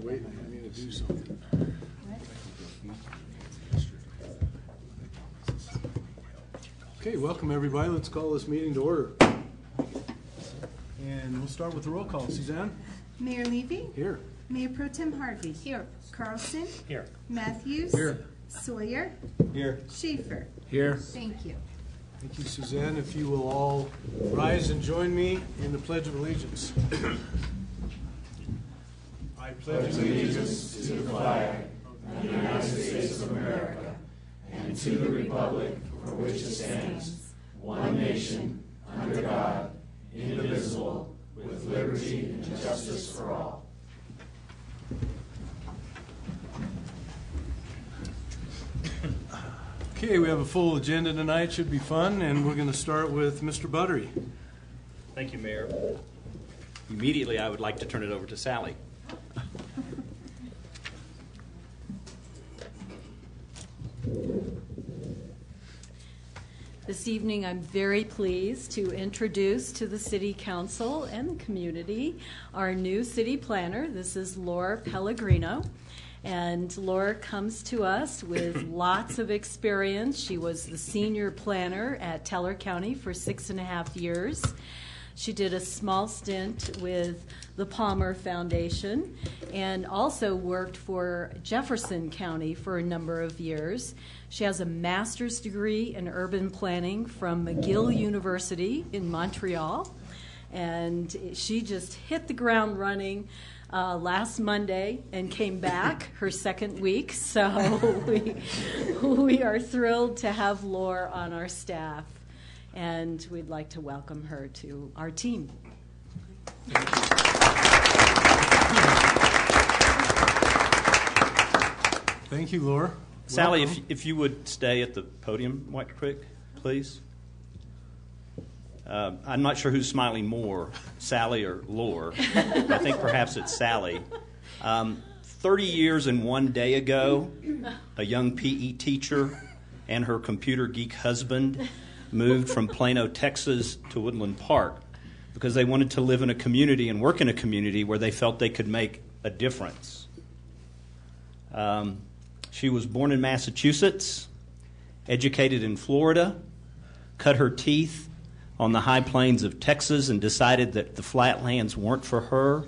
waiting for me to do something. Okay, welcome everybody. Let's call this meeting to order. And we'll start with the roll call. Suzanne? Mayor Levy? Here. Mayor Pro Tem Harvey? Here. Carlson? Here. Matthews? Here. Sawyer? Here. Schaefer? Here. Thank you. Thank you, Suzanne. If you will all rise and join me in the Pledge of Allegiance. I pledge allegiance to the flag of the United States of America and to the republic for which it stands, one nation, under God, indivisible, with liberty and justice for all. Okay, we have a full agenda tonight. Should be fun, and we're going to start with Mr. Buttery. Thank you, Mayor. Immediately, I would like to turn it over to Sally. This evening, I'm very pleased to introduce to the City Council and the community our new city planner. This is Laura Pellegrino. And Laura comes to us with lots of experience. She was the senior planner at Teller County for 6.5 years. She did a small stint with the Palmer Foundation and also worked for Jefferson County for a number of years. She has a master's degree in urban planning from McGill University in Montreal. And she just hit the ground running last Monday and came back her second week. So we are thrilled to have Laura on our staff. And we'd like to welcome her to our team. Thank you, Laura. Sally, if you would stay at the podium right quick, please. I'm not sure who's smiling more, Sally or Laura. I think perhaps it's Sally. 30 years and 1 day ago, a young PE teacher and her computer geek husband moved from Plano, Texas to Woodland Park because they wanted to live in a community and work in a community where they felt they could make a difference. She was born in Massachusetts, educated in Florida, cut her teeth on the high plains of Texas and decided that the flatlands weren't for her,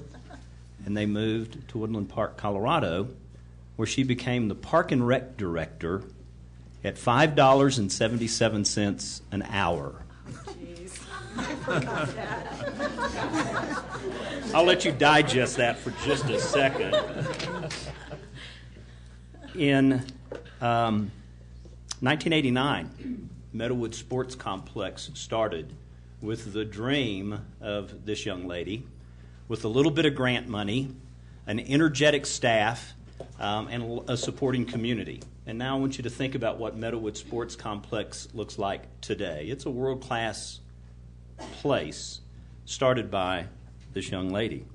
and they moved to Woodland Park, Colorado, where she became the Park and Rec director at $5.77 an hour. Jeez, I forgot that. I'll let you digest that for just a second. In 1989, Meadowood Sports Complex started with the dream of this young lady, with a little bit of grant money, an energetic staff, and a supporting community. And now I want you to think about what Meadowood Sports Complex looks like today. It's a world-class place started by this young lady.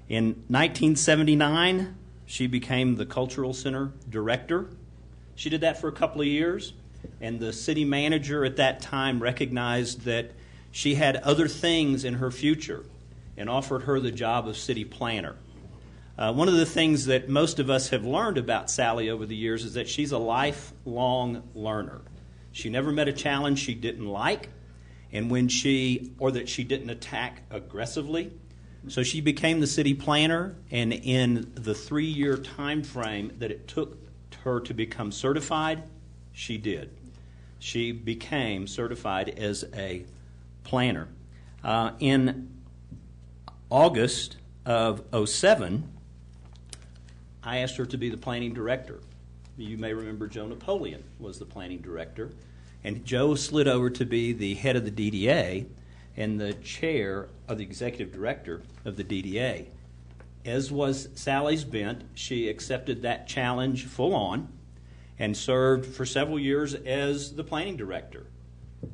In 1979, she became the Cultural Center director. She did that for a couple of years, and the city manager at that time recognized that she had other things in her future and offered her the job of city planner. One of the things that most of us have learned about Sally over the years is that she's a lifelong learner. She never met a challenge she didn't like, and that she didn't attack aggressively. So she became the city planner, and in the 3-year time frame that it took her to become certified, she did. She became certified as a planner. In August of 2007, I asked her to be the planning director. You may remember Joe Napoleon was the planning director, and Joe slid over to be the head of the DDA and the chair of the executive director of the DDA. As was Sally's bent, she accepted that challenge full on and served for several years as the planning director.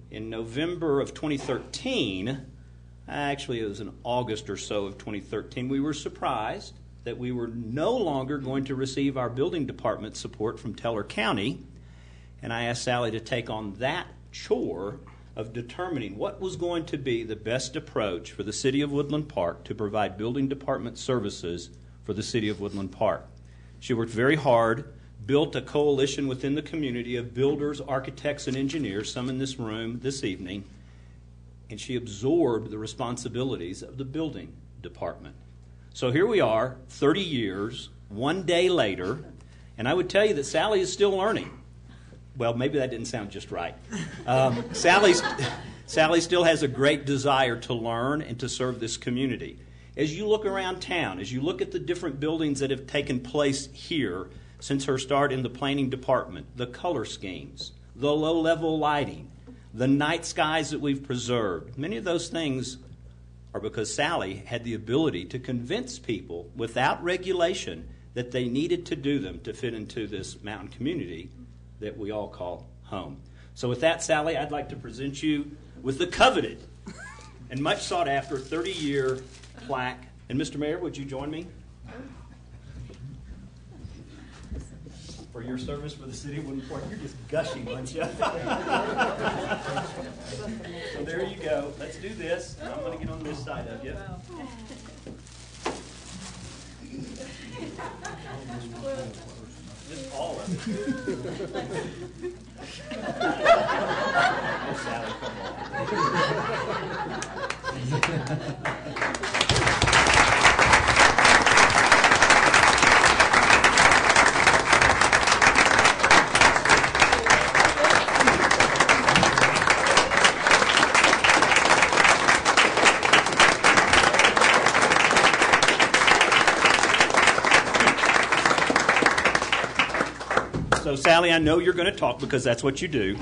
In November of 2013, actually it was in August or so of 2013, we were surprised that we were no longer going to receive our building department support from Teller County, and I asked Sally to take on that chore of determining what was going to be the best approach for the city of Woodland Park to provide building department services for the city of Woodland Park. She worked very hard, built a coalition within the community of builders, architects, and engineers, some in this room this evening, and she absorbed the responsibilities of the building department. So here we are, 30 years, one day later, and I would tell you that Sally is still learning. Well, maybe that didn't sound just right. Sally still has a great desire to learn and to serve this community. As you look around town, as you look at the different buildings that have taken place here since her start in the planning department, the color schemes, the low-level lighting, the night skies that we've preserved, many of those things are because Sally had the ability to convince people without regulation that they needed to do them to fit into this mountain community that we all call home. So with that, Sally, I'd like to present you with the coveted and much sought after 30-year plaque. And Mr. Mayor, would you join me? For your service for the city of Woodland Park. You're just gushing, aren't you? So there you go. Let's do this. I'm going to get on this side of you. Just all of it. Oh, Sally, come on. So, Sally, I know you're going to talk because that's what you do.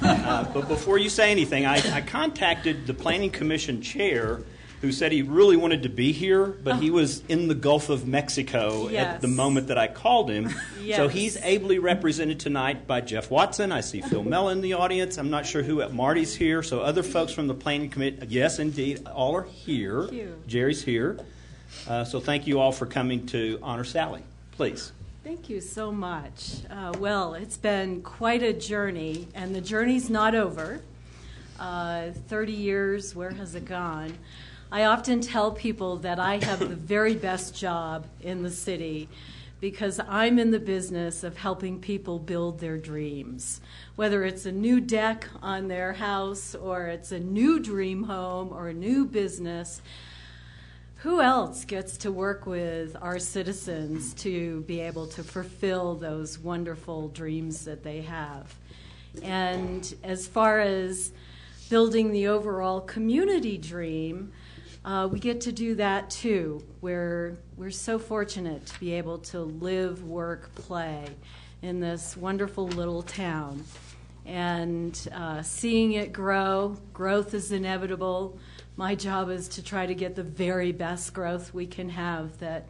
But before you say anything, I contacted the Planning Commission chair who said he really wanted to be here, but he was in the Gulf of Mexico at the moment that I called him. Yes. So he's ably represented tonight by Jeff Watson. I see Phil Mellon in the audience. I'm not sure who Marty's here. So other folks from the Planning Committee, yes, indeed, all are here. Thank you. Jerry's here. So thank you all for coming to honor Sally. Please. Thank you so much. Well, it's been quite a journey, and the journey's not over. 30 years, where has it gone? I often tell people that I have the very best job in the city because I'm in the business of helping people build their dreams. Whether it's a new deck on their house or it's a new dream home or a new business, who else gets to work with our citizens to be able to fulfill those wonderful dreams that they have? And as far as building the overall community dream, we get to do that too. We're so fortunate to be able to live, work, play in this wonderful little town. And seeing it grow, growth is inevitable. My job is to try to get the very best growth we can have that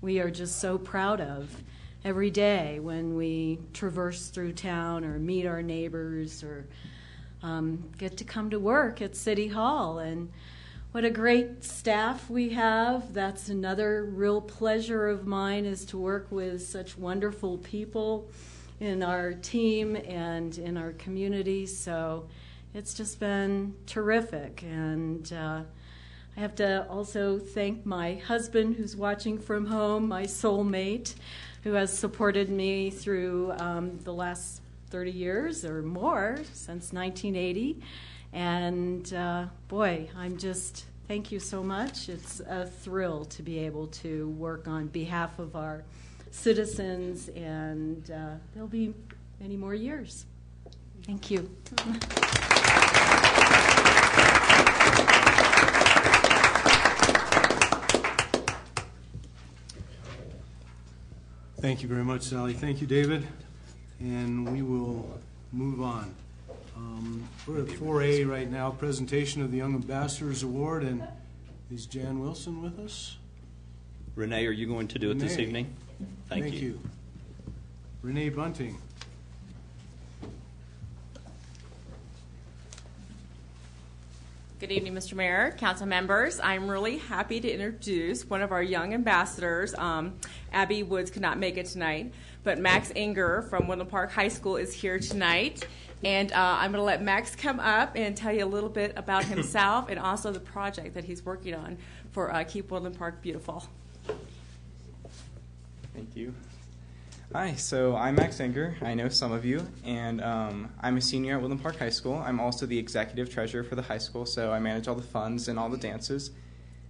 we are just so proud of every day when we traverse through town or meet our neighbors or get to come to work at City Hall. And what a great staff we have. That's another real pleasure of mine, is to work with such wonderful people in our team and in our community. So it's just been terrific. And I have to also thank my husband, who's watching from home, my soulmate, who has supported me through the last 30 years or more, since 1980. And boy, thank you so much. It's a thrill to be able to work on behalf of our citizens, and there'll be many more years. Thank you. Thank you very much, Sally. Thank you, David. And we will move on. We're at 4A right now, presentation of the Young Ambassadors Award, and is Jan Wilson with us? Renee, are you going to do it this Renee. evening? Thank you. Renee Bunting. Good evening, Mr. Mayor, council members. I'm really happy to introduce one of our young ambassadors. Abby Woods could not make it tonight, but Max Inger from Woodland Park High School is here tonight. And I'm going to let Max come up and tell you a little bit about himself and also the project that he's working on for Keep Woodland Park Beautiful. Thank you. Hi, so I'm Max Enger. I know some of you, and I'm a senior at Woodland Park High School. I'm also the executive treasurer for the high school, so I manage all the funds and all the dances.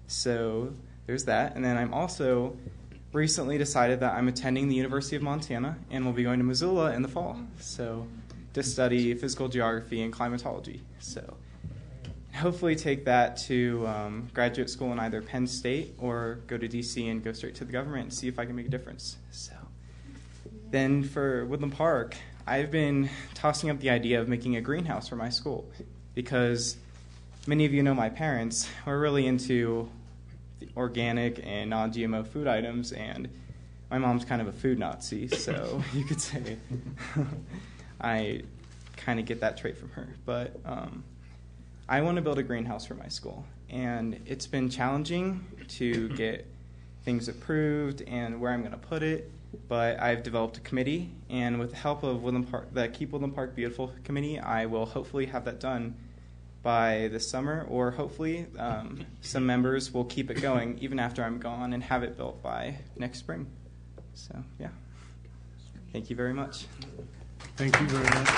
So there's that. And then I'm also recently decided that I'm attending the University of Montana and will be going to Missoula in the fall, so to study physical geography and climatology. So hopefully take that to graduate school in either Penn State or go to DC and go straight to the government and see if I can make a difference. So then for Woodland Park, I've been tossing up the idea of making a greenhouse for my school because many of you know my parents are really into the organic and non-GMO food items, and my mom's kind of a food Nazi, so you could say I kind of get that trait from her. But I want to build a greenhouse for my school, and it's been challenging to get things approved and where I'm going to put it, but I've developed a committee, and with the help of Woodland Park, the Keep Woodland Park Beautiful committee, I will hopefully have that done by this summer, or hopefully some members will keep it going even after I'm gone and have it built by next spring. So, yeah. Thank you very much. Thank you very much.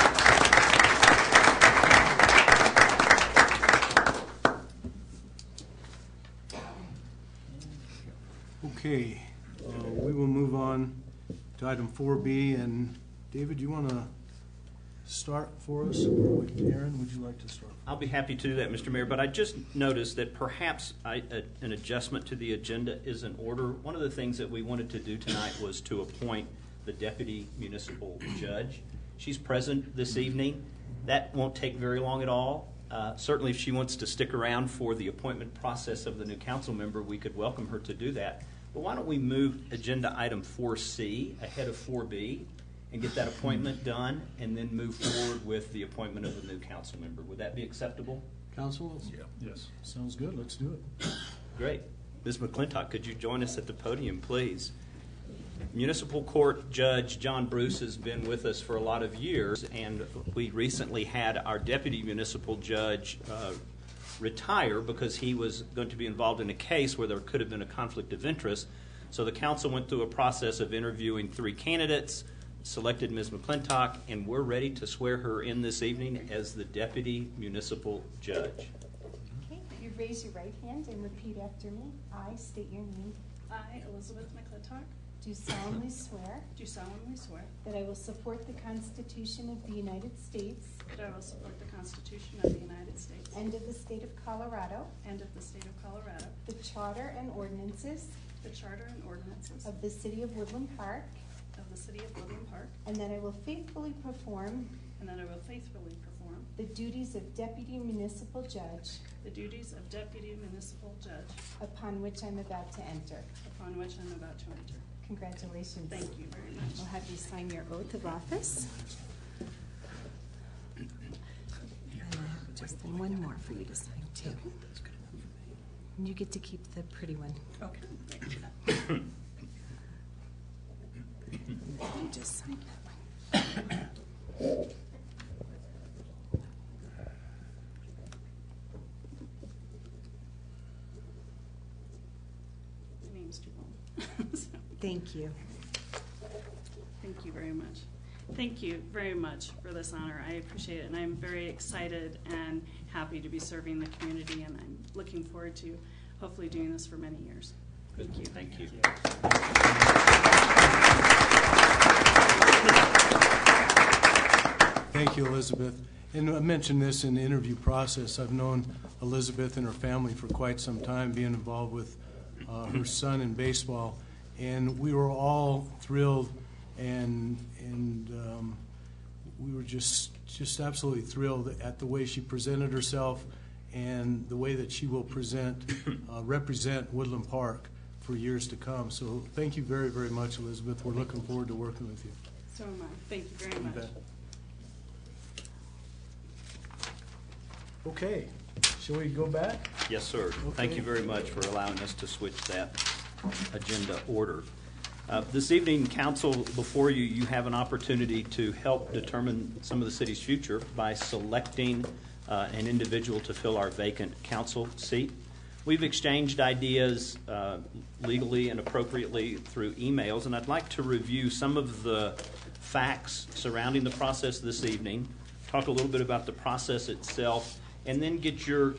Okay, we will move on to item 4B. And David, you want to start for us? Aaron, would you like to start? I'll be happy to do that, Mr. Mayor, but I just noticed that perhaps an adjustment to the agenda is in order. One of the things that we wanted to do tonight was to appoint the deputy municipal judge. She's present this evening. That won't take very long at all. Certainly if she wants to stick around for the appointment process of the new council member, we could welcome her to do that. But why don't we move agenda item 4C ahead of 4B and get that appointment done, and then move forward with the appointment of the new council member. Would that be acceptable? Council? Yeah. Yes. Sounds good. Let's do it. Great. Ms. McClintock, could you join us at the podium, please? Municipal Court Judge John Bruce has been with us for a lot of years, and we recently had our deputy municipal judge retire because he was going to be involved in a case where there could have been a conflict of interest. So the council went through a process of interviewing 3 candidates, selected Ms. McClintock, and we're ready to swear her in this evening as the deputy municipal judge. Okay, you raise your right hand and repeat after me. I state your name. I, Elizabeth McClintock, Do solemnly swear do solemnly swear that I will support the Constitution of the United States that I will support the Constitution of the United States and of the state of Colorado, and of the state of Colorado, the charter and ordinances the charter and ordinances of the city of Woodland Park, of the city of Woodland Park, and that I will faithfully perform and that I will faithfully perform the duties of deputy municipal judge the duties of deputy municipal judge upon which I'm about to enter. upon which I'm about to enter. Congratulations. Thank you very much. We'll have you sign your oath of office. And I have just one more for you to sign too. And you get to keep the pretty one. Okay, thank you. You just sign that one. My name's too long. So, Thank you. thank you very much. Thank you very much for this honor. I appreciate it, and I'm very excited and happy to be serving the community, and I'm looking forward to hopefully doing this for many years. Thank you. Thank you. Thank you, Elizabeth. And I mentioned this in the interview process. I've known Elizabeth and her family for quite some time, being involved with her son in baseball. And we were all thrilled, and we were just absolutely thrilled at the way she presented herself and the way that she will represent Woodland Park for years to come. So thank you very, very much, Elizabeth. We're looking forward to working with you. So am I. Thank you very You much. bet. Okay, shall we go back? Yes, sir. Thank you very much for allowing us to switch that agenda order. This evening, council, before you, you have an opportunity to help determine some of the city's future by selecting an individual to fill our vacant council seat. We've exchanged ideas legally and appropriately through emails, and I'd like to review some of the facts surrounding the process this evening, talk a little bit about the process itself, and then get your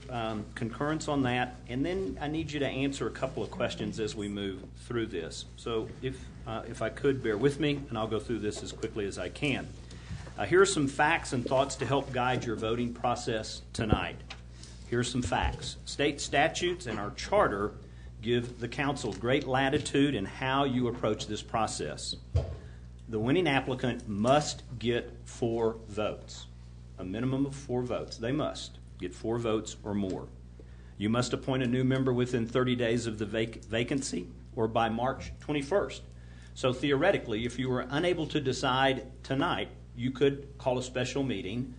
concurrence on that, and then I need you to answer a couple of questions as we move through this. So if I could, bear with me, and I'll go through this as quickly as I can. Here are some facts and thoughts to help guide your voting process tonight. Here's some facts. State statutes and our charter give the council great latitude in how you approach this process. The winning applicant must get 4 votes, a minimum of 4 votes. They must get 4 votes or more. You must appoint a new member within 30 days of the vacancy or by March 21st. So theoretically, if you were unable to decide tonight, you could call a special meeting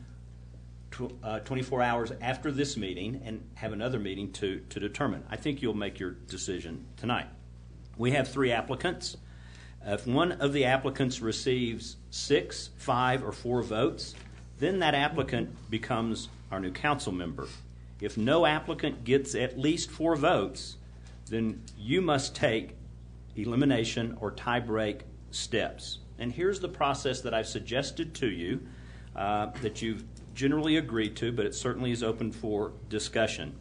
24 hours after this meeting and have another meeting to determine. I think you'll make your decision tonight. We have 3 applicants. If one of the applicants receives 6, 5, or 4 votes, then that applicant becomes our new council member. If no applicant gets at least 4 votes, then you must take elimination or tie-break steps. And here's the process that I've suggested to you that you've generally agreed to, but it certainly is open for discussion.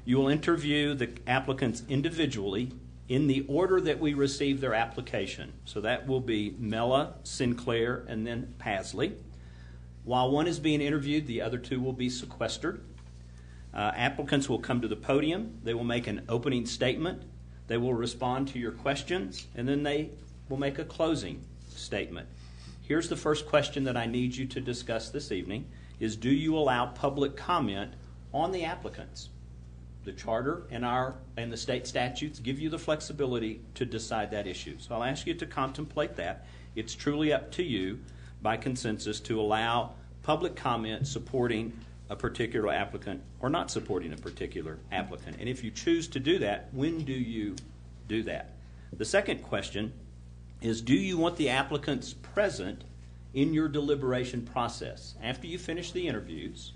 You will interview the applicants individually in the order that we receive their application. So that will be Mella, Sinclair, and then Pasley. While one is being interviewed, the other 2 will be sequestered. Applicants will come to the podium. They will make an opening statement. They will respond to your questions, and then they will make a closing statement. Here's the first question that I need you to discuss this evening, is do you allow public comment on the applicants? The charter and the state statutes give you the flexibility to decide that issue. So I'll ask you to contemplate that. It's truly up to you by consensus to allow public comment supporting a particular applicant or not supporting a particular applicant. And if you choose to do that, when do you do that? The second question is, do you want the applicants present in your deliberation process? After you finish the interviews,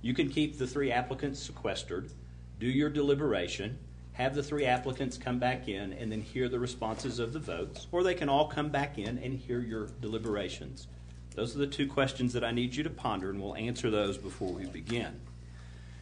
you can keep the 3 applicants sequestered, do your deliberation, have the 3 applicants come back in, and then hear the responses of the votes, or they can all come back in and hear your deliberations. Those are the 2 questions that I need you to ponder, and we'll answer those before we begin.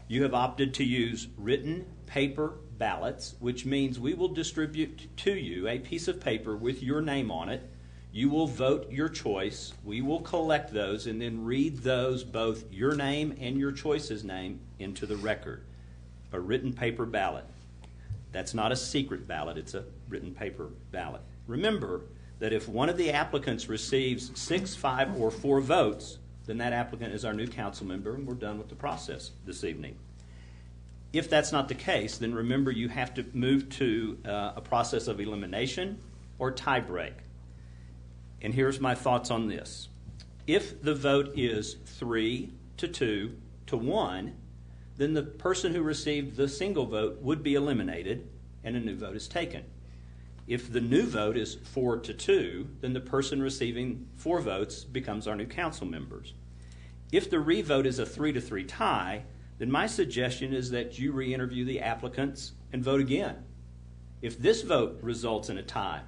You have opted to use written paper ballots, which means we will distribute to you a piece of paper with your name on it. You will vote your choice. We will collect those and then read those, both your name and your choice's name, into the record. A written paper ballot. That's not a secret ballot. It's a written paper ballot. Remember that if one of the applicants receives 6, 5, or 4 votes, then that applicant is our new council member, and we're done with the process this evening. If that's not the case, then remember you have to move to a process of elimination or tie break. And here's my thoughts on this. If the vote is 3-2 to 1, then the person who received the single vote would be eliminated and a new vote is taken. If the new vote is 4-2, then the person receiving 4 votes becomes our new council members. If the revote is a 3-3 tie, then my suggestion is that you re-interview the applicants and vote again. If this vote results in a tie,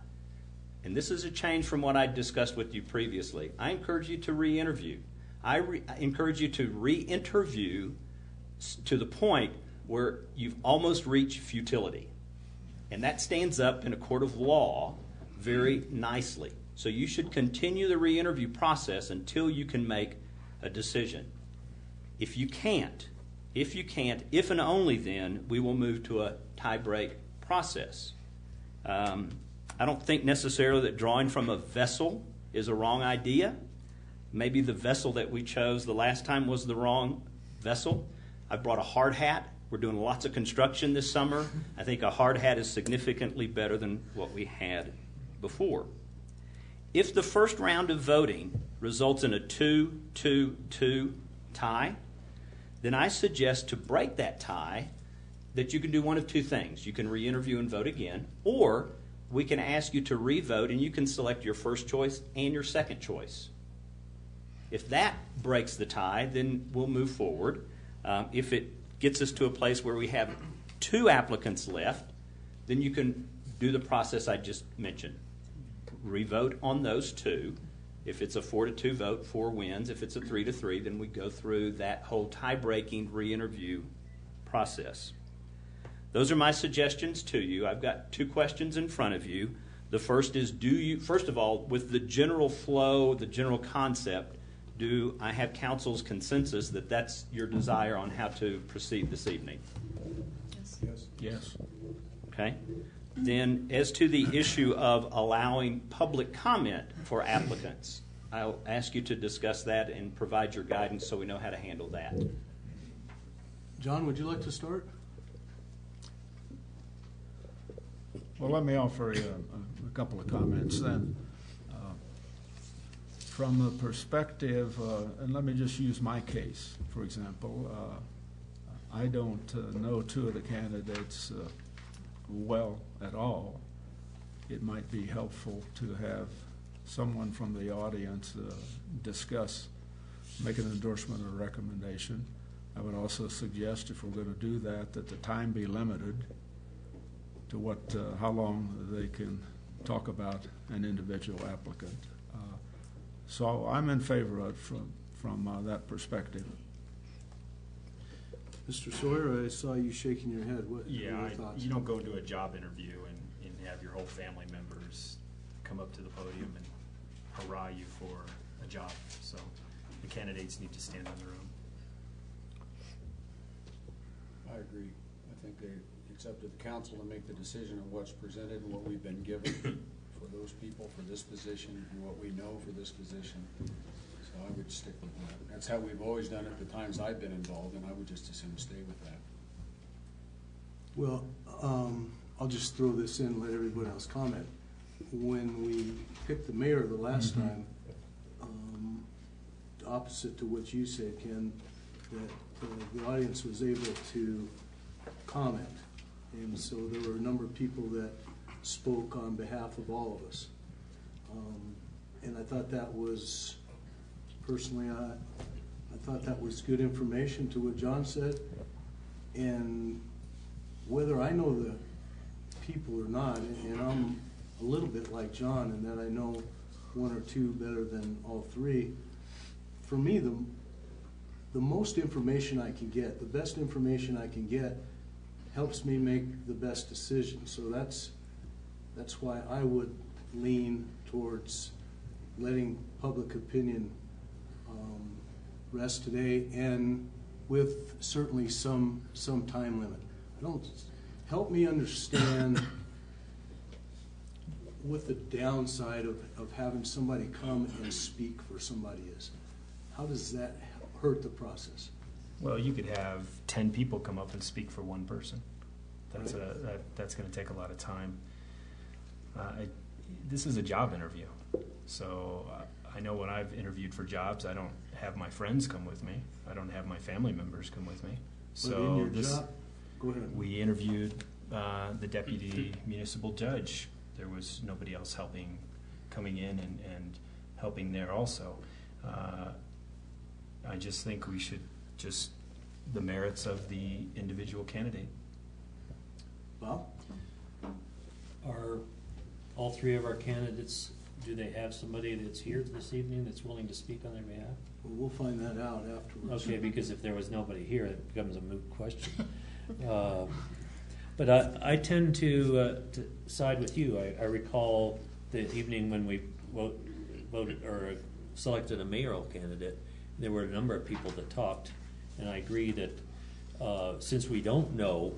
and this is a change from what I discussed with you previously, I encourage you to re-interview. I encourage you to re-interview to the point where you've almost reached futility. And that stands up in a court of law very nicely. So you should continue the re-interview process until you can make a decision. If you can't, if and only then, we will move to a tie-break process. I don't think necessarily that drawing from a vessel is a wrong idea. Maybe the vessel that we chose the last time was the wrong vessel. I brought a hard hat. We're doing lots of construction this summer. I think a hard hat is significantly better than what we had before. If the first round of voting results in a 2-2-2 tie, then I suggest to break that tie that you can do one of 2 things. You can re-interview and vote again, or we can ask you to re-vote and you can select your first choice and your second choice. If that breaks the tie, then we'll move forward. If it gets us to a place where we have 2 applicants left, then you can do the process I just mentioned. Revote on those 2. If it's a 4-2 vote, 4 wins. If it's a 3-3, then we go through that whole tie-breaking re-interview process. Those are my suggestions to you. I've got 2 questions in front of you. The first is, first of all, with the general flow, the general concept, do I have council's consensus that that's your desire on how to proceed this evening? Yes. Okay. Then, as to the issue of allowing public comment for applicants, I'll ask you to discuss that and provide your guidance so we know how to handle that. John, would you like to start? Well, let me offer you a couple of comments then. From the perspective, and let me just use my case, for example. I don't know 2 of the candidates well at all. It might be helpful to have someone from the audience discuss, make an endorsement or recommendation. I would also suggest, if we're going to do that, that the time be limited to how long they can talk about an individual applicant. So I'm in favor of it from that perspective. Mr. Sawyer, I saw you shaking your head. What are your thoughts? You don't go to a job interview and have your whole family members come up to the podium and hurrah you for a job. So the candidates need to stand on their own. I agree. I think it's up to the council to make the decision on what's presented and what we've been given for those people for this position and what we know for this position. So I would stick with that. That's how we've always done it the times I've been involved, and I would just as soon stay with that. Well, I'll just throw this in and let everybody else comment. When we picked the mayor the last time, opposite to what you said, Ken, that the audience was able to comment. And so there were a number of people that spoke on behalf of all of us. And I thought that was, personally, I thought that was good information to what John said. And whether I know the people or not, and I'm a little bit like John in that I know 1 or 2 better than all 3, for me, the most information I can get, the best information I can get, helps me make the best decision. So that's why I would lean towards letting public opinion rest today, and with certainly some time limit. Help me understand what the downside of having somebody come and speak for somebody is. How does that hurt the process? Well, you could have 10 people come up and speak for one person. That's going to take a lot of time. This is a job interview, so I know when I've interviewed for jobs, I don't have my friends come with me. I don't have my family members come with me. So Go ahead. We interviewed the deputy municipal judge. There was nobody else coming in and helping there also. I just think we should the merits of the individual candidate. Bob? Are all 3 of our candidates, do they have somebody that's here this evening that's willing to speak on their behalf? Well, we'll find that out afterwards. Okay, because if there was nobody here, it becomes a moot question. But I tend to side with you. I recall the evening when we voted or selected a mayoral candidate. There were a number of people that talked, and I agree that since we don't know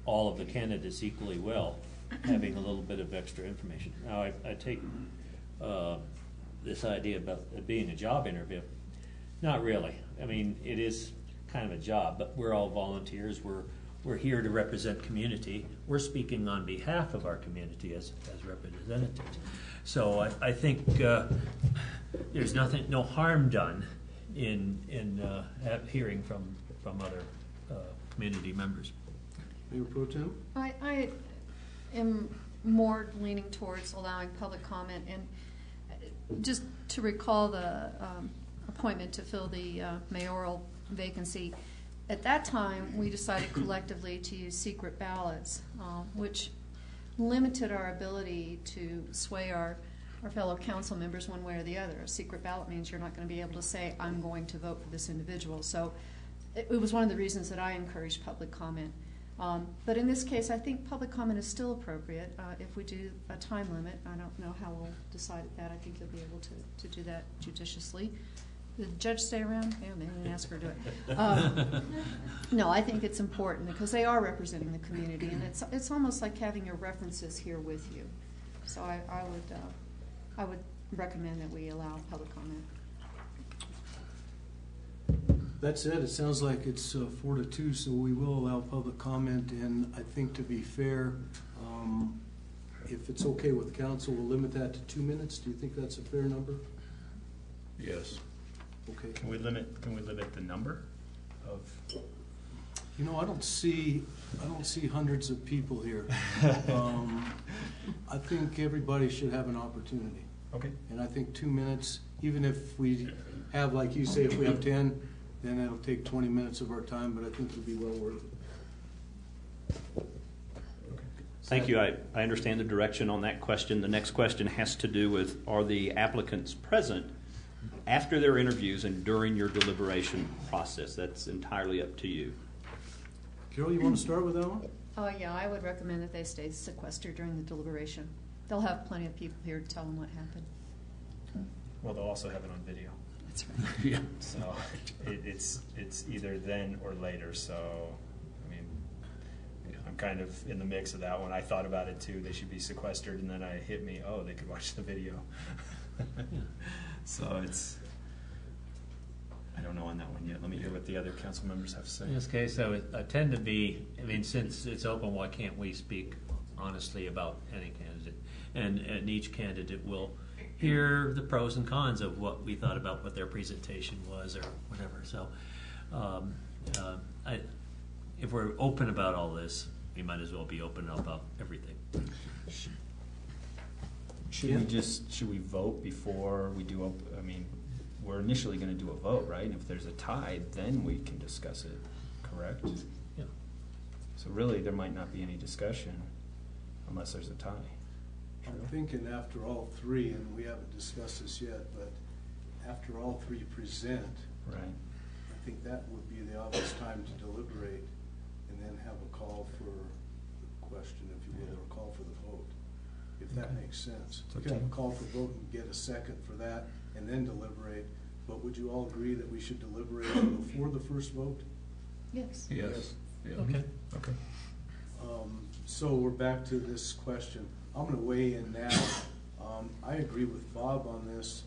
all of the candidates equally well, having a little bit of extra information. Now, I take this idea about it being a job interview. Not really. I mean, it is kind of a job, but we're all volunteers. We're here to represent community. We're speaking on behalf of our community as representatives. So I think there's no harm done in hearing from other community members. Mayor Pro Tem? I am more leaning towards allowing public comment, and just to recall the appointment to fill the mayoral vacancy, At that time, we decided collectively to use secret ballots, which limited our ability to sway our fellow council members one way or the other. A secret ballot means you're not going to be able to say, I'm going to vote for this individual. So it was one of the reasons that I encouraged public comment. But in this case, I think public comment is still appropriate. If we do a time limit, I don't know how we'll decide that. I think you'll be able to do that judiciously. Did the judge stay around? Yeah, maybe we can ask her to do it. No, I think it's important because they are representing the community, and it's almost like having your references here with you. So I would recommend that we allow public comment. That's it. It sounds like it's 4-2, so we will allow public comment. And I think, to be fair, if it's okay with the council, we'll limit that to 2 minutes. Do you think that's a fair number? Yes. Okay. Can we limit the number of? You know, I don't see hundreds of people here. I think everybody should have an opportunity. Okay. And I think 2 minutes, even if we have, like you say, if we have 10, then it'll take 20 minutes of our time, but I think it'll be well worth it. Thank you. I understand the direction on that question. The next question has to do with, are the applicants present after their interviews and during your deliberation process? That's entirely up to you. Carol, you want to start with that one? Oh, yeah, I would recommend that they stay sequestered during the deliberation. They'll have plenty of people here to tell them what happened. Well, they'll also have it on video. That's right. Yeah. So it's either then or later. So, I mean, I'm kind of in the mix of that one. I thought about it too. They should be sequestered, and then it hit me, oh, they could watch the video. So I don't know on that one yet. Let me hear what the other council members have to say. In this case, I tend to be, I mean, since it's open, why can't we speak honestly about any candidate? And each candidate will hear the pros and cons of what we thought about what their presentation was or whatever. So if we're open about all this, we might as well be open about everything. Should we vote before we do, I mean, we're initially going to do a vote, right? And if there's a tie, then we can discuss it, correct? Yeah. So really, there might not be any discussion unless there's a tie. I'm thinking after all three, and we haven't discussed this yet, but after all three present, Right. I think that would be the obvious time to deliberate and then have a call for the question, if you will, or a call for the vote, if that makes sense. You can have a call for vote and get a second for that and then deliberate, but would you all agree that we should deliberate before the first vote? Yes. Yes. Yeah. Okay. Okay. So we're back to this question. I'm going to weigh in now. I agree with Bob on this.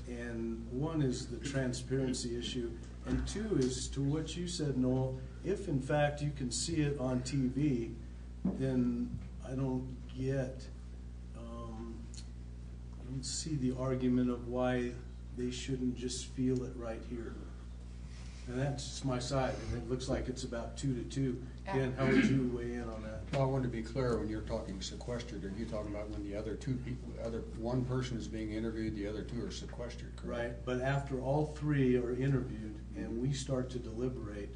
And one is the transparency issue. And two is to what you said, Noel. If, in fact, you can see it on TV, then I don't see the argument of why they shouldn't just feel it right here. And that's just my side, and it looks like it's about 2-2. Ken, how would you weigh in on that? Well, I want to be clear, when you're talking sequestered, are you talking about when the other two people, one person is being interviewed, the other two are sequestered, correct? Right, but after all three are interviewed and we start to deliberate,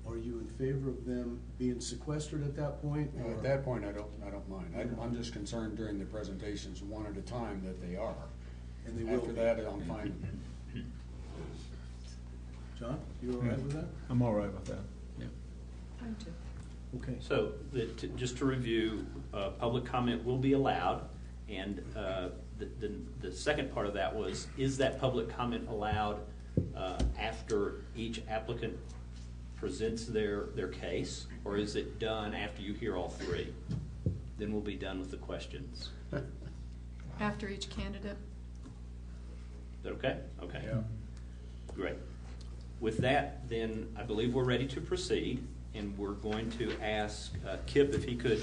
are you in favor of them being sequestered at that point? No, at that point, I don't mind. I'm just concerned during the presentations, one at a time, that they are. And they will After be. that, I'm fine. John, you all right with that? I'm all right with that. Yeah. Fine too. Okay. So just to review, public comment will be allowed, and the second part of that was, is that public comment allowed after each applicant presents their case, or is it done after you hear all three? Then we'll be done with the questions. After each candidate. Is that okay? Okay. Yeah. Great. With that, then I believe we're ready to proceed, and we're going to ask Kip if he could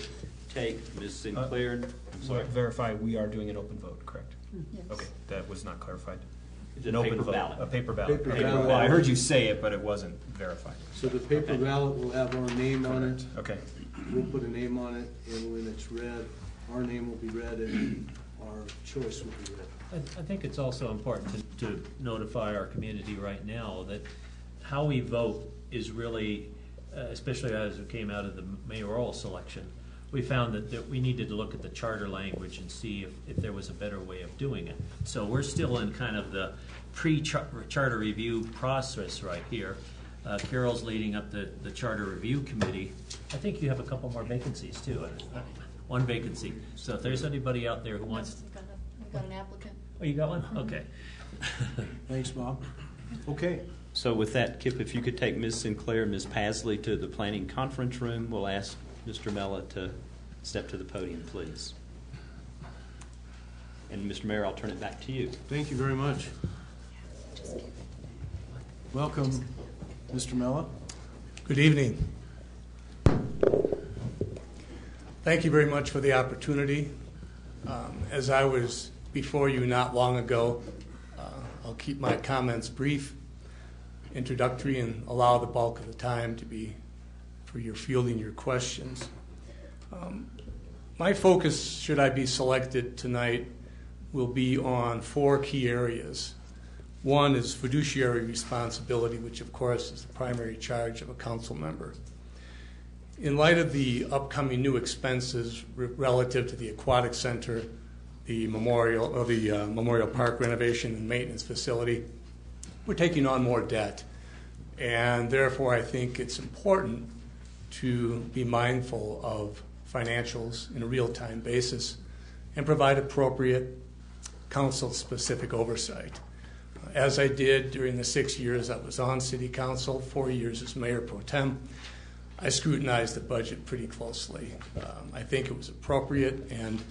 take Ms. Sinclair. I'm sorry. Verify we are doing an open vote, correct? Yes. Okay, that was not clarified. It's An a open paper vote. ballot. A paper ballot. Paper ballot. Well, I heard you say it, but it wasn't verified. So the paper Okay. ballot will have our name on it. Okay. We'll put a name on it, and when it's read, our name will be read and our choice will be read. I think it's also important to notify our community right now that how we vote is really, especially as it came out of the mayoral selection, we found that we needed to look at the charter language and see if there was a better way of doing it. So we're still in kind of the pre-charter review process right here. Carol's leading up the charter review committee. I think you have a couple more vacancies too. One vacancy. So if there's anybody out there who wants... We've got an applicant. Oh, you got one? Okay. Thanks, Bob. Okay. So with that, Kip, if you could take Ms. Sinclair and Ms. Pasley to the planning conference room, we'll ask Mr. Mella to step to the podium, please. And Mr. Mayor, I'll turn it back to you. Thank you very much. Welcome, Mr. Mella. Good evening. Thank you very much for the opportunity. As I was before you not long ago, I'll keep my comments brief, introductory, and allow the bulk of the time to be for your fielding your questions. My focus, should I be selected tonight, will be on 4 key areas. One is fiduciary responsibility, which of course is the primary charge of a council member. In light of the upcoming new expenses relative to the aquatic center, the Memorial Park renovation and maintenance facility, we're taking on more debt. And therefore I think it's important to be mindful of financials in a real-time basis and provide appropriate council-specific oversight. As I did during the 6 years I was on City Council, 4 years as Mayor Pro Tem, I scrutinized the budget pretty closely. I think it was appropriate, and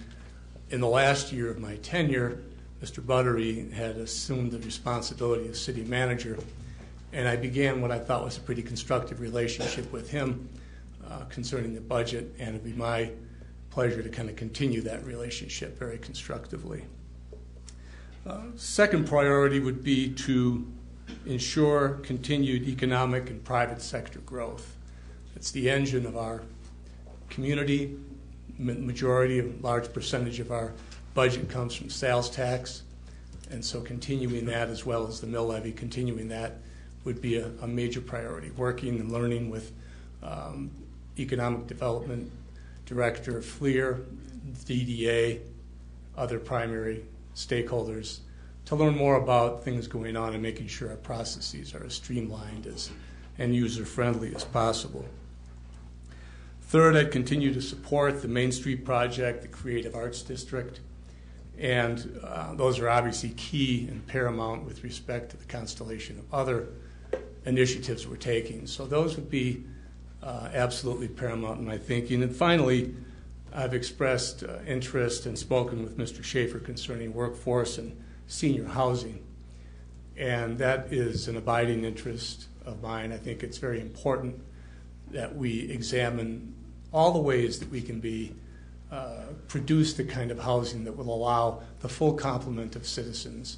in the last year of my tenure, Mr. Buttery had assumed the responsibility of city manager, and I began what I thought was a pretty constructive relationship with him concerning the budget, and it'd be my pleasure to kind of continue that relationship very constructively. Second priority would be to ensure continued economic and private sector growth. It's the engine of our community. Majority, a large percentage of our budget comes from sales tax, and so continuing that as well as the mill levy, continuing that would be a major priority. Working and learning with Economic Development Director Fleer, DDA, other primary stakeholders to learn more about things going on and making sure our processes are as streamlined and user-friendly as possible. Third, I'd continue to support the Main Street project, the Creative Arts District, and those are obviously key and paramount with respect to the constellation of other initiatives we're taking. So those would be absolutely paramount in my thinking. And finally, I've expressed interest and spoken with Mr. Schaefer concerning workforce and senior housing. And that is an abiding interest of mine. I think it's very important that we examine all the ways that we can produce the kind of housing that will allow the full complement of citizens,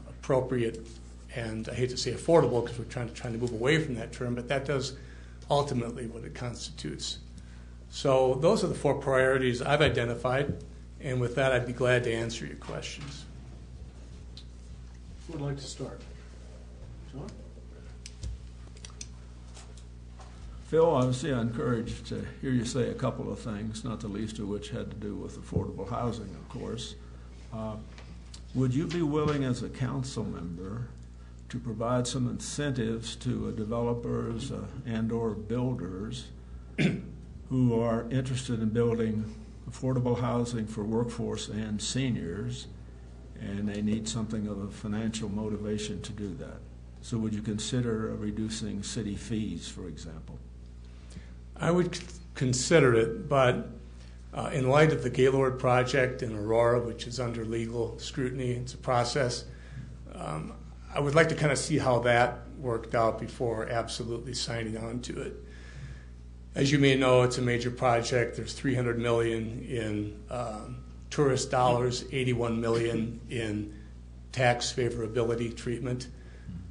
appropriate, and I hate to say affordable because we're trying to move away from that term, but that does ultimately what it constitutes. So those are the 4 priorities I've identified, and with that I'd be glad to answer your questions. Who would like to start? John? Phil, I was encouraged to hear you say a couple of things, not the least of which had to do with affordable housing, of course. Would you be willing as a council member to provide some incentives to developers and or builders who are interested in building affordable housing for workforce and seniors, and they need something of a financial motivation to do that? So would you consider reducing city fees, for example? I would consider it, but in light of the Gaylord project in Aurora, which is under legal scrutiny, it's a process, I would like to kind of see how that worked out before absolutely signing on to it. As you may know, it's a major project. There's $300 million in tourist dollars, $81 million in tax favorability treatment,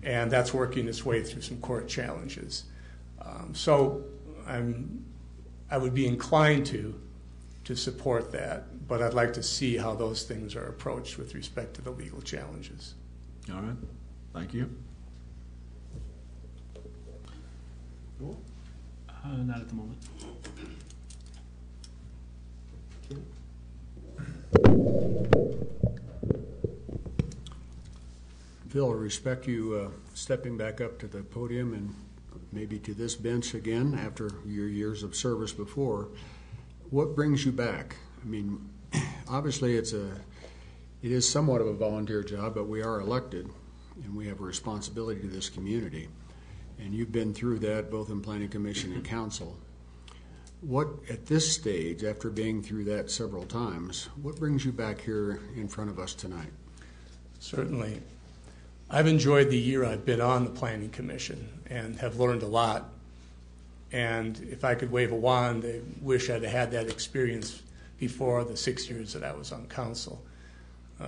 and that's working its way through some court challenges. So I would be inclined to support that, but I'd like to see how those things are approached with respect to the legal challenges. All right. Thank you. Not at the moment. Phil, I respect you stepping back up to the podium and maybe to this bench again after your years of service before. What brings you back? I mean, obviously it is somewhat of a volunteer job, but we are elected and we have a responsibility to this community. And you've been through that both in Planning Commission and Council. What, at this stage, after being through that several times, what brings you back here in front of us tonight? Certainly. I've enjoyed the year I've been on the Planning Commission and have learned a lot. And if I could wave a wand, I wish I'd had that experience before the 6 years that I was on council,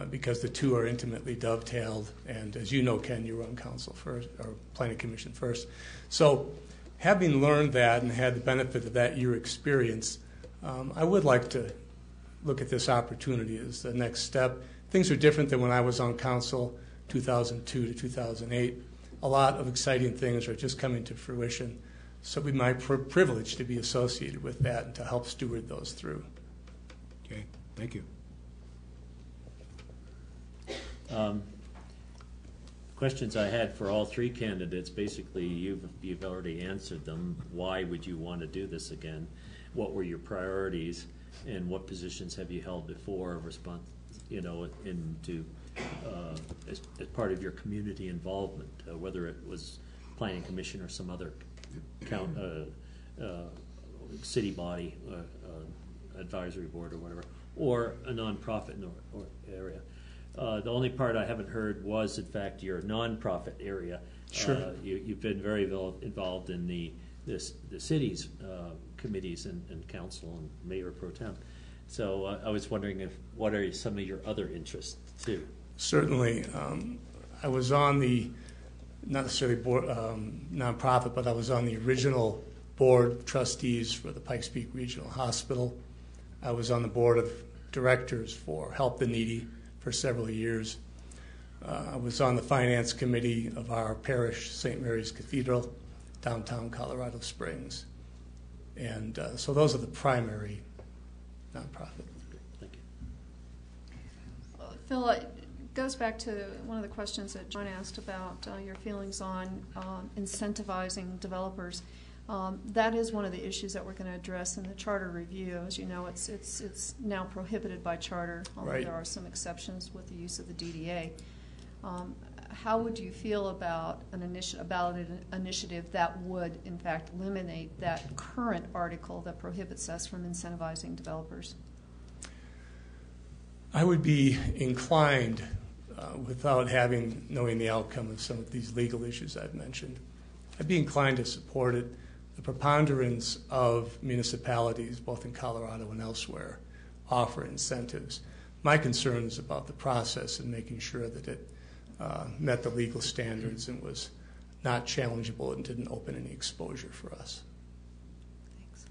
because the two are intimately dovetailed. And as you know, Ken, you were on council first, or Planning Commission first. So having learned that and had the benefit of that year experience, I would like to look at this opportunity as the next step. Things are different than when I was on council, 2002 to 2008. A lot of exciting things are just coming to fruition. So it would be my privilege to be associated with that and to help steward those through. Okay, thank you. Questions I had for all three candidates, basically you've already answered them. Why would you want to do this again? What were your priorities, and what positions have you held before, as part of your community involvement, whether it was Planning Commission or some other city body, advisory board or whatever, or a nonprofit or area. The only part I haven't heard was, in fact, your nonprofit area. Sure. You've been very involved in the city's committees and council and mayor pro tem. So I was wondering what are some of your other interests too? Certainly. I was on the, not necessarily board, nonprofit, but I was on the original board of trustees for the Pikes Peak Regional Hospital. I was on the board of directors for Help the Needy for several years. I was on the finance committee of our parish, St. Mary's Cathedral, downtown Colorado Springs. And so those are the primary nonprofit. Thank you. Phil, it goes back to one of the questions that John asked about your feelings on incentivizing developers. That is one of the issues that we're going to address in the charter review. As you know, it's now prohibited by charter, although right. There are some exceptions with the use of the DDA. How would you feel about a ballot initiative that would, in fact, eliminate that current article that prohibits us from incentivizing developers? I would be inclined, without knowing the outcome of some of these legal issues I've mentioned, I'd be inclined to support it. The preponderance of municipalities, both in Colorado and elsewhere, offer incentives. My concern is about the process and making sure that it met the legal standards and was not challengeable and didn't open any exposure for us. Thanks.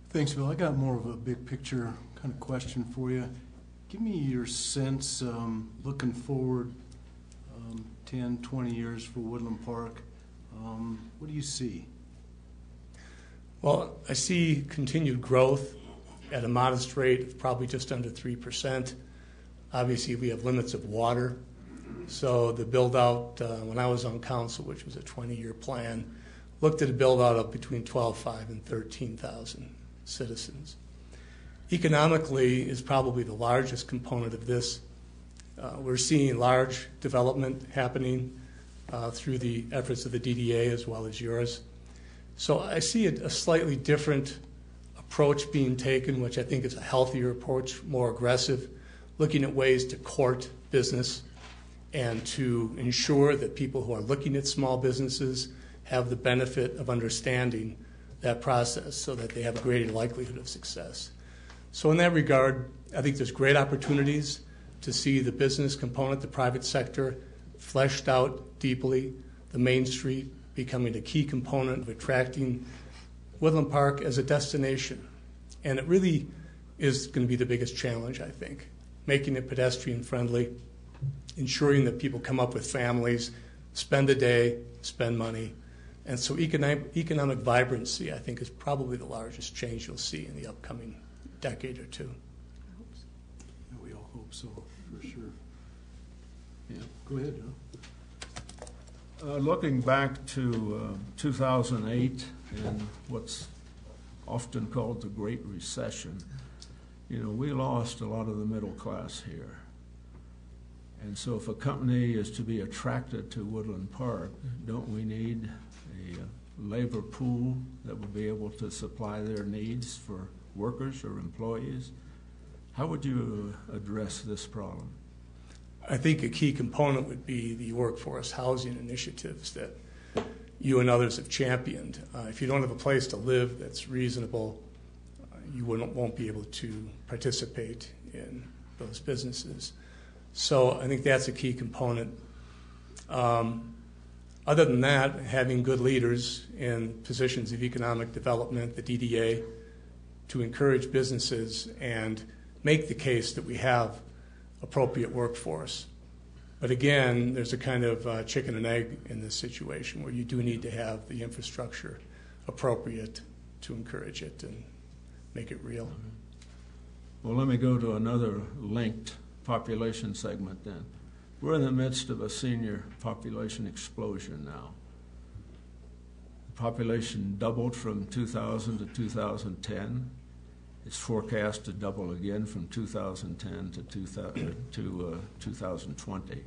Thanks, Bill. I got more of a big picture kind of question for you. Give me your sense, looking forward 10, 20 years for Woodland Park. What do you see? Well, I see continued growth at a modest rate of probably just under 3%. Obviously, we have limits of water. So the build-out, when I was on council, which was a 20-year plan, looked at a build-out of between 12,500 and 13,000 citizens. Economically is probably the largest component of this. We're seeing large development happening through the efforts of the DDA as well as yours. So I see a slightly different approach being taken, which I think is a healthier approach, more aggressive, looking at ways to court business and to ensure that people who are looking at small businesses have the benefit of understanding that process so that they have a greater likelihood of success. So in that regard, I think there's great opportunities to see the business component, the private sector, fleshed out deeply, the Main Street becoming a key component of attracting Woodland Park as a destination. And it really is going to be the biggest challenge, I think, making it pedestrian friendly, ensuring that people come up with families, spend a day, spend money. And so economic vibrancy, I think, is probably the largest change you'll see in the upcoming decade or two. Yeah, we all hope so, for sure. Yeah, go ahead, John. Looking back to 2008 and what's often called the Great Recession, we lost a lot of the middle class here. And so if a company is to be attracted to Woodland Park, don't we need a labor pool that will be able to supply their needs for workers or employees? How would you address this problem? I think a key component would be the workforce housing initiatives that you and others have championed. If you don't have a place to live that's reasonable, you won't be able to participate in those businesses. So I think that's a key component. Other than that, having good leaders in positions of economic development, the DDA, to encourage businesses and make the case that we have appropriate workforce. But again, there's a kind of chicken and egg in this situation where you do need to have the infrastructure appropriate to encourage it and make it real. Well, let me go to another linked population segment then. We're in the midst of a senior population explosion now. The population doubled from 2000 to 2010. It's forecast to double again from 2010 to 2020.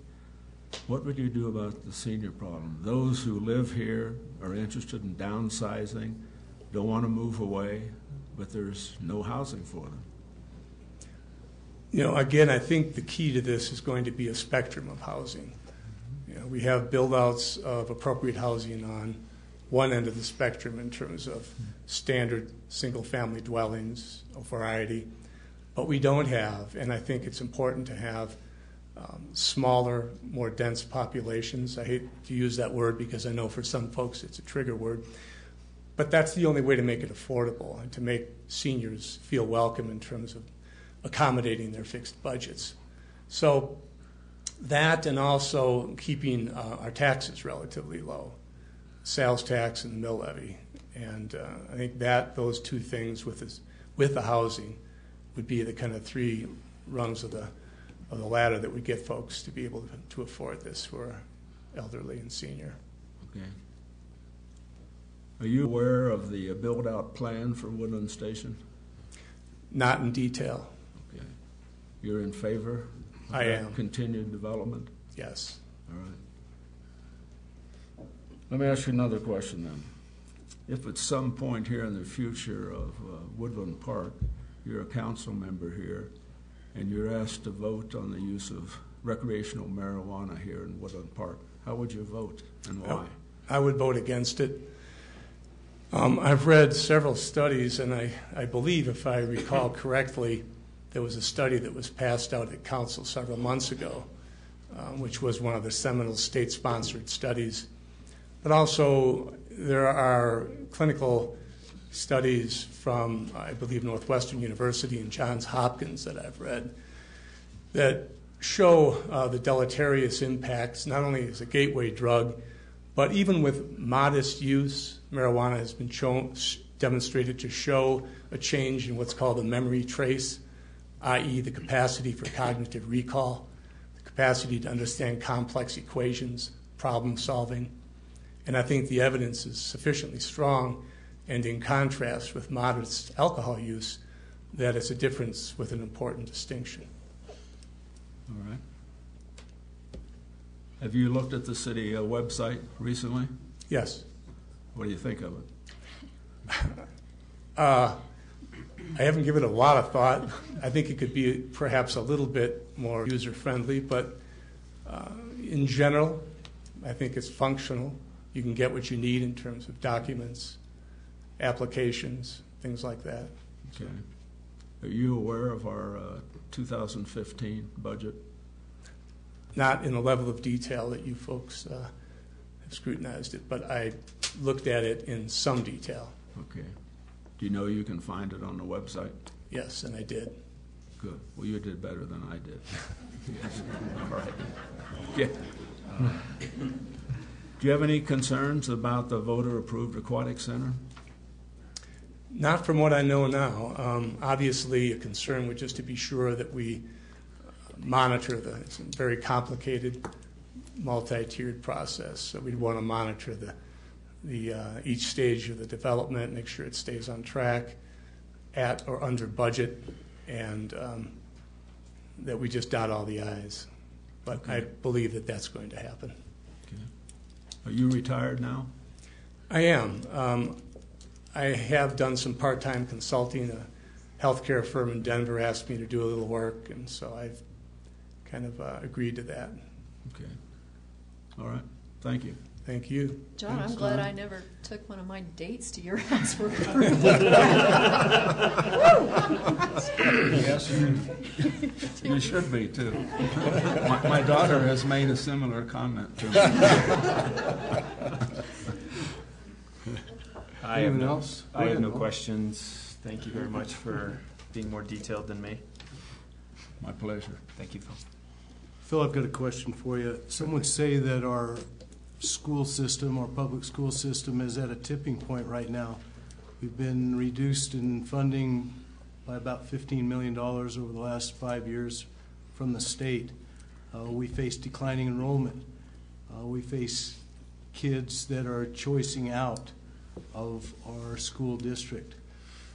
What would you do about the senior problem? Those who live here are interested in downsizing, don't want to move away, but there's no housing for them. Again, I think the key to this is going to be a spectrum of housing. We have build-outs of appropriate housing on one end of the spectrum in terms of standard single-family dwellings, a variety, but we don't have, and I think it's important to have smaller, more dense populations. I hate to use that word because I know for some folks it's a trigger word, but that's the only way to make it affordable and to make seniors feel welcome in terms of accommodating their fixed budgets. So that, and also keeping our taxes relatively low, sales tax and the mill levy. And I think that those two things with the housing would be the kind of three rungs of the ladder that would get folks to be able to afford this who are elderly and senior. Okay. Are you aware of the build-out plan for Woodland Station? Not in detail. Okay. You're in favor of I am. Continued development? Yes. All right. Let me ask you another question then. If at some point here in the future of Woodland Park, you're a council member here, and you're asked to vote on the use of recreational marijuana here in Woodland Park, how would you vote and why? I would vote against it. I've read several studies, and I believe, if I recall correctly, there was a study that was passed out at council several months ago, which was one of the seminal state-sponsored studies. But also, there are clinical studies from, I believe, Northwestern University and Johns Hopkins that I've read that show the deleterious impacts, not only as a gateway drug, but even with modest use, marijuana has been demonstrated to show a change in what's called a memory trace, i.e. the capacity for cognitive recall, the capacity to understand complex equations, problem solving. And I think the evidence is sufficiently strong, and in contrast with modest alcohol use, that it's a difference with an important distinction. All right. Have you looked at the city website recently? Yes. What do you think of it? I haven't given it a lot of thought. I think it could be perhaps a little bit more user-friendly, but in general, I think it's functional. You can get what you need in terms of documents, applications, things like that. Okay. Are you aware of our 2015 budget? Not in the level of detail that you folks have scrutinized it, but I looked at it in some detail. Okay. Do you know you can find it on the website? Yes, and I did. Good. Well, you did better than I did. Yes. All right. Yeah. Do you have any concerns about the voter-approved aquatic center? Not from what I know now. Obviously, a concern would just to be sure that we monitor it's a very complicated, multi-tiered process. So we'd want to monitor each stage of the development, make sure it stays on track, at or under budget, and that we just dot all the I's. But Okay. I believe that that's going to happen. Okay. Are you retired now? I am. I have done some part-time consulting. A healthcare firm in Denver asked me to do a little work, and so I've kind of agreed to that. Okay. All right. Thank you. Thank you. John, Thanks, I'm glad John. I never took one of my dates to your house for Yes, you should be too. My daughter has made a similar comment to me. I have Anyone no, else? Go I have ahead, no Will. questions. Thank you very much for being more detailed than me. My pleasure. Thank you, Phil. Phil, I've got a question for you. Some would say that our school system, our public school system, is at a tipping point right now. We've been reduced in funding by about $15 million over the last 5 years from the state. We face declining enrollment. We face kids that are choicing out of our school district.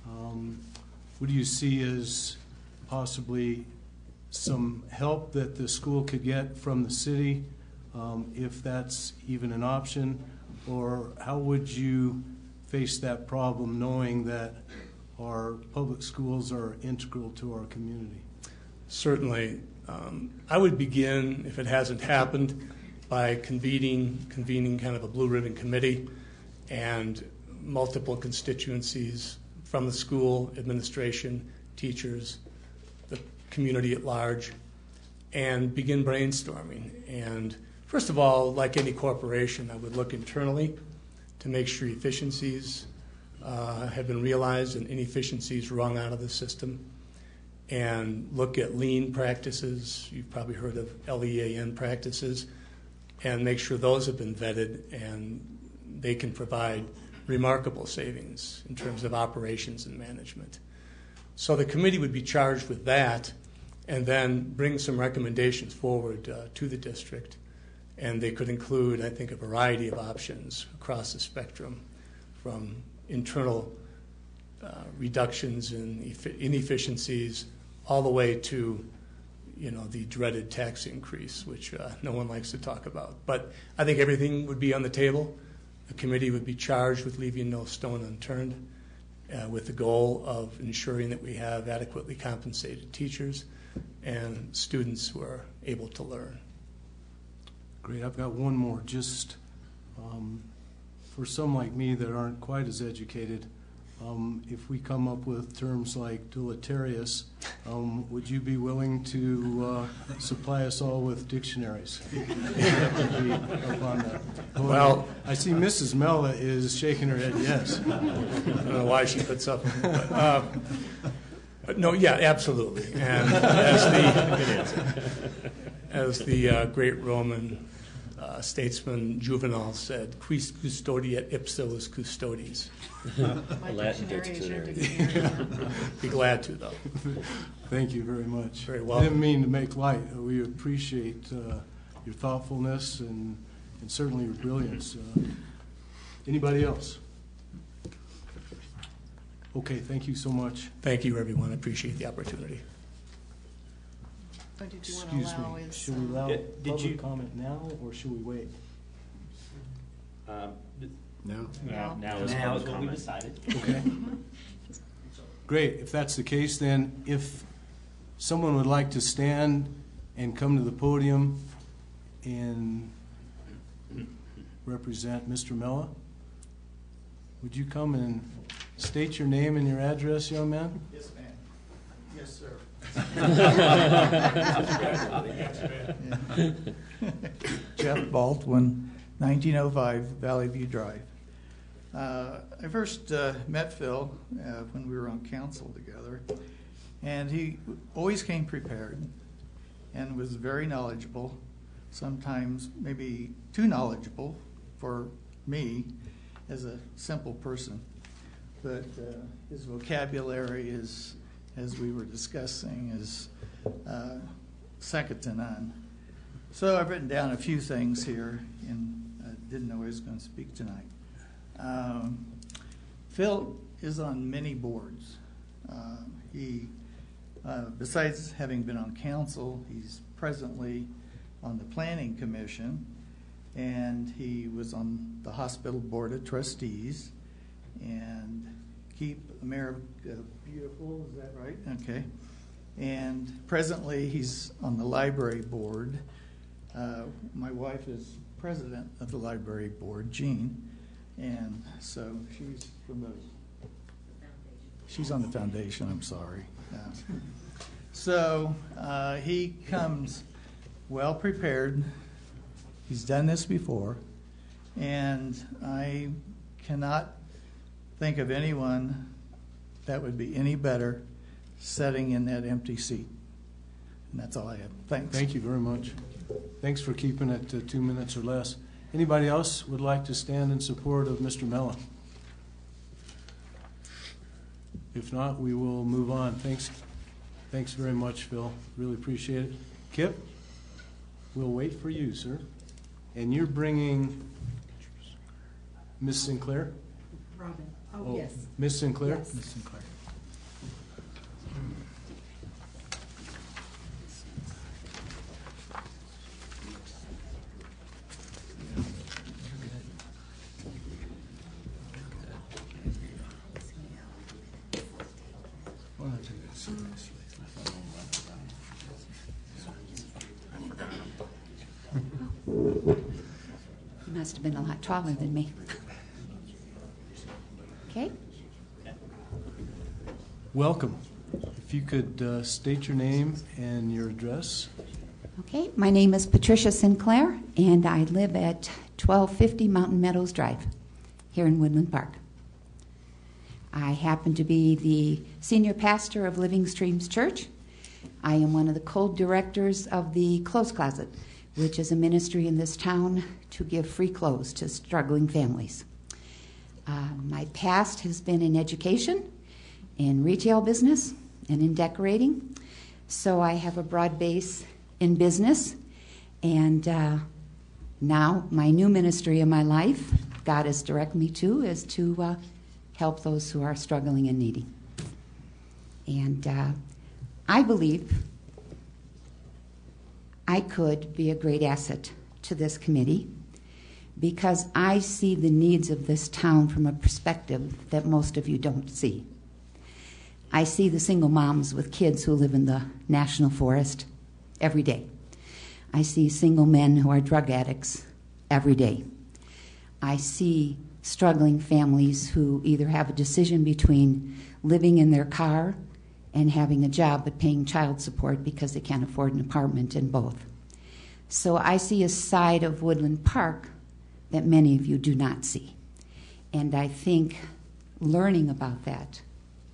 What do you see as possibly some help that the school could get from the city, if that's even an option? Or how would you face that problem knowing that our public schools are integral to our community? Certainly. I would begin, if it hasn't happened, by convening kind of a blue ribbon committee and multiple constituencies from the school, administration, teachers, the community at large, and begin brainstorming. And first of all, like any corporation, I would look internally to make sure efficiencies have been realized and inefficiencies wrung out of the system, and look at lean practices. You've probably heard of LEAN practices, and make sure those have been vetted and they can provide remarkable savings in terms of operations and management. So the committee would be charged with that, and then bring some recommendations forward to the district. And they could include, I think, a variety of options across the spectrum, from internal reductions in inefficiencies all the way to, the dreaded tax increase, which no one likes to talk about. But I think everything would be on the table. The committee would be charged with leaving no stone unturned, with the goal of ensuring that we have adequately compensated teachers and students who are able to learn. Great. I've got one more. Just for some like me that aren't quite as educated, if we come up with terms like deleterious, would you be willing to supply us all with dictionaries? Well, I see Mrs. Mella is shaking her head yes. I don't know why she puts up with it, but no, yeah, absolutely. And as the great Roman statesman Juvenal said, "Quis custodiet ipsilis custodes." My Latin dictionary is your dictionary. dictionary. Be glad to, though. Thank you very much. Very I welcome. didn't mean to make light. We appreciate your thoughtfulness and certainly your brilliance. Anybody else? Okay, thank you so much. Thank you, everyone. I appreciate the opportunity. Or did you want to Excuse allow me, his, should we allow Did public you- comment now, or should we wait? No. Now is Now public is what we comment. decided. Okay. Great. If that's the case, then if someone would like to stand and come to the podium and represent Mr. Mella, would you come and state your name and your address, young man? Yes, ma'am. Yes, sir. Jeff Baldwin, 1905 Valley View Drive. I first met Phil when we were on council together, and he always came prepared and was very knowledgeable, sometimes maybe too knowledgeable for me as a simple person. But his vocabulary is, as we were discussing, is second to none. So I've written down a few things here, and I didn't know I was going to speak tonight. Phil is on many boards. He, besides having been on council, he's presently on the Planning Commission, and he was on the Hospital Board of Trustees, and Keep America Beautiful, is that right? Okay. And presently he's on the library board. My wife is president of the library board, Jean, and so she's from the she's on the foundation, I'm sorry. So he comes well prepared. He's done this before, and I cannot think of anyone that would be any better sitting in that empty seat. And that's all I have. Thanks. Thank you very much. Thanks for keeping it to 2 minutes or less. Anybody else would like to stand in support of Mr. Mellon? If not, we will move on. Thanks very much, Phil. Really appreciate it. Kip, we'll wait for you, sir. And you're bringing Miss Sinclair? Robin. Oh, yes. Miss Sinclair? Yes. Miss Sinclair. You must have been a lot taller than me. Okay. Welcome. If you could state your name and your address. Okay, my name is Patricia Sinclair, and I live at 1250 Mountain Meadows Drive here in Woodland Park. I happen to be the senior pastor of Living Streams Church. I am one of the co-directors of the Clothes Closet, which is a ministry in this town to give free clothes to struggling families. My past has been in education, in retail business, and in decorating. So I have a broad base in business. And now my new ministry in my life, God has directed me to, is to help those who are struggling and needy. And I believe I could be a great asset to this committee because I see the needs of this town from a perspective that most of you don't see. I see the single moms with kids who live in the national forest every day. I see single men who are drug addicts every day. I see struggling families who either have a decision between living in their car and having a job but paying child support because they can't afford an apartment in both. So I see a side of Woodland Park that many of you do not see. And I think learning about that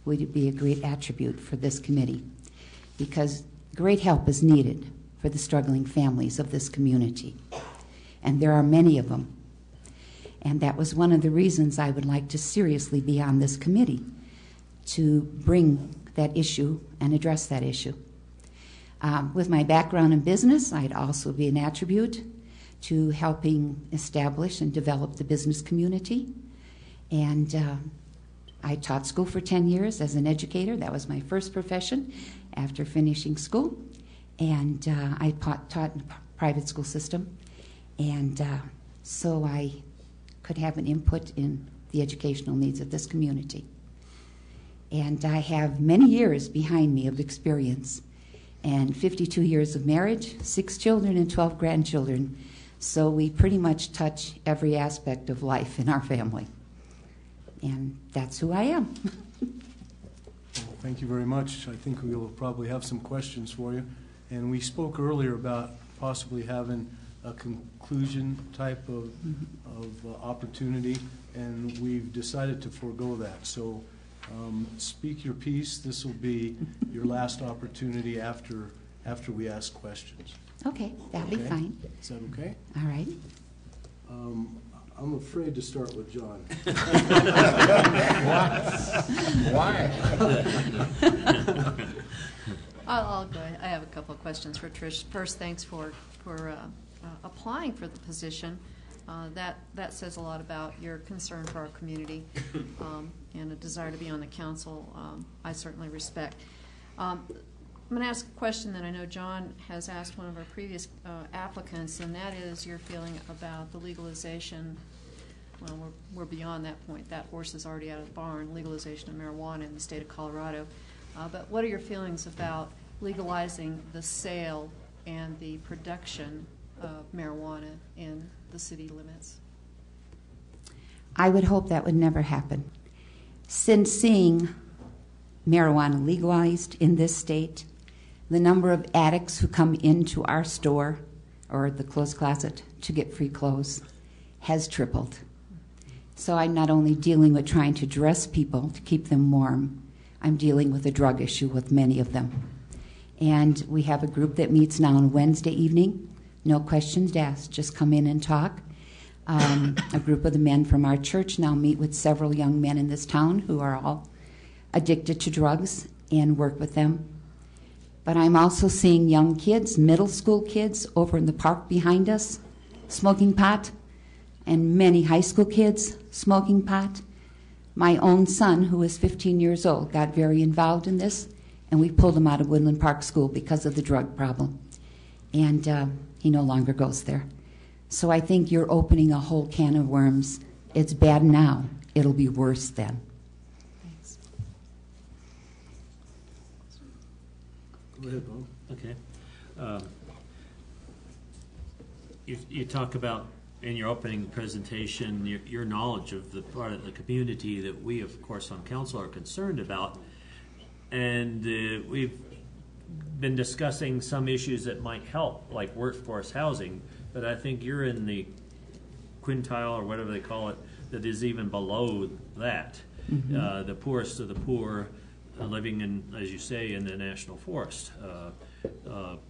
would be a great attribute for this committee because great help is needed for the struggling families of this community. And there are many of them. And that was one of the reasons I would like to seriously be on this committee, to bring that issue and address that issue. With my background in business, I'd also be an attribute to helping establish and develop the business community. And I taught school for 10 years as an educator. That was my first profession after finishing school. And I taught in the private school system. And so I could have an input in the educational needs of this community. And I have many years behind me of experience and 52 years of marriage, 6 children and 12 grandchildren. So we pretty much touch every aspect of life in our family. And that's who I am. Well, thank you very much. I think we will probably have some questions for you. And we spoke earlier about possibly having a conclusion type of opportunity, and we've decided to forego that. So speak your piece. This will be your last opportunity after we ask questions. Okay, that'll be fine. Is that okay? All right. I'm afraid to start with John. Why? I'll go ahead. I have a couple of questions for Trish. First, thanks for applying for the position. That says a lot about your concern for our community and a desire to be on the council. I certainly respect. I'm going to ask a question that I know John has asked one of our previous applicants, and that is your feeling about the legalization. Well, we're beyond that point. That horse is already out of the barn, legalization of marijuana in the state of Colorado. But what are your feelings about legalizing the sale and the production of marijuana in the city limits? I would hope that would never happen. Since seeing marijuana legalized in this state, the number of addicts who come into our store or the clothes closet to get free clothes has tripled. So I'm not only dealing with trying to dress people to keep them warm, I'm dealing with a drug issue with many of them. And we have a group that meets now on Wednesday evening. No questions asked, just come in and talk. A group of the men from our church now meet with several young men in this town who are all addicted to drugs and work with them. But I'm also seeing young kids, middle school kids over in the park behind us, smoking pot, and many high school kids smoking pot. My own son, who is 15 years old, got very involved in this, and we pulled him out of Woodland Park School because of the drug problem. And he no longer goes there. So I think you're opening a whole can of worms. It's bad now. It'll be worse then. Thanks. Go ahead, Bob. Okay. You talk about, in your opening presentation, your knowledge of the part of the community that we, of course, on council are concerned about. And we've been discussing some issues that might help, like workforce housing, but I think you're in the quintile, or whatever they call it, that is even below that. Mm-hmm. The poorest of the poor living in, as you say, in the national forest,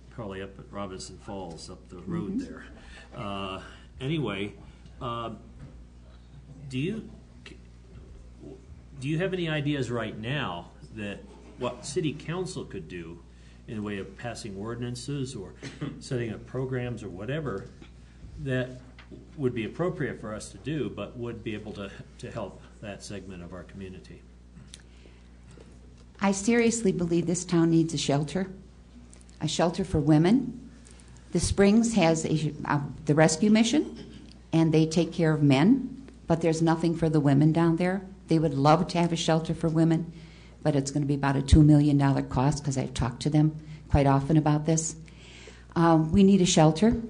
probably up at Robinson Falls, up the road there. Anyway, do you have any ideas right now that what city council could do in the way of passing ordinances or setting up programs or whatever that would be appropriate for us to do, but would be able to help that segment of our community? I seriously believe this town needs a shelter for women. The Springs has the rescue mission, and they take care of men, but there's nothing for the women down there. They would love to have a shelter for women, but it's going to be about a $2 million cost because I've talked to them quite often about this. We need a shelter.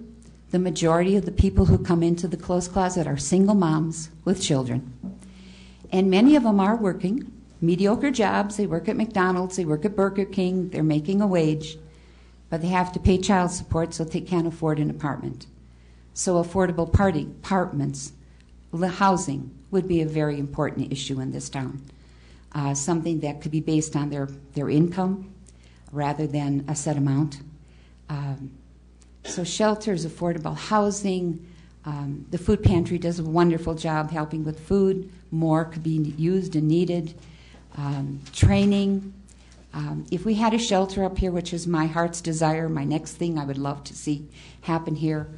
The majority of the people who come into the clothes closet are single moms with children. And many of them are working mediocre jobs. They work at McDonald's, they work at Burger King, they're making a wage, but they have to pay child support, so they can't afford an apartment. So affordable apartments, housing, would be a very important issue in this town. Something that could be based on their income rather than a set amount. So shelters, affordable housing, the food pantry does a wonderful job helping with food. More could be used and needed. Training. If we had a shelter up here, which is my heart's desire, my next thing I would love to see happen here,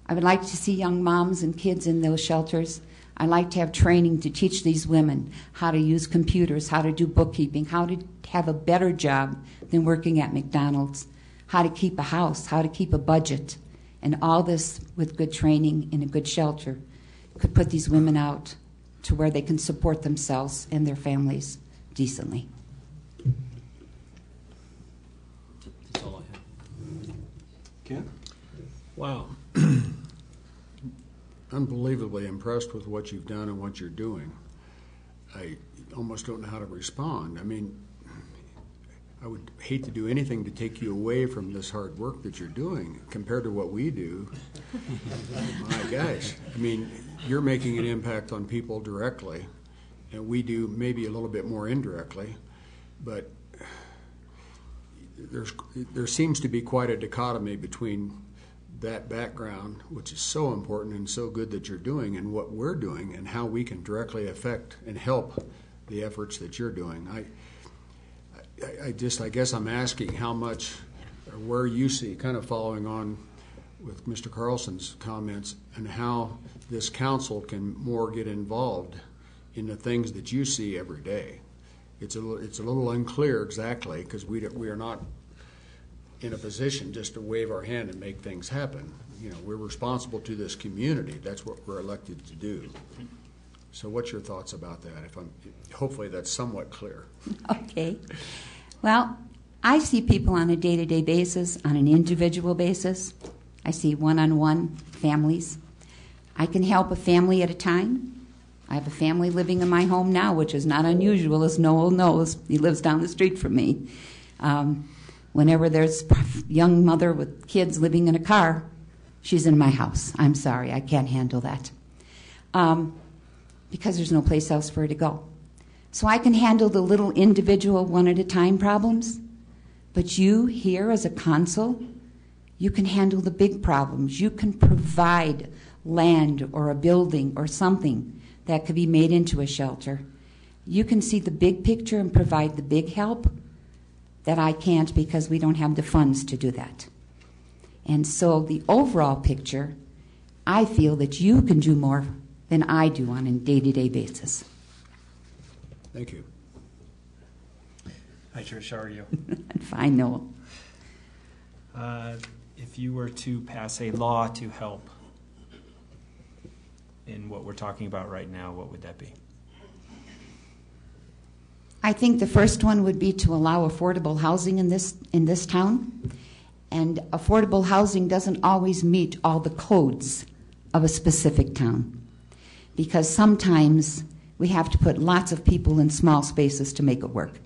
I would like to see young moms and kids in those shelters. I'd like to have training to teach these women how to use computers, how to do bookkeeping, how to have a better job than working at McDonald's, how to keep a house, how to keep a budget. And all this with good training in a good shelter could put these women out to where they can support themselves and their families decently. That's all I have. Ken? Wow. Unbelievably impressed with what you've done and what you're doing. I almost don't know how to respond. I mean, I would hate to do anything to take you away from this hard work that you're doing compared to what we do. My gosh. I mean, you're making an impact on people directly, and we do maybe a little bit more indirectly, but there seems to be quite a dichotomy between that background, which is so important and so good that you're doing, and what we're doing, and how we can directly affect and help the efforts that you're doing. I guess I'm asking how much, or where you see, kind of following on with Mr. Carlson's comments, and how this council can more get involved in the things that you see every day. It's a little unclear exactly, because we are not in a position just to wave our hand and make things happen. You know, we're responsible to this community. That's what we're elected to do. So what's your thoughts about that? Hopefully that's somewhat clear. Okay. Well, I see people on a day-to-day basis, on an individual basis. I see one-on-one families. I can help a family at a time. I have a family living in my home now, which is not unusual, as Noel knows. He lives down the street from me. Whenever there's a young mother with kids living in a car, she's in my house. I'm sorry, I can't handle that. Because there's no place else for her to go. So I can handle the little individual one-at-a-time problems. But you here as a council, you can handle the big problems. You can provide land or a building or something that could be made into a shelter. You can see the big picture and provide the big help that I can't, because we don't have the funds to do that. And so the overall picture, I feel that you can do more than I do on a day-to-day basis. Thank you. Hi, Trish. How are you? Fine, Noel. If you were to pass a law to help in what we're talking about right now, what would that be? I think the first one would be to allow affordable housing in this town. And affordable housing doesn't always meet all the codes of a specific town, because sometimes we have to put lots of people in small spaces to make it work.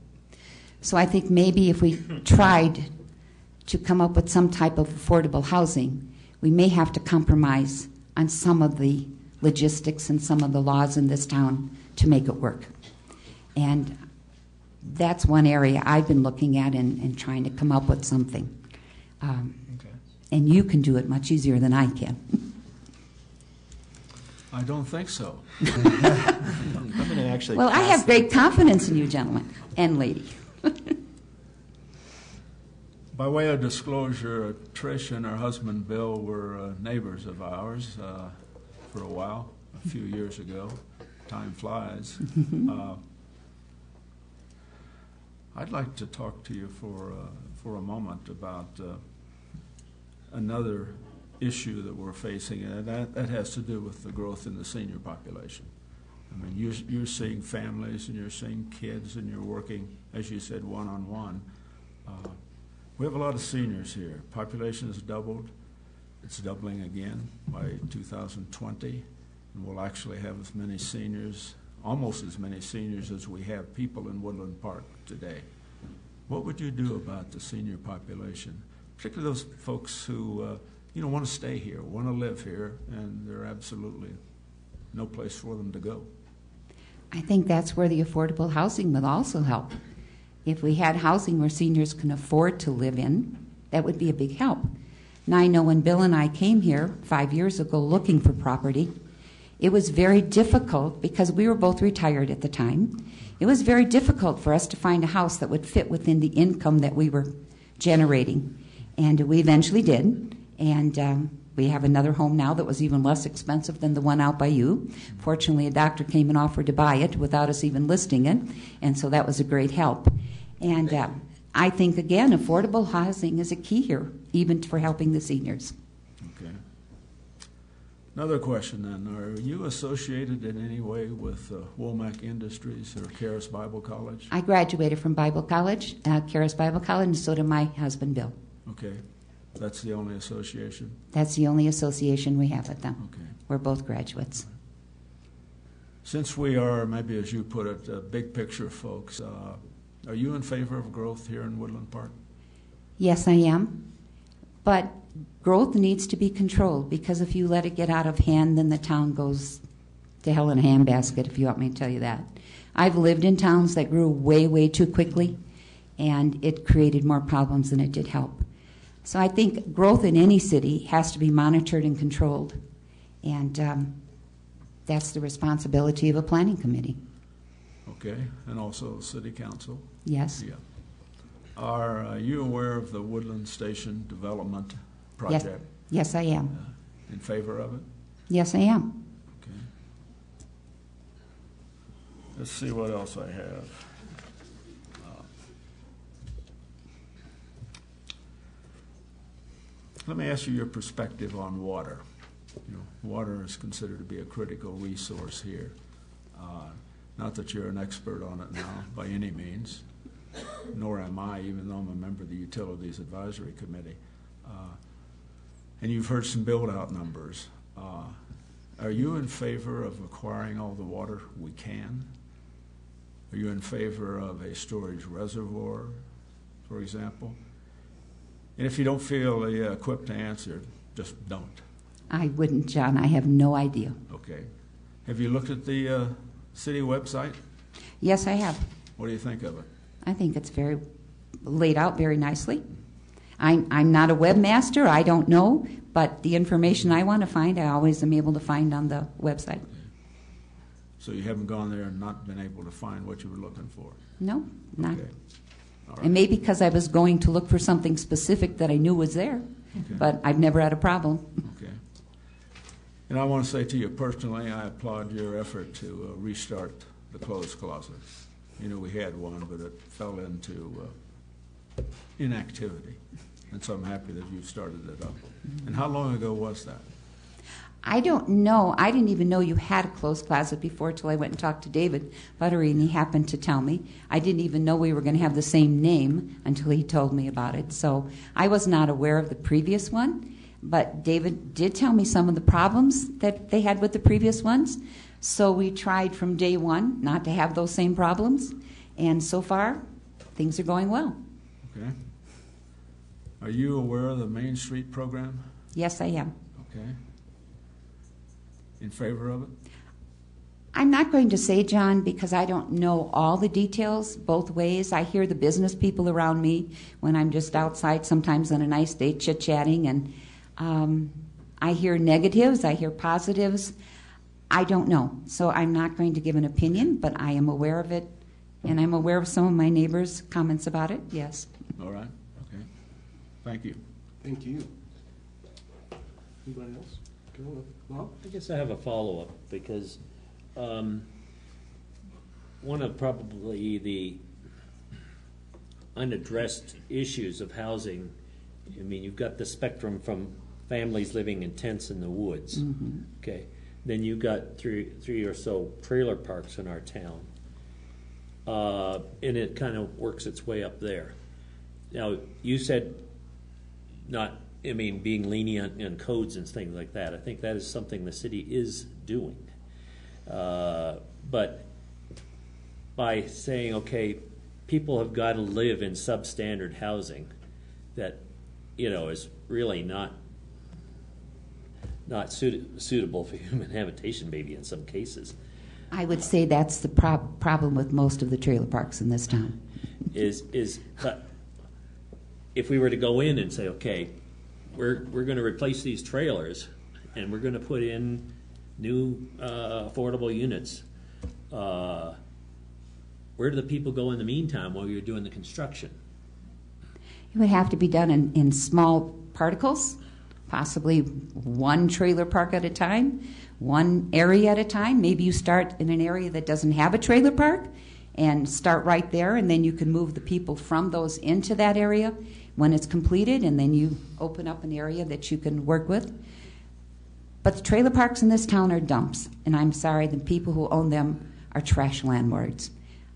So I think maybe if we tried to come up with some type of affordable housing, we may have to compromise on some of the logistics and some of the laws in this town to make it work. And that's one area I've been looking at and trying to come up with something. Okay. And you can do it much easier than I can. I don't think so. I'm going to actually. Well, I have great confidence in you, gentlemen and lady. By way of disclosure, Trish and her husband Bill were neighbors of ours for a while, a few years ago. Time flies. I'd like to talk to you for a moment about another issue that we're facing, and that has to do with the growth in the senior population. I mean, you're seeing families and you're seeing kids and you're working, as you said, one-on-one. We have a lot of seniors here. Population has doubled. It's doubling again by 2020, and we'll actually have as many seniors, almost as many seniors as we have people in Woodland Park today. What would you do about the senior population, particularly those folks who want to stay here, want to live here, and there are absolutely no place for them to go? I think that's where the affordable housing would also help. If we had housing where seniors can afford to live in, that would be a big help. Now, I know when Bill and I came here 5 years ago looking for property, it was very difficult because we were both retired at the time. It was very difficult for us to find a house that would fit within the income that we were generating. And we eventually did. And we have another home now that was even less expensive than the one out by you. Fortunately, a doctor came and offered to buy it without us even listing it. And so that was a great help. And I think, again, affordable housing is a key here, even for helping the seniors. Okay. Another question then. Are you associated in any way with Womack Industries or Charis Bible College? I graduated from Bible College, Charis Bible College, and so did my husband, Bill. Okay. That's the only association? That's the only association we have with them. Okay. We're both graduates. Since we are, maybe as you put it, big picture folks, are you in favor of growth here in Woodland Park? Yes, I am. But growth needs to be controlled, because if you let it get out of hand, then the town goes to hell in a handbasket, if you want me to tell you that. I've lived in towns that grew way, way too quickly, and it created more problems than it did help. So I think growth in any city has to be monitored and controlled. And that's the responsibility of a planning committee. Okay, and also city council? Yes. Yeah. Are you aware of the Woodland Station development project? Yes, I am. In favor of it? Yes, I am. Okay. Let's see what else I have. Let me ask you your perspective on water. You know, water is considered to be a critical resource here. Not that you're an expert on it now by any means, nor am I, even though I'm a member of the Utilities Advisory Committee. And you've heard some build-out numbers. Are you in favor of acquiring all the water we can? Are you in favor of a storage reservoir, for example? And if you don't feel equipped to answer, just don't. I wouldn't, John. I have no idea. Okay. Have you looked at the city website? Yes, I have. What do you think of it? I think it's very laid out very nicely. I'm not a webmaster. I don't know, but the information I want to find, I always am able to find on the website. So you haven't gone there and not been able to find what you were looking for? No, not. Okay. All right. And maybe because I was going to look for something specific that I knew was there, Okay. but I've never had a problem. Okay. And I want to say to you personally, I applaud your effort to restart the clothes closet. You know, we had one, but it fell into inactivity. And so I'm happy that you started it up. And how long ago was that? I don't know. I didn't even know you had a clothes closet before till I went and talked to David Buttery, and he happened to tell me. I didn't even know we were going to have the same name until he told me about it. So I was not aware of the previous one, but David did tell me some of the problems that they had with the previous ones. So we tried from day one not to have those same problems, and so far things are going well. Okay. Are you aware of the Main Street program? Yes, I am. Okay. In favor of it? I'm not going to say, John, because I don't know all the details both ways. I hear the business people around me when I'm just outside sometimes on a nice day chit-chatting, and I hear negatives, I hear positives. I don't know, so I'm not going to give an opinion, but I am aware of it, and I'm aware of some of my neighbors' comments about it, yes. All right. Okay. Thank you. Thank you. Anybody else? Well, I guess I have a follow-up because one of probably the unaddressed issues of housing, I mean, you've got the spectrum from families living in tents in the woods, okay? Then you've got three or so trailer parks in our town, and it kind of works its way up there. Now, you said being lenient in codes and things like that. I think that is something the city is doing. But by saying, okay, people have got to live in substandard housing that, is really not suitable for human habitation, maybe in some cases. I would say that's the problem with most of the trailer parks in this town. But if we were to go in and say, okay, we're going to replace these trailers and we're going to put in new affordable units, where do the people go in the meantime while you're doing the construction? It would have to be done in small particles, possibly one trailer park at a time, one area at a time. Maybe you start in an area that doesn't have a trailer park and start right there, and then you can move the people from those into that area when it's completed, and then you open up an area that you can work with. But the trailer parks in this town are dumps, and I'm sorry, the people who own them are trash landlords.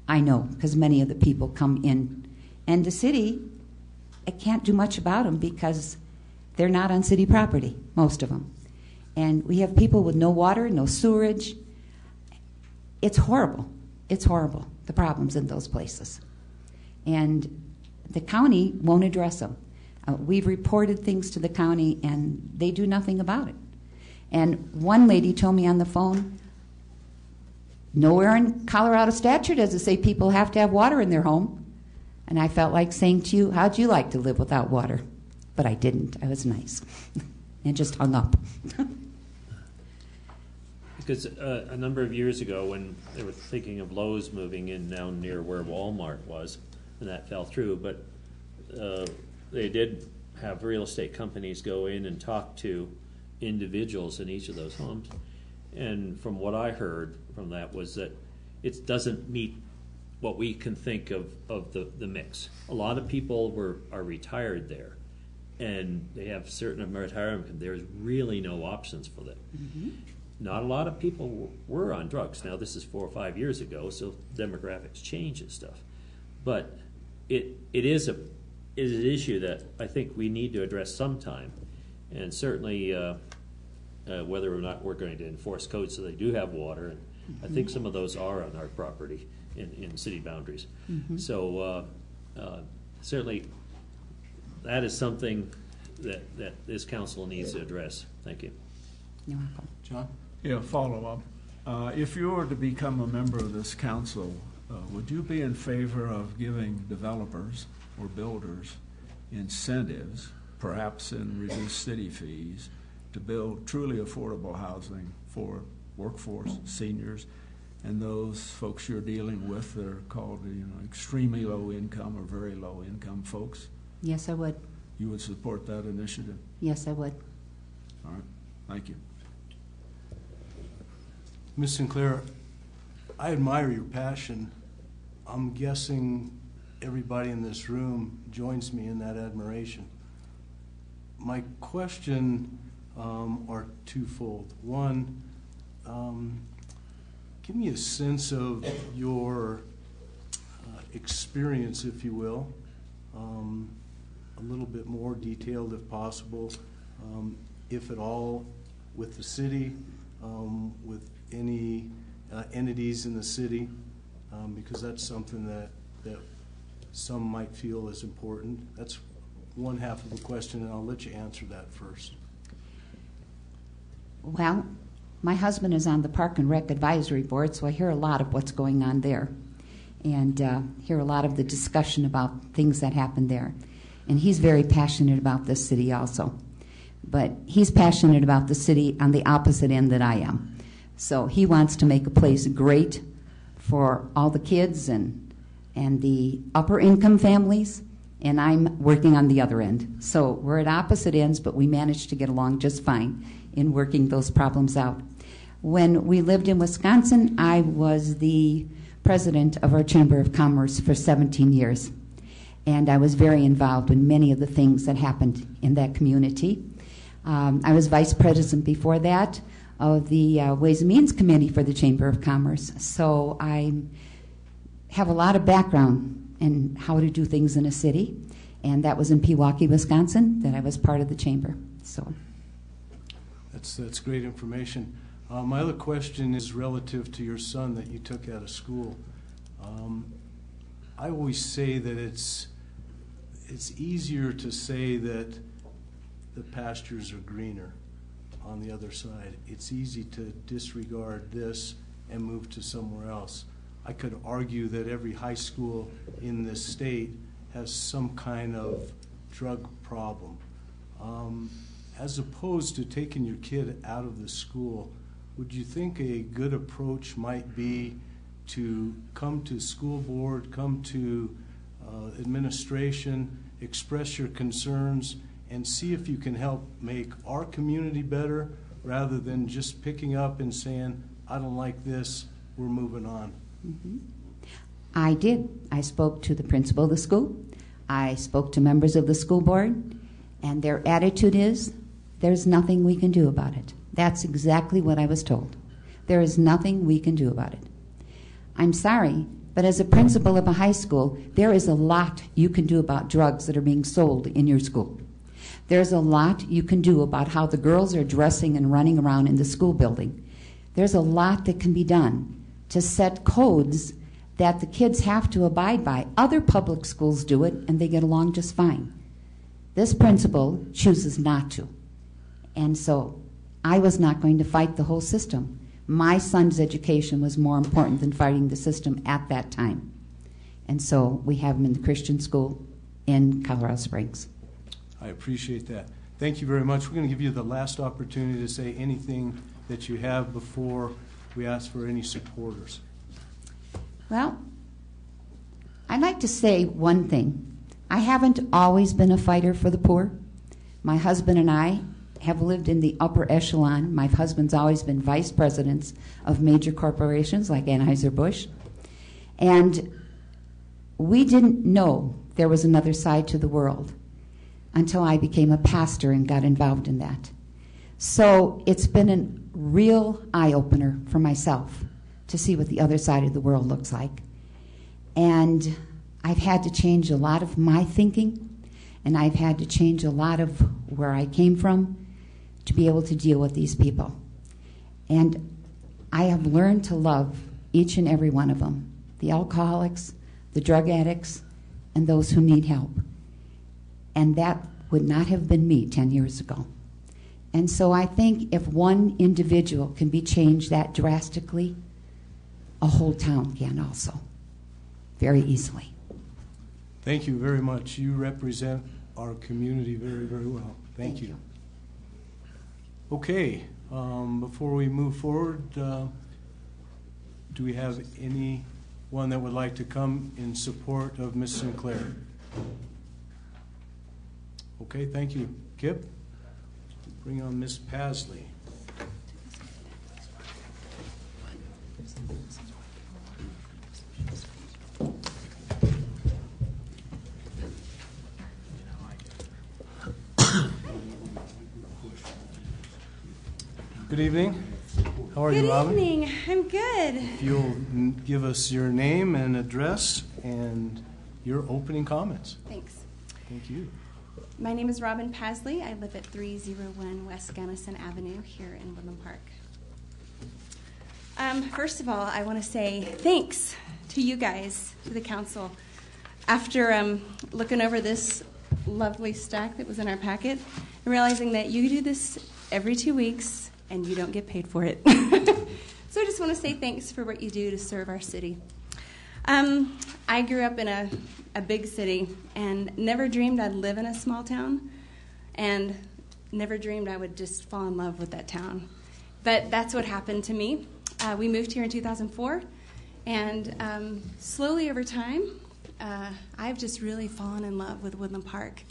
I know, because many of the people come in. And the city, it can't do much about them because they're not on city property, most of them. And we have people with no water, no sewerage. It's horrible. It's horrible, the problems in those places. And the county won't address them. We've reported things to the county, and they do nothing about it. And one lady told me on the phone, nowhere in Colorado statute does it say people have to have water in their home. And I felt like saying to you, how'd you like to live without water? but I didn't. I was nice and just hung up. Because a number of years ago, when they were thinking of Lowe's moving in down near where Walmart was, and that fell through, but they did have real estate companies go in and talk to individuals in each of those homes. And from what I heard from that was that it doesn't meet what we can think of the mix. A lot of people are retired there, and they have certain retirement. There's really no options for them. Mm-hmm. Not a lot of people were on drugs. Now, this is 4 or 5 years ago, so demographics change and stuff. But it is an issue that I think we need to address sometime. And certainly, whether or not we're going to enforce codes so they do have water, and I think some of those are on our property in city boundaries. Mm-hmm. So certainly, that is something that this council needs to address. Thank you. You're welcome. John? Yeah, follow up. If you were to become a member of this council, would you be in favor of giving developers or builders incentives, perhaps in reduced city fees, to build truly affordable housing for workforce, seniors, and those folks you're dealing with that are called extremely low income or very low income folks? Yes, I would. You would support that initiative? Yes, I would. All right. Thank you. Ms. Sinclair, I admire your passion. I'm guessing everybody in this room joins me in that admiration. My question are twofold. One, give me a sense of your experience, if you will, a little bit more detailed if possible, if at all, with the city, with any entities in the city, because that's something that some might feel is important. That's one half of the question, and I'll let you answer that first. Well, my husband is on the Park and Rec Advisory Board, so I hear a lot of what's going on there, and hear a lot of the discussion about things that happen there. And he's very passionate about this city also. But he's passionate about the city on the opposite end that I am. So he wants to make a place great for all the kids and the upper income families, and I'm working on the other end. So we're at opposite ends, but we managed to get along just fine in working those problems out. When we lived in Wisconsin, I was the president of our Chamber of Commerce for 17 years. And I was very involved in many of the things that happened in that community. I was vice president before that of the Ways and Means Committee for the Chamber of Commerce. So I have a lot of background in how to do things in a city. And that was in Pewaukee, Wisconsin, that I was part of the chamber. So that's great information. My other question is relative to your son that you took out of school. I always say that it's easier to say that the pastures are greener on the other side. It's easy to disregard this and move to somewhere else. I could argue that every high school in this state has some kind of drug problem. As opposed to taking your kid out of the school, would you think a good approach might be to come to school board, come to administration, express your concerns, and see if you can help make our community better rather than just picking up and saying, I don't like this, we're moving on? Mm-hmm. I did. I spoke to the principal of the school. I spoke to members of the school board, and their attitude is, there's nothing we can do about it. That's exactly what I was told. There is nothing we can do about it. I'm sorry, but as a principal of a high school, there is a lot you can do about drugs that are being sold in your school. There's a lot you can do about how the girls are dressing and running around in the school building. There's a lot that can be done to set codes that the kids have to abide by. Other public schools do it, and they get along just fine. This principal chooses not to. And so I was not going to fight the whole system. My son's education was more important than fighting the system at that time. And so we have him in the Christian school in Colorado Springs. I I appreciate that. Thank you very much. We're going to give you the last opportunity to say anything that you have before we ask for any supporters. Well, I'd like to say one thing. I haven't always been a fighter for the poor. My husband and I have lived in the upper echelon. My husband's always been vice presidents of major corporations like Anheuser-Busch. And we didn't know there was another side to the world until I became a pastor and got involved in that. So it's been a real eye-opener for myself to see what the other side of the world looks like. And I've had to change a lot of my thinking, and I've had to change a lot of where I came from to be able to deal with these people. And I have learned to love each and every one of them, the alcoholics, the drug addicts, and those who need help. And that would not have been me 10 years ago. And so I think if one individual can be changed that drastically, a whole town can also, very easily. Thank you very much. You represent our community very, very well. Thank you. Okay, before we move forward, do we have anyone that would like to come in support of Ms. Sinclair? Okay, thank you. Kip, bring on Ms. Pasley. Good evening. How are you, Robin? Good evening. I'm good. If you'll give us your name and address and your opening comments. Thanks. Thank you. My name is Robin Pasley. I live at 301 West Gunnison Avenue here in Woodland Park. First of all, I want to say thanks to you guys, to the council. After looking over this lovely stack that was in our packet and realizing that you do this every 2 weeks and you don't get paid for it. So I just want to say thanks for what you do to serve our city. I grew up in a big city and never dreamed I'd live in a small town and never dreamed I would just fall in love with that town. But that's what happened to me. We moved here in 2004, and slowly over time, I've just really fallen in love with Woodland Park.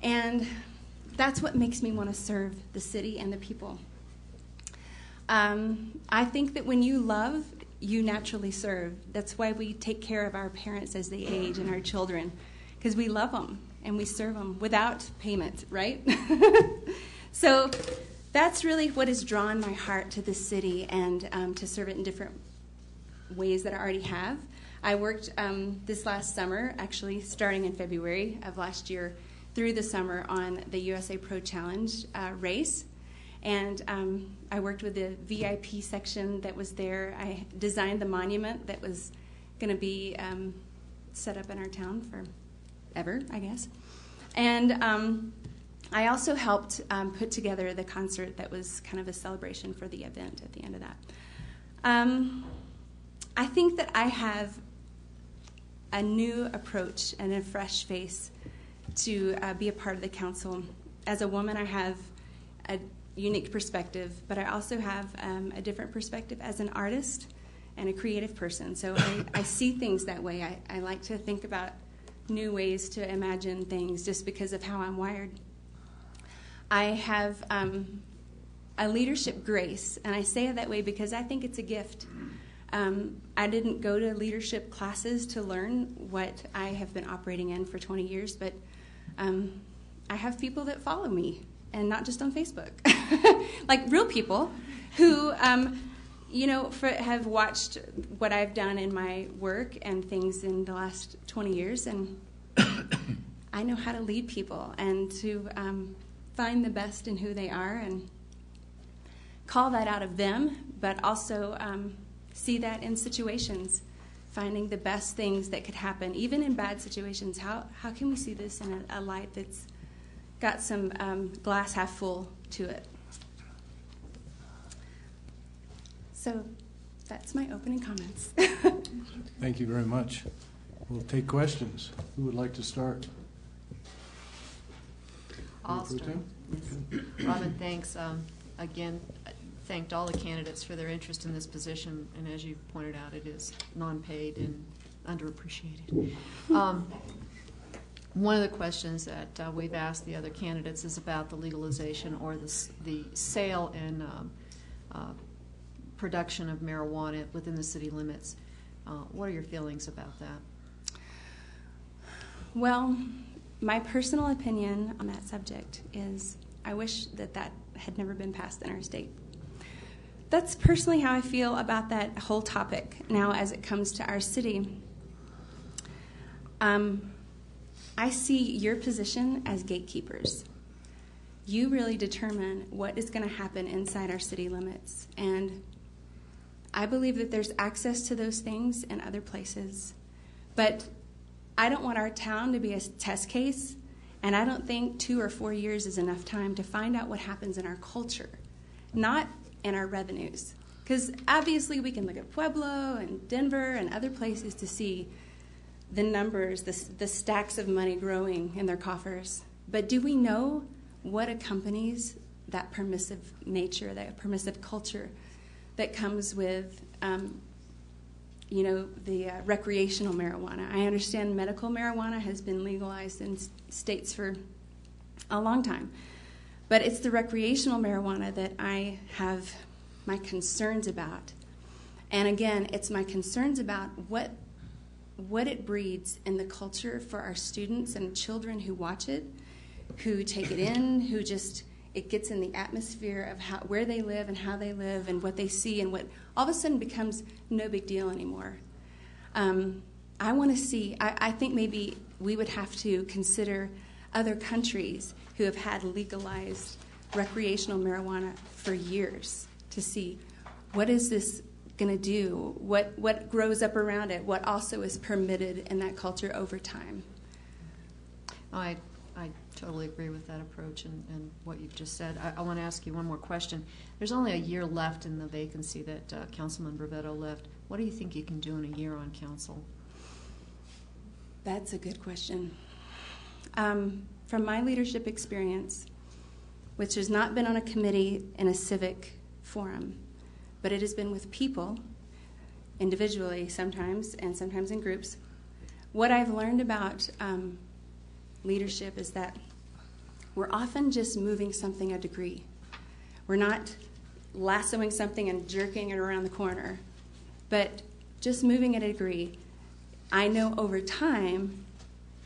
And that's what makes me want to serve the city and the people. I think that when you love, you naturally serve. That's why we take care of our parents as they age and our children, because we love them and we serve them without payment, right? So that's really what has drawn my heart to this city and to serve it in different ways that I already have. I worked this last summer, actually starting in February of last year, through the summer on the USA Pro Challenge race. And I worked with the VIP section that was there. I designed the monument that was going to be set up in our town forever, I guess. And I also helped put together the concert that was kind of a celebration for the event at the end of that. I think that I have a new approach and a fresh face to be a part of the council. As a woman, I have a unique perspective, but I also have a different perspective as an artist and a creative person. So I see things that way. I like to think about new ways to imagine things just because of how I'm wired. I have a leadership grace, and I say it that way because I think it's a gift. I didn't go to leadership classes to learn what I have been operating in for 20 years, but I have people that follow me, and not just on Facebook. Like real people who, have watched what I've done in my work and things in the last 20 years, and I know how to lead people and to find the best in who they are and call that out of them, but also see that in situations, finding the best things that could happen, even in bad situations. How can we see this in a light that's got some glass half full to it? So that's my opening comments. Thank you very much. We'll take questions. Who would like to start? I'll start. Yes. Robin, thanks. Again, thanked all the candidates for their interest in this position, and as you pointed out, it is non-paid and underappreciated. One of the questions that we've asked the other candidates is about the legalization or the sale and production of marijuana within the city limits. What are your feelings about that? Well, my personal opinion on that subject is I wish that that had never been passed in our state. That's personally how I feel about that whole topic now as it comes to our city. I see your position as gatekeepers. You really determine what is going to happen inside our city limits. And I believe that there's access to those things in other places. But I don't want our town to be a test case, and I don't think 2 or 4 years is enough time to find out what happens in our culture, not in our revenues. Because obviously we can look at Pueblo and Denver and other places to see the numbers, the stacks of money growing in their coffers. But do we know what accompanies that permissive nature, that permissive culture that comes with, the recreational marijuana? I understand medical marijuana has been legalized in states for a long time. But it's the recreational marijuana that I have my concerns about. And again, it's my concerns about what it breeds in the culture for our students and children who watch it, who take it in, who just, it gets in the atmosphere of where they live and how they live and what they see and what all of a sudden becomes no big deal anymore. I want to see, I think maybe we would have to consider other countries who have had legalized recreational marijuana for years to see what is this going to do, what grows up around it, what also is permitted in that culture over time. I totally agree with that approach and what you've just said. I want to ask you one more question. There's only a year left in the vacancy that Councilman Brevetto left. What do you think you can do in a year on council? That's a good question. From my leadership experience, which has not been on a committee in a civic forum, but it has been with people, individually sometimes, and sometimes in groups, what I've learned about leadership is that we're often just moving something a degree. We're not lassoing something and jerking it around the corner, but just moving it a degree. I know over time,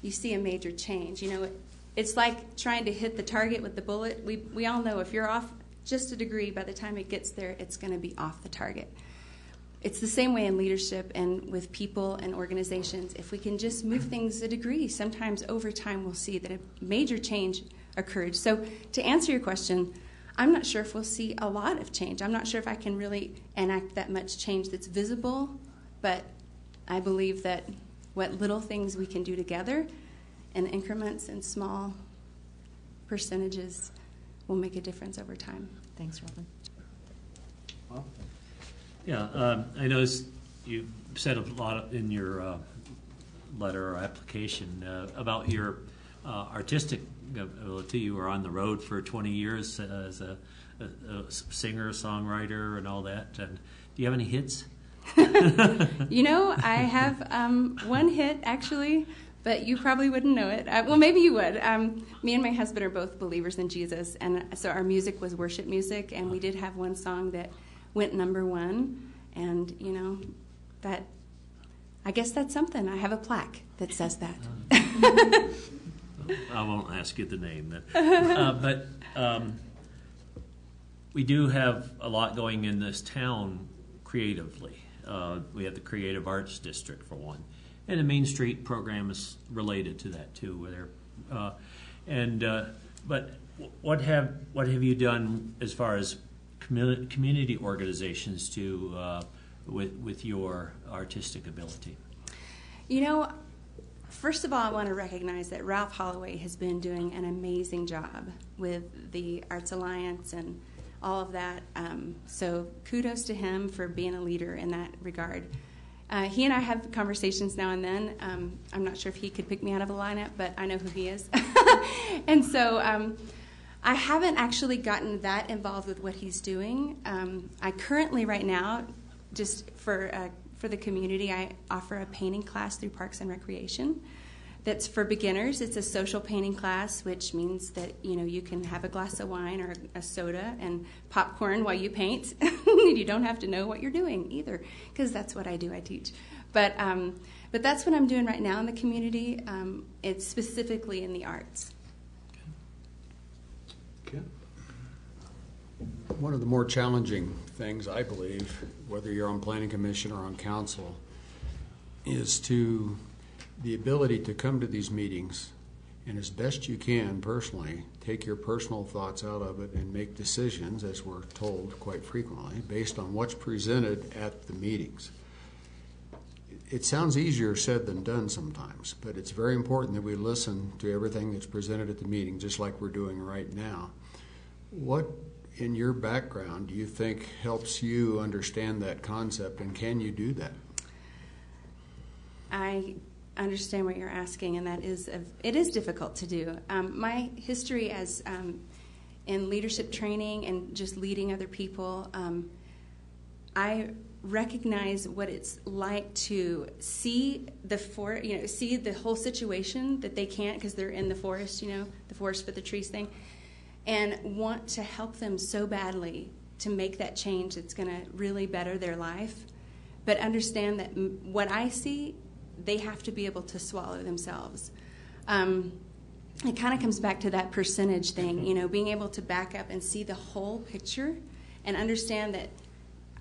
you see a major change. You know, it's like trying to hit the target with the bullet. We all know if you're off just a degree, by the time it gets there, it's going to be off the target. It's the same way in leadership and with people and organizations. If we can just move things a degree, sometimes over time we'll see that a major change occurred. So to answer your question, I'm not sure if we'll see a lot of change. I'm not sure if I can really enact that much change that's visible, but I believe that what little things we can do together in increments and small percentages will make a difference over time. Thanks, Robin. Well, yeah, I noticed you said a lot in your letter or application about your artistic ability. You were on the road for 20 years as a singer, songwriter, and all that. And do you have any hits? You know, I have one hit, actually, but you probably wouldn't know it. Well, maybe you would. Me and my husband are both believers in Jesus, and so our music was worship music, and we did have one song that went #1, and, you know, that, I guess that's something. I have a plaque that says that. I won't ask you the name then. But we do have a lot going in this town creatively. We have the Creative Arts District, for one. And the Main Street program is related to that, too. But what have you done as far as community organizations with your artistic ability? You know, first of all, I want to recognize that Ralph Holloway has been doing an amazing job with the Arts Alliance and all of that. So kudos to him for being a leader in that regard. He and I have conversations now and then. I'm not sure if he could pick me out of a lineup, but I know who he is. And so I haven't actually gotten that involved with what he's doing. I currently, right now, just for the community, I offer a painting class through Parks and Recreation. That's for beginners. It's a social painting class, which means that you can have a glass of wine or a soda and popcorn while you paint. You don't have to know what you're doing either, because that's what I do. I teach, but that's what I'm doing right now in the community. It's specifically in the arts. Okay. One of the more challenging things, I believe, whether you're on planning commission or on council, is the ability to come to these meetings and, as best you can personally, take your personal thoughts out of it and make decisions, as we're told quite frequently, based on what's presented at the meetings. It sounds easier said than done sometimes, but it's very important that we listen to everything that's presented at the meeting, just like we're doing right now. What, in your background, do you think helps you understand that concept, and can you do that? I understand what you're asking, and it is difficult to do. My history as in leadership training and just leading other people, I recognize what it's like to see see the whole situation that they can't because they're in the forest, the forest for the trees thing, and want to help them so badly to make that change that's going to really better their life, but understand that what I see, they have to be able to swallow themselves. It kind of comes back to that percentage thing, being able to back up and see the whole picture and understand that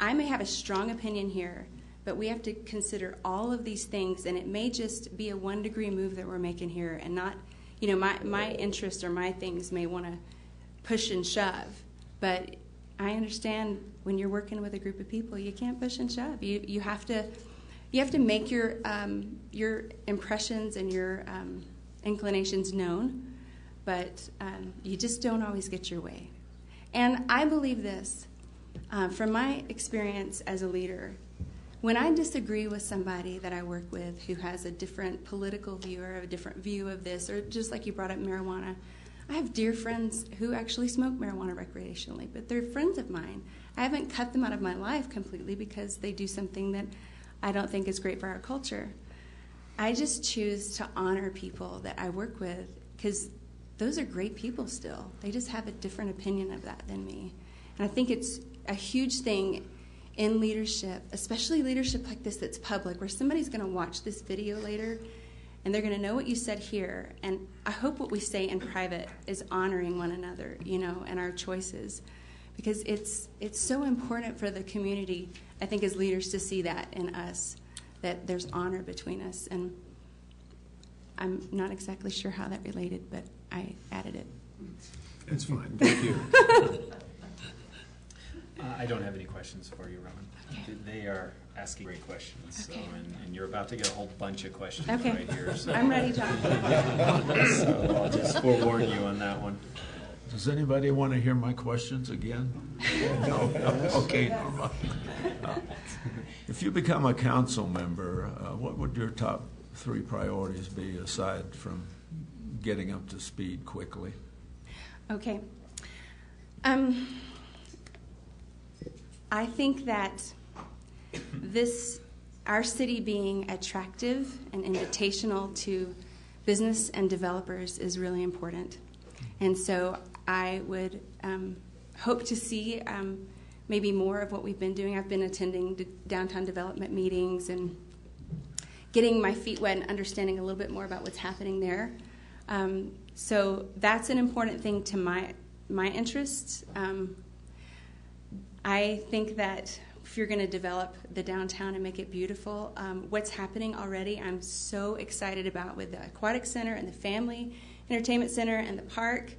I may have a strong opinion here, but we have to consider all of these things, and it may just be a 1-degree move that we're making here, and not, my interests or my things may want to push and shove, but I understand when you're working with a group of people, you can't push and shove. You have to make your impressions and your inclinations known, but you just don't always get your way. And I believe this, from my experience as a leader, when I disagree with somebody that I work with who has a different political view or a different view of this, or just like you brought up marijuana, I have dear friends who actually smoke marijuana recreationally, but they're friends of mine. I haven't cut them out of my life completely because they do something that I don't think is great for our culture. I just choose to honor people that I work with because those are great people still. They just have a different opinion of that than me. And I think it's a huge thing in leadership, especially leadership like this that's public, where somebody's going to watch this video later and they're going to know what you said here. And I hope what we say in private is honoring one another, and our choices. Because it's so important for the community, I think, as leaders to see that in us, that there's honor between us. And I'm not exactly sure how that related, but I added it. It's fine. Thank you. I don't have any questions for you, Rowan. Okay. They are asking great questions, okay. And you're about to get a whole bunch of questions right here. So. I'm ready, John. So I'll just forewarn you on that one. Does anybody want to hear my questions again? No. Okay. No. If you become a council member, what would your top 3 priorities be aside from getting up to speed quickly? Okay. I think that our city being attractive and invitational to business and developers is really important. And so I would hope to see maybe more of what we've been doing. I've been attending downtown development meetings and getting my feet wet and understanding a little bit more about what's happening there. So that's an important thing to my interests. I think that if you're going to develop the downtown and make it beautiful, what's happening already, I'm so excited about with the Aquatic Center and the Family Entertainment Center and the park.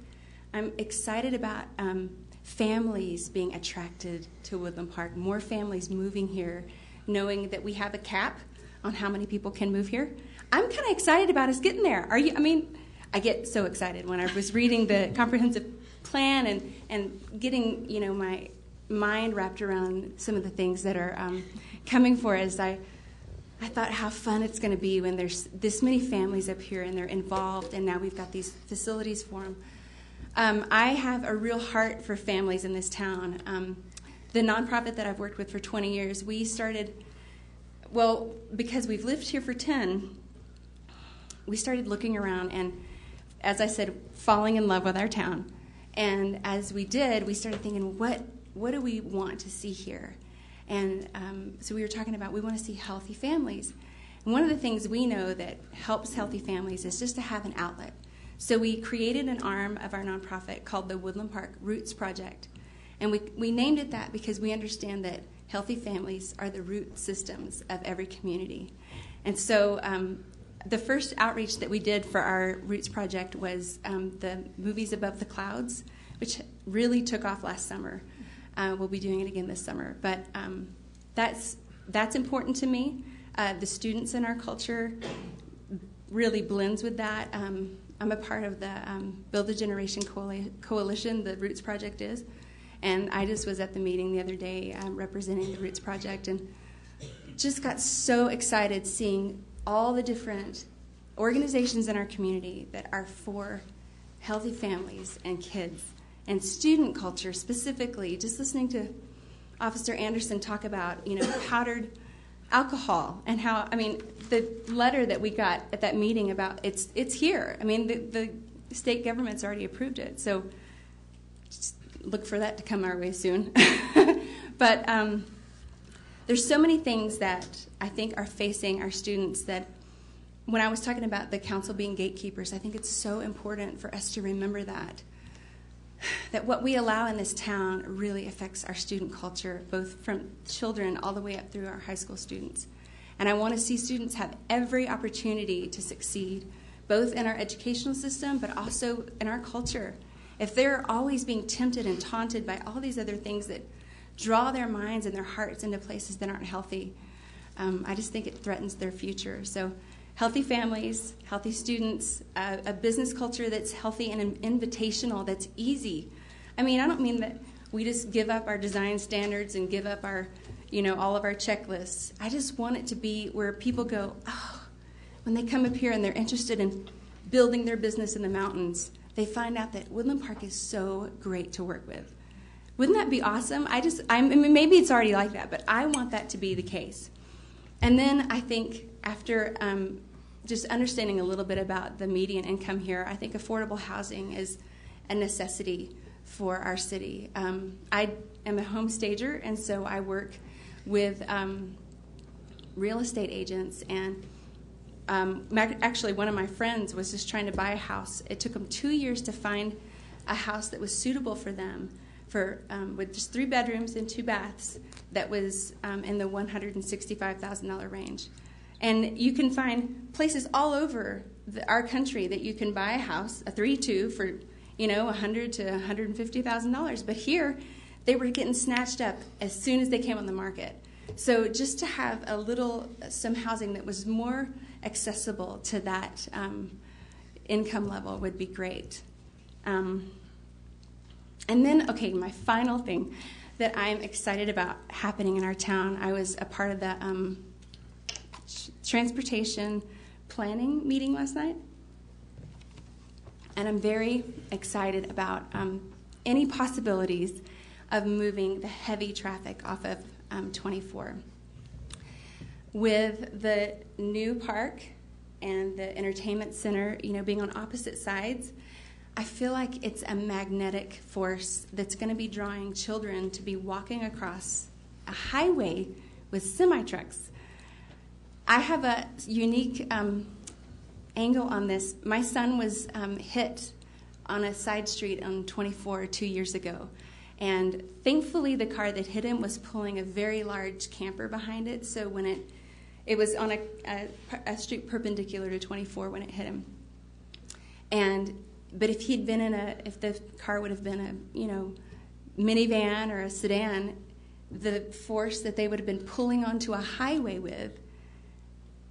I'm excited about families being attracted to Woodland Park, more families moving here, knowing that we have a cap on how many people can move here. I'm kind of excited about us getting there. Are you? I mean, I get so excited when I was reading the comprehensive plan and getting, my mind wrapped around some of the things that are coming for us. I thought how fun it's going to be when there's this many families up here and they're involved, and now we've got these facilities for them. I have a real heart for families in this town. The nonprofit that I've worked with for 20 years, we started, well, because we've lived here for 10, we started looking around and, as I said, falling in love with our town. And as we did, we started thinking, what do we want to see here? And so we were talking about we want to see healthy families. And one of the things we know that helps healthy families is just to have an outlet. So we created an arm of our nonprofit called the Woodland Park Roots Project. And we named it that because we understand that healthy families are the root systems of every community. And so the first outreach that we did for our Roots Project was the Movies Above the Clouds, which really took off last summer. We'll be doing it again this summer. But that's important to me. The students in our culture really blends with that. I'm a part of the Build a Generation Coalition, the Roots Project is. And I just was at the meeting the other day representing the Roots Project and just got so excited seeing all the different organizations in our community that are for healthy families and kids. And student culture specifically, just listening to Officer Anderson talk about, powdered alcohol and how, the letter that we got at that meeting about it's here. The state government's already approved it, so just look for that to come our way soon. But there's so many things that I think are facing our students that when I was talking about the council being gatekeepers, I think it's so important for us to remember that what we allow in this town really affects our student culture, both from children all the way up through our high school students. And I want to see students have every opportunity to succeed, both in our educational system, but also in our culture. If they're always being tempted and taunted by all these other things that draw their minds and their hearts into places that aren't healthy, I just think it threatens their future. So healthy families, healthy students, a business culture that's healthy and invitational, that's easy. I don't mean that we just give up our design standards and give up our, all of our checklists. I just want it to be where people go, when they come up here and they're interested in building their business in the mountains, they find out that Woodland Park is so great to work with. Wouldn't that be awesome? Maybe it's already like that, but I want that to be the case. And then I think after just understanding a little bit about the median income here, I think affordable housing is a necessity for our city. I am a home stager, and so I work with real estate agents. And actually, one of my friends was just trying to buy a house. It took them 2 years to find a house that was suitable for them, with just 3 bedrooms and 2 baths, that was in the $165,000 range. And you can find places all over our country that you can buy a house, a 3-2, for $100,000 to $150,000. But here, they were getting snatched up as soon as they came on the market. So just to have some housing that was more accessible to that income level would be great. And then, my final thing that I'm excited about happening in our town, I was a part of the transportation planning meeting last night. And I'm very excited about any possibilities of moving the heavy traffic off of 24. With the new park and the entertainment center, being on opposite sides, I feel like it's a magnetic force that's going to be drawing children to be walking across a highway with semi-trucks. I have a unique angle on this. My son was hit on a side street on 24 2 years ago. And thankfully, the car that hit him was pulling a very large camper behind it. So when it was on a street perpendicular to 24 when it hit him. But if if the car would have been a minivan or a sedan, the force that they would have been pulling onto a highway with,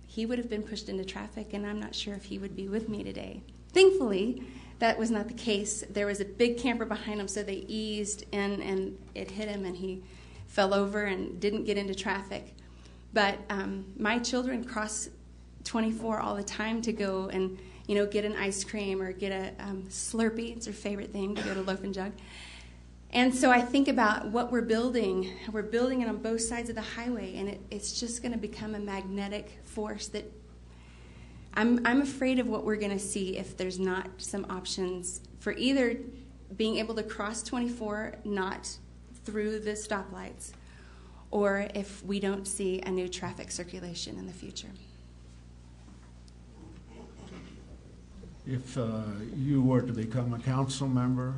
he would have been pushed into traffic, and I'm not sure if he would be with me today. Thankfully, that was not the case. There was a big camper behind him, so they eased in, and it hit him, and he fell over and didn't get into traffic. But my children cross 24 all the time to go and, get an ice cream or get a Slurpee. It's their favorite thing, to go to Loaf and Jug. And so I think about what we're building. We're building it on both sides of the highway, and it's just going to become a magnetic force that I'm afraid of what we're going to see if there's not some options for either being able to cross 24 not through the stoplights, or if we don't see a new traffic circulation in the future. If you were to become a council member,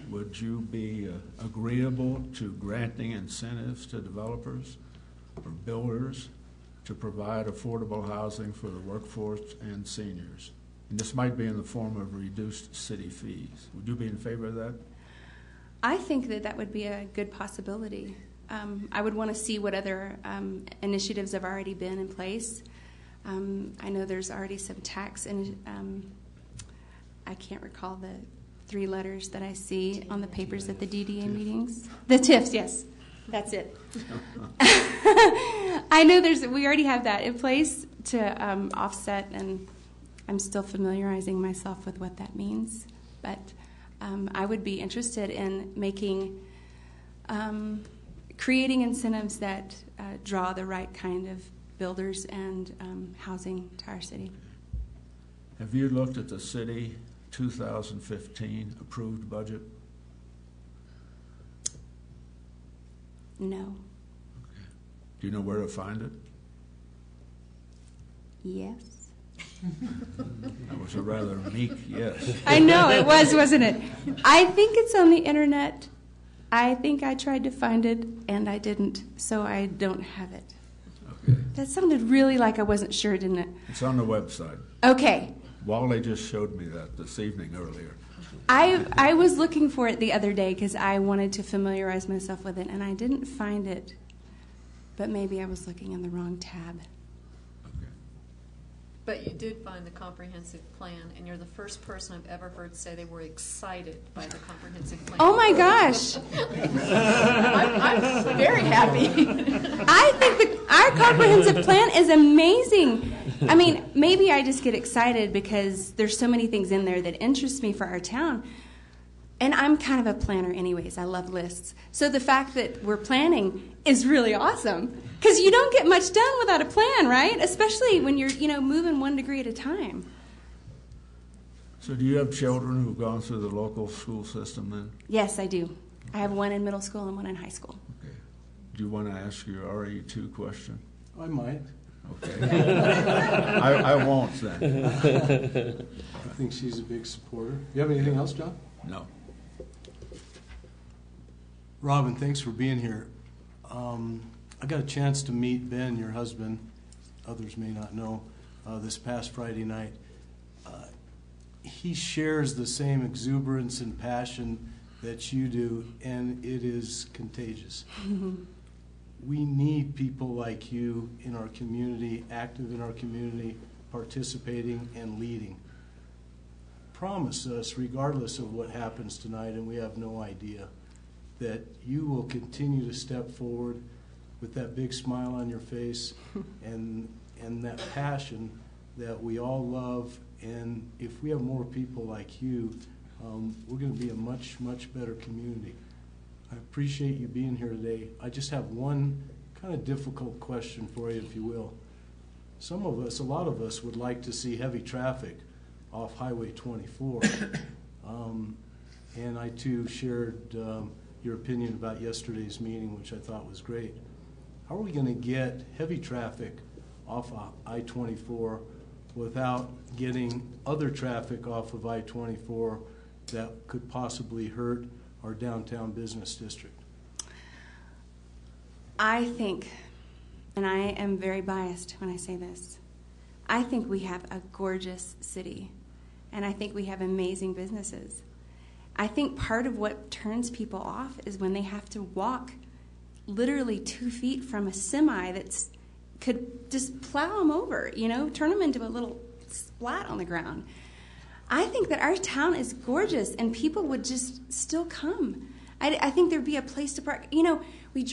would you be agreeable to granting incentives to developers or builders to provide affordable housing for the workforce and seniors? And this might be in the form of reduced city fees. Would you be in favor of that? I think that would be a good possibility. I would want to see what other initiatives have already been in place. I know there's already some tax, and I can't recall the 3 letters that I see on the papers at the DDA meetings. The TIFs, yes, that's it. I know we already have that in place to offset, and I'm still familiarizing myself with what that means. But I would be interested in creating incentives that draw the right kind of builders and housing to our city. Have you looked at the city 2015 approved budget? No. Okay. Do you know where to find it? Yes. That was a rather meek yes. I know, it was, wasn't it? I think it's on the internet. I think I tried to find it, and I didn't, so I don't have it. Okay. That sounded really like I wasn't sure, didn't it? It's on the website. Okay. Wally just showed me that this evening earlier. I was looking for it the other day because I wanted to familiarize myself with it, and I didn't find it. But maybe I was looking in the wrong tab. But you did find the comprehensive plan, and you're the first person I've ever heard say they were excited by the comprehensive plan. Oh my gosh! I'm very happy. I think our comprehensive plan is amazing. I mean, maybe I just get excited because there's so many things in there that interest me for our town. And I'm kind of a planner anyways. I love lists. So the fact that we're planning is really awesome. Because you don't get much done without a plan, right? Especially when you're, moving 1 degree at a time. So do you have children who've gone through the local school system then? Yes, I do. I have one in middle school and one in high school. Okay. Do you want to ask your RE2 question? I might. Okay. I won't then. I think she's a big supporter. You have anything else, John? No. Robin, thanks for being here. I got a chance to meet Ben, your husband. Others may not know, this past Friday night. He shares the same exuberance and passion that you do, and it is contagious. We need people like you in our community, active in our community, participating and leading. Promise us, regardless of what happens tonight, and we have no idea, that you will continue to step forward with that big smile on your face and that passion that we all love. And if we have more people like you, we're going to be a much, much better community. I appreciate you being here today. I just have one kind of difficult question for you, if you will. Some of us, a lot of us, would like to see heavy traffic off Highway 24. And I, too, shared your opinion about yesterday's meeting, which I thought was great. How are we going to get heavy traffic off of I-24 without getting other traffic off of I-24 that could possibly hurt our downtown business district? I think, and I am very biased when I say this, I think we have a gorgeous city, and I think we have amazing businesses. I think part of what turns people off is when they have to walk literally 2 feet from a semi that could just plow them over, turn them into a little splat on the ground. I think that our town is gorgeous, and people would just still come. I think there'd be a place to park. You know, me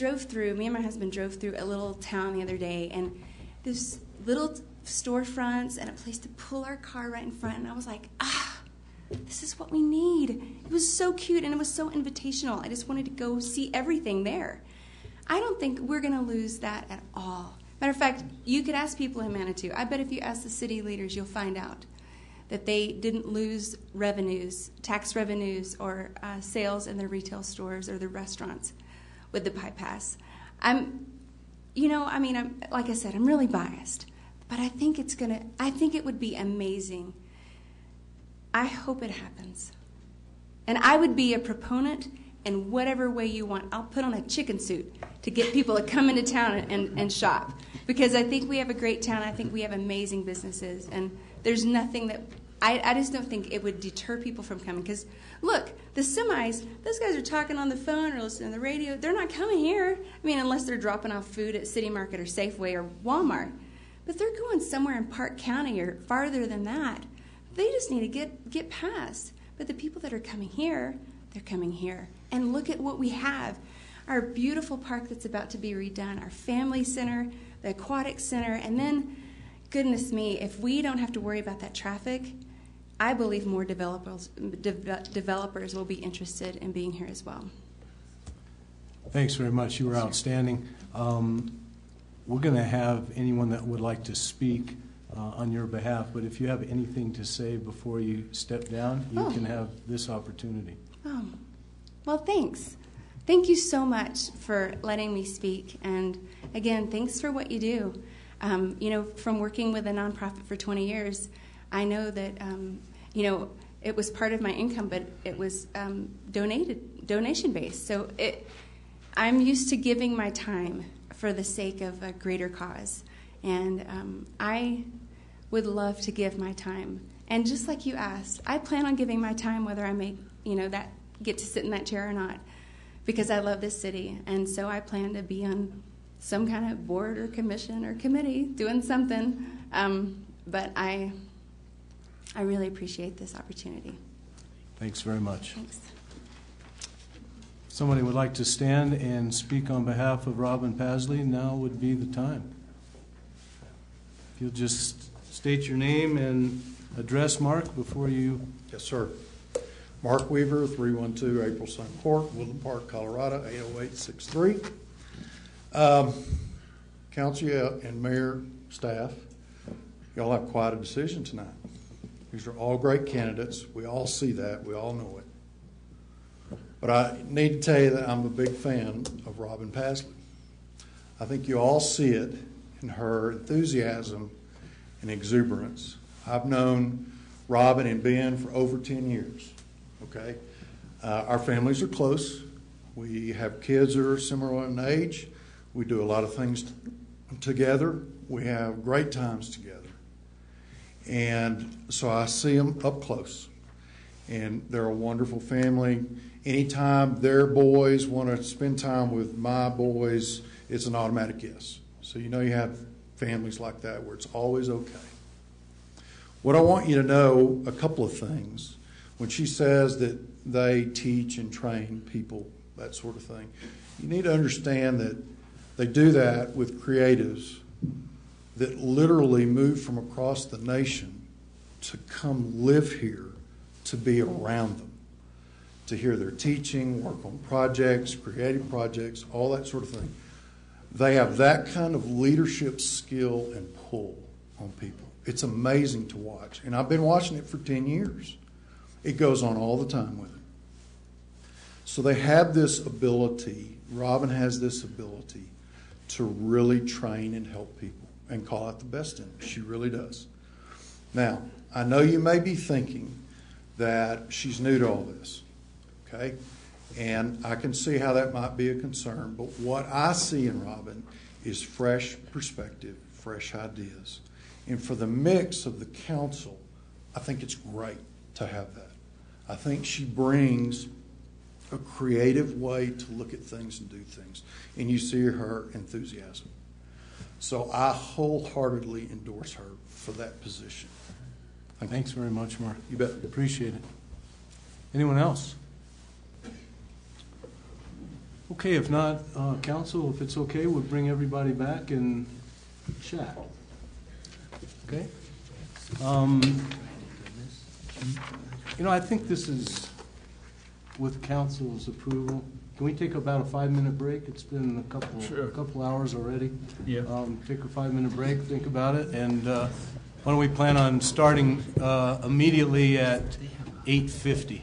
and my husband drove through a little town the other day, and this little storefronts and a place to pull our car right in front, and I was like, this is what we need. It was so cute, and it was so invitational. I just wanted to go see everything there. I don't think we're going to lose that at all. Matter of fact, you could ask people in Manitou. I bet if you ask the city leaders, you'll find out that they didn't lose revenues, tax revenues, or sales in their retail stores or their restaurants with the bypass. Like I said, I'm really biased, but I think it would be amazing. I hope it happens. And I would be a proponent in whatever way you want. I'll put on a chicken suit to get people to come into town and shop, because I think we have a great town. I think we have amazing businesses, and there's nothing that I just don't think it would deter people from coming. Because look, the semis, those guys are talking on the phone or listening to the radio. They're not coming here. I mean, unless they're dropping off food at City Market or Safeway or Walmart. But they're going somewhere in Park County or farther than that. They just need to get past. But the people that are coming here, they're coming here. And look at what we have. Our beautiful park that's about to be redone, our family center, the aquatic center, and then, goodness me, if we don't have to worry about that traffic, I believe more developers will be interested in being here as well. Thanks very much. You were outstanding. We're going to have anyone that would like to speak on your behalf, but if you have anything to say before you step down, you can have this opportunity. Oh, well, thanks. Thank you so much for letting me speak. And again, thanks for what you do. From working with a nonprofit for 20 years, I know that, it was part of my income, but it was donation-based. So I'm used to giving my time for the sake of a greater cause. And I would love to give my time. And just like you asked, I plan on giving my time whether I get to sit in that chair or not, because I love this city. And so I plan to be on some kind of board or commission or committee doing something. But I really appreciate this opportunity. Thanks very much. Thanks. Somebody would like to stand and speak on behalf of Robin Pasley, now would be the time. If you'll just state your name and address, Mark, before you... Yes, sir. Mark Weaver, 312 April Sun Court, Woodland Park, Colorado, 80863. Council and mayor, staff, y'all have quite a decision tonight. These are all great candidates. We all see that. We all know it. But I need to tell you that I'm a big fan of Robin Pasley. I think you all see it in her enthusiasm and exuberance. I've known Robin and Ben for over 10 years. Okay, our families are close. We have kids that are similar in age. We do a lot of things together. We have great times together. And so I see them up close. And they're a wonderful family. Anytime their boys want to spend time with my boys, it's an automatic yes. So you have families like that where it's always okay. What I want you to know, a couple of things. When she says that they teach and train people, that sort of thing, you need to understand that they do that with creatives that literally move from across the nation to come live here, to be around them, to hear their teaching, work on projects, creative projects, all that sort of thing. They have that kind of leadership skill and pull on people. It's amazing to watch. And I've been watching it for 10 years. It goes on all the time with it. So they have this ability, Robin has this ability to really train and help people and call out the best in them. She really does. Now, I know you may be thinking that she's new to all this, okay? And I can see how that might be a concern, but what I see in Robin is fresh perspective, fresh ideas. And for the mix of the council, I think it's great to have that. I think she brings a creative way to look at things and do things. And you see her enthusiasm. So I wholeheartedly endorse her for that position. Thanks very much, Mark. You bet. Appreciate it. Anyone else? Okay, if not, council, if it's okay, we'll bring everybody back and chat. Okay? I think this is with council's approval. Can we take about a 5-minute break? It's been a couple hours already. Yeah. Take a 5-minute break, think about it, and why don't we plan on starting immediately at 8:50?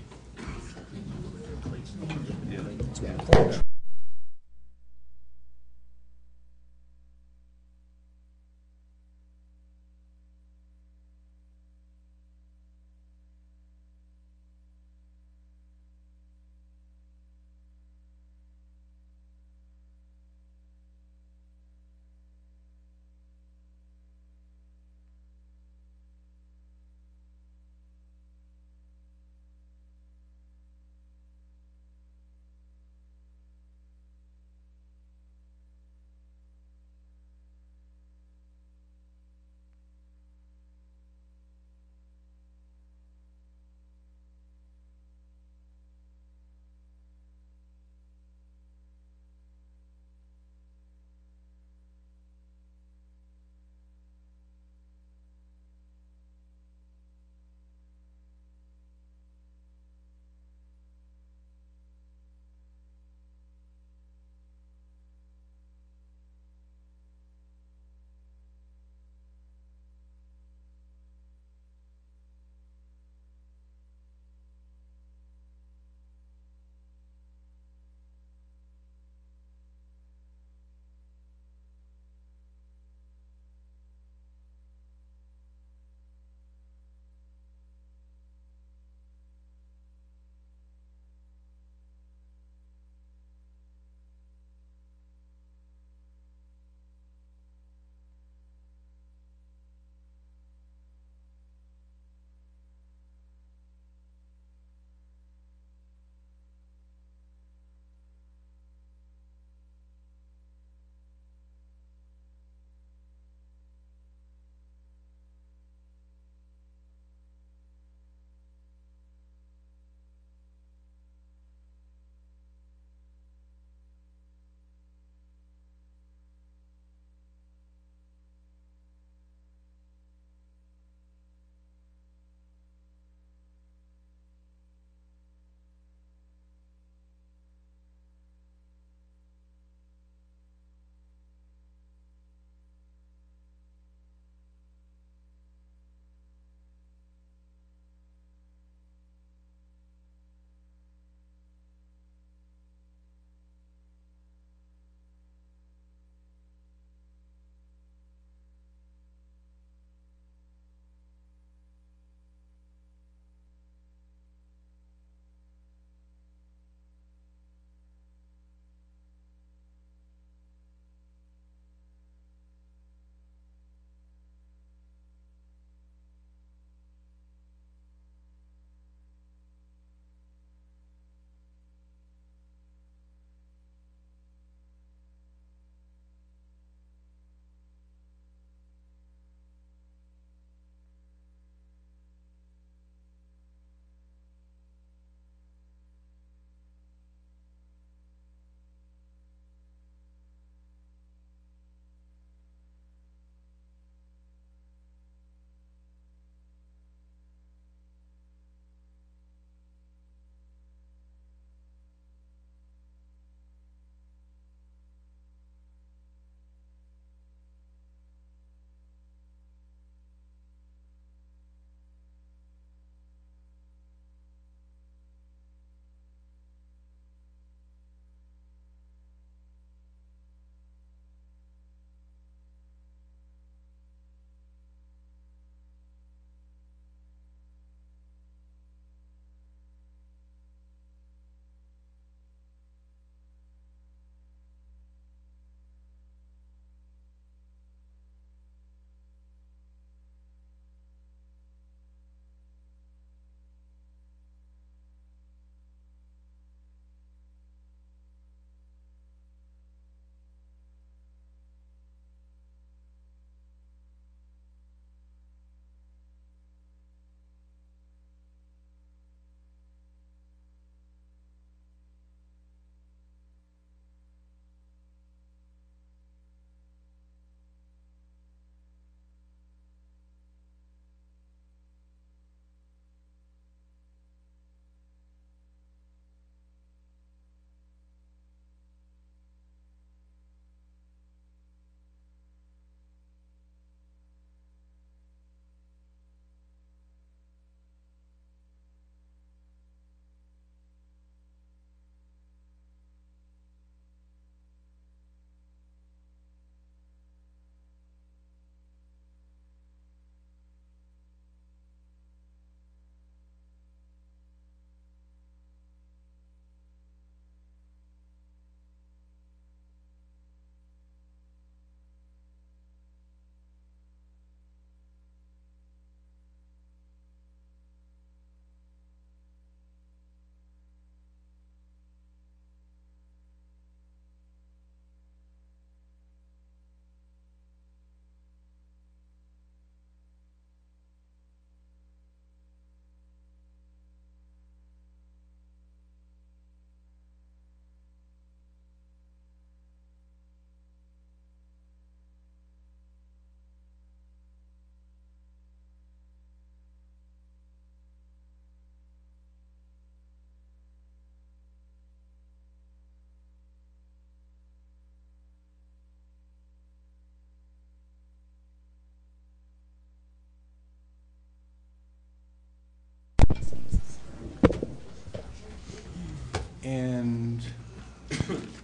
And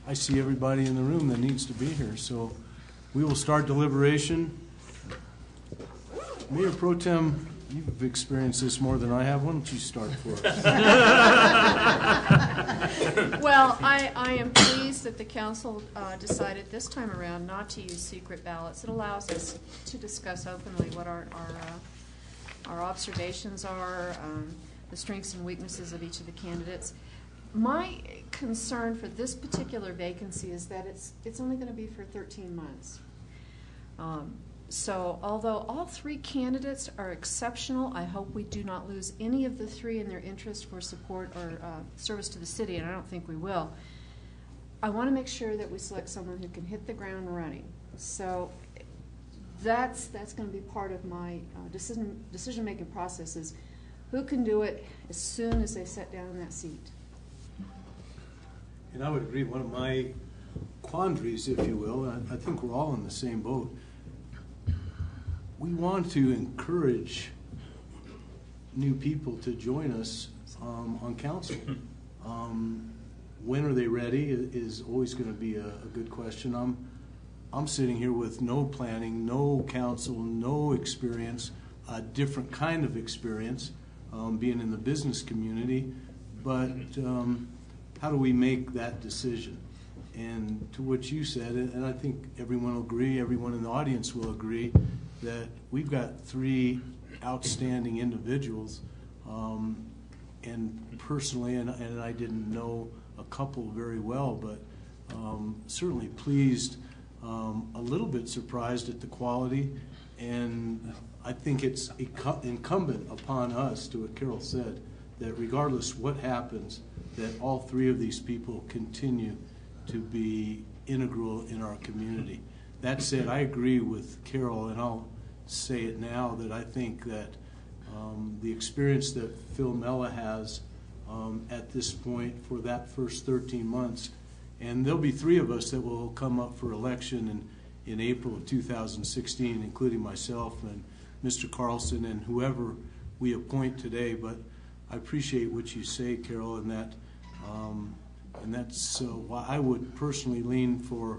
I see everybody in the room that needs to be here, so we will start deliberation. Mayor Pro Tem, you've experienced this more than I have. Why don't you start for us? Well, I am pleased that the council decided this time around not to use secret ballots. It allows us to discuss openly what our observations are, the strengths and weaknesses of each of the candidates. My concern for this particular vacancy is that it's only going to be for 13 months. So although all three candidates are exceptional, I hope we do not lose any of the three in their interest for support or service to the city, and I don't think we will. I want to make sure that we select someone who can hit the ground running. So that's going to be part of my decision-making process, is who can do it as soon as they sit down in that seat. And I would agree, one of my quandaries, if you will, and I think we're all in the same boat, we want to encourage new people to join us on council. When are they ready is always going to be a good question. I'm sitting here with no planning, no council, no experience, a different kind of experience, being in the business community, but how do we make that decision? And to what you said, and I think everyone will agree, everyone in the audience will agree, that we've got three outstanding individuals, and personally, and I didn't know a couple very well, but certainly pleased, a little bit surprised at the quality, and I think it's incumbent upon us, to what Carol said, that regardless what happens, that all three of these people continue to be integral in our community. That said, I agree with Carol, and I'll say it now, that I think that the experience that Phil Mella has at this point for that first 13 months, and there'll be three of us that will come up for election in April of 2016, including myself and Mr. Carlson and whoever we appoint today, but I appreciate what you say, Carol, and that's why I would personally lean for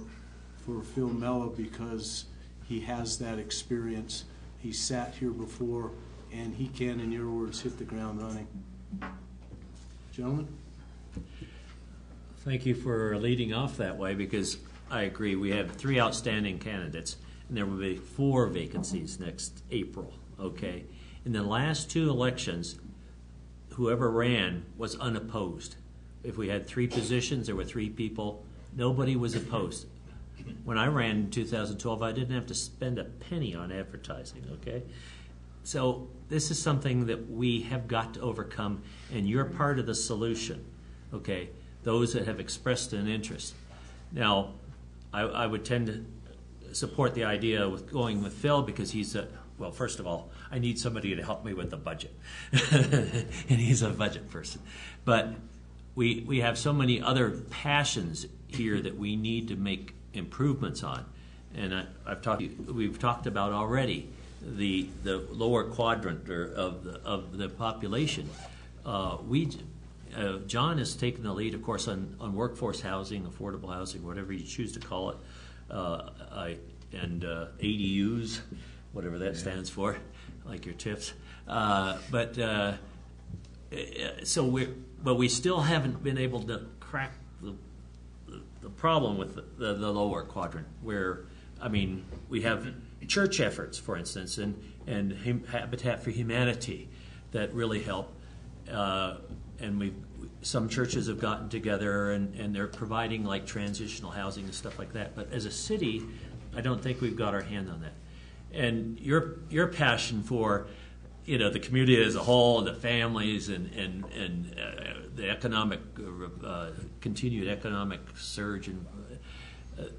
Phil Mella, because he has that experience. He sat here before, and he can, in your words, hit the ground running. Gentlemen? Thank you for leading off that way, because I agree. We have three outstanding candidates, and there will be 4 vacancies next April, okay? In the last 2 elections, whoever ran was unopposed. If we had 3 positions, there were 3 people, nobody was opposed. When I ran in 2012, I didn't have to spend a penny on advertising, okay? So this is something that we have got to overcome, and you're part of the solution, okay? Those that have expressed an interest. Now, I would tend to support the idea with going with Phil, because he's well, first of all, I need somebody to help me with the budget, and he's a budget person. But we have so many other passions here that we need to make improvements on, and we've talked about already the lower quadrant of the population. John has taken the lead, of course, on workforce housing, affordable housing, whatever you choose to call it, and ADUs, whatever that stands for, like your TIFs. But we still haven't been able to crack the problem with the lower quadrant, where, I mean, we have church efforts, for instance, and Habitat for Humanity that really help. And some churches have gotten together and they're providing like transitional housing and stuff like that. But as a city, I don't think we've got our hand on that. And your passion for, the community as a whole, the families, and the economic continued economic surge, and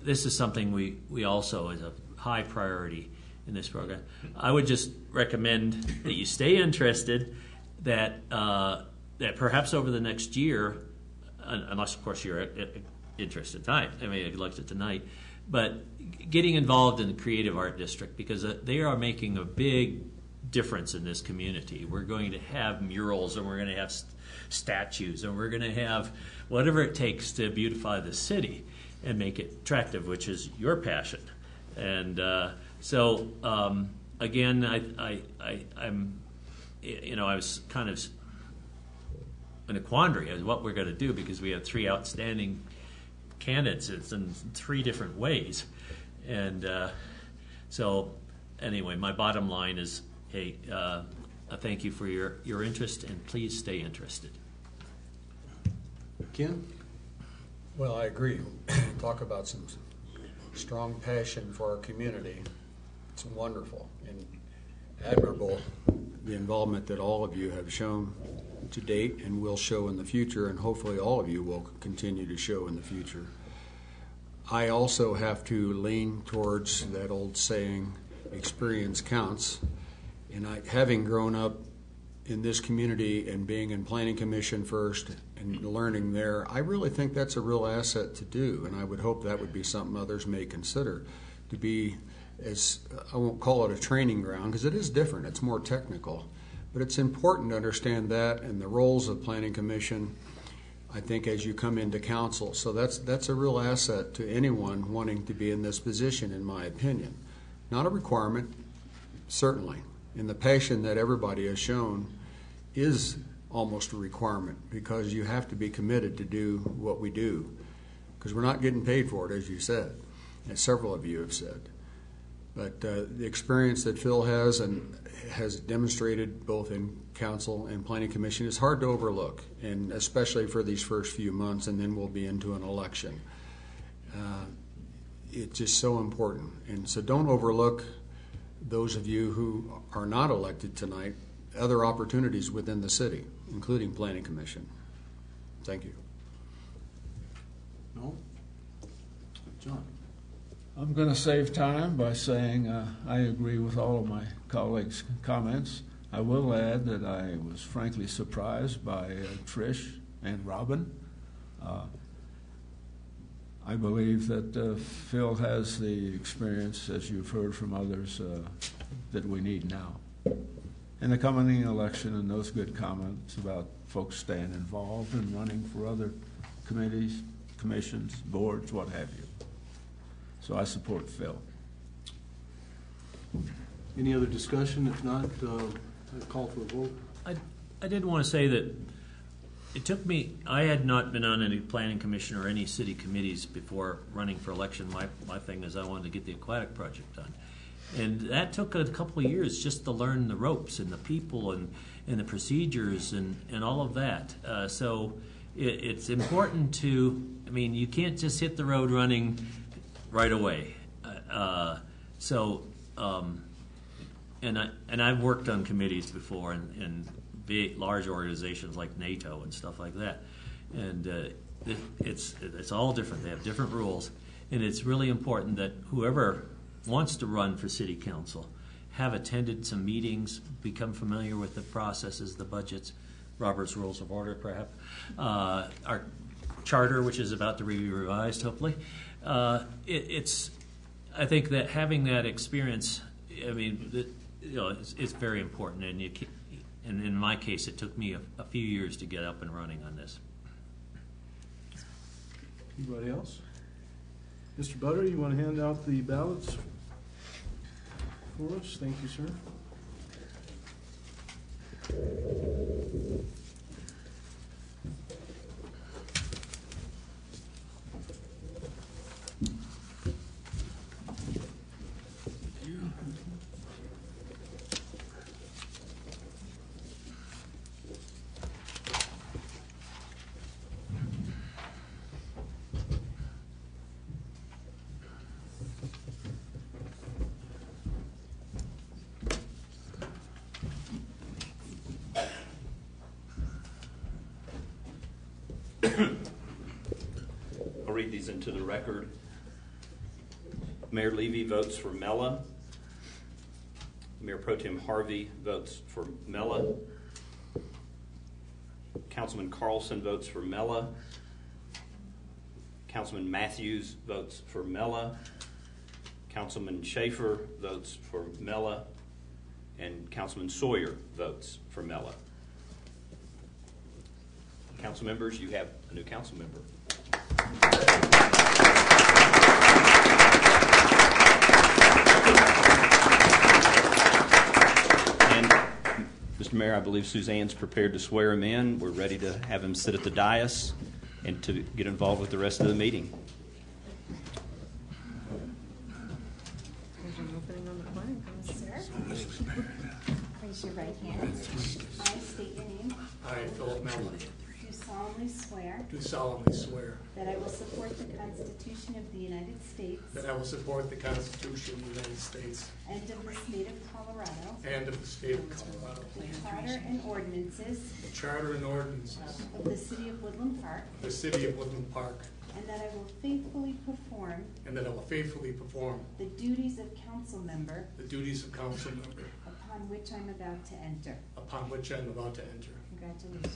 this is something we also is a high priority in this program. I would just recommend that you stay interested. That perhaps over the next year, unless of course you're interested tonight, elected tonight, but getting involved in the Creative Art District, because they are making a big difference in this community. We're going to have murals, and we're going to have statues, and we're going to have whatever it takes to beautify the city and make it attractive, which is your passion. And again, I'm, I was kind of in a quandary as what we're going to do, because we have 3 outstanding candidates in 3 different ways. And so anyway, my bottom line is, hey, thank you for your interest, and please stay interested. Ken? Well, I agree. Talk about some strong passion for our community. It's wonderful and admirable, the involvement that all of you have shown to date and will show in the future, and hopefully all of you will continue to show in the future. I also have to lean towards that old saying, experience counts. And having grown up in this community and being in Planning Commission first and learning there, I really think that's a real asset to do, and I would hope that would be something others may consider, to be, as I won't call it a training ground, because it is different, it's more technical, but it's important to understand that and the roles of Planning Commission, I think, as you come into council. So that's a real asset to anyone wanting to be in this position, in my opinion. Not a requirement, certainly. And the passion that everybody has shown is almost a requirement, because you have to be committed to do what we do, because we're not getting paid for it, as you said, as several of you have said. But the experience that Phil has and has demonstrated both in council and Planning Commission is hard to overlook, and especially for these first few months, and then we'll be into an election. It's just so important. And so don't overlook, those of you who are not elected tonight, other opportunities within the city, including Planning Commission. Thank you. No? John? I'm going to save time by saying I agree with all of my colleagues' comments. I will add that I was frankly surprised by Trish and Robin. I believe that Phil has the experience, as you've heard from others, that we need now. In the coming election, and those good comments about folks staying involved and running for other committees, commissions, boards, what have you. So I support Phil. Any other discussion? If not, I call for a vote. I did want to say that it took me, I had not been on any planning commission or any city committees before running for election. My thing is I wanted to get the aquatic project done. And that took a couple of years just to learn the ropes and the people and the procedures and all of that. So it's important to, I mean, you can't just hit the road running right away. And I've worked on committees before in big, large organizations like NATO and stuff like that. And it's all different. They have different rules. And it's really important that whoever wants to run for city council have attended some meetings, become familiar with the processes, the budgets, Robert's Rules of Order, perhaps, our charter, which is about to be revised, hopefully. I think that having that experience, I mean, it's very important, and and in my case, it took me a few years to get up and running on this. Anybody else? Mr. Butter, you want to hand out the ballots for us? Thank you, sir. I'll read these into the record. Mayor Levy votes for Mella. Mayor Pro Tem Harvey votes for Mella. Councilman Carlson votes for Mella. Councilman Matthews votes for Mella. Councilman Schaefer votes for Mella. and Councilman Sawyer votes for Mella. Council members, you have a new council member. And Mr. Mayor, I believe Suzanne's prepared to swear him in. We're ready to have him sit at the dais and to get involved with the rest of the meeting. Raise your right hand. I state your name. I, Philip Mella, Do solemnly swear do solemnly swear that I will support the Constitution of the United States that I will support the Constitution of the United States and of the state of Colorado, and of the state of Colorado, the charter and ordinances the charter and ordinances of the city of Woodland Park, of the city of Woodland Park, and that I will faithfully perform and that I will faithfully perform the duties of council member the duties of council member upon which I'm about to enter. upon which I am about to enter. Congratulations.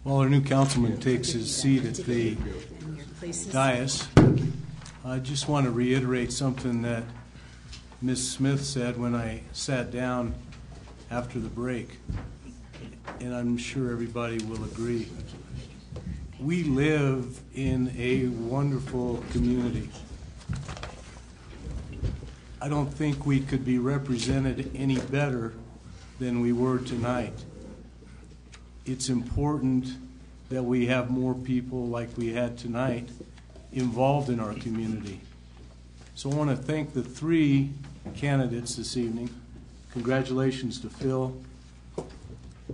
While our new councilman takes his seat at the dais, I just want to reiterate something that Ms. Smith said when I sat down after the break, and I'm sure everybody will agree. We live in a wonderful community. I don't think we could be represented any better than we were tonight. It's important that we have more people like we had tonight involved in our community. So I want to thank the three candidates this evening. Congratulations to Phil.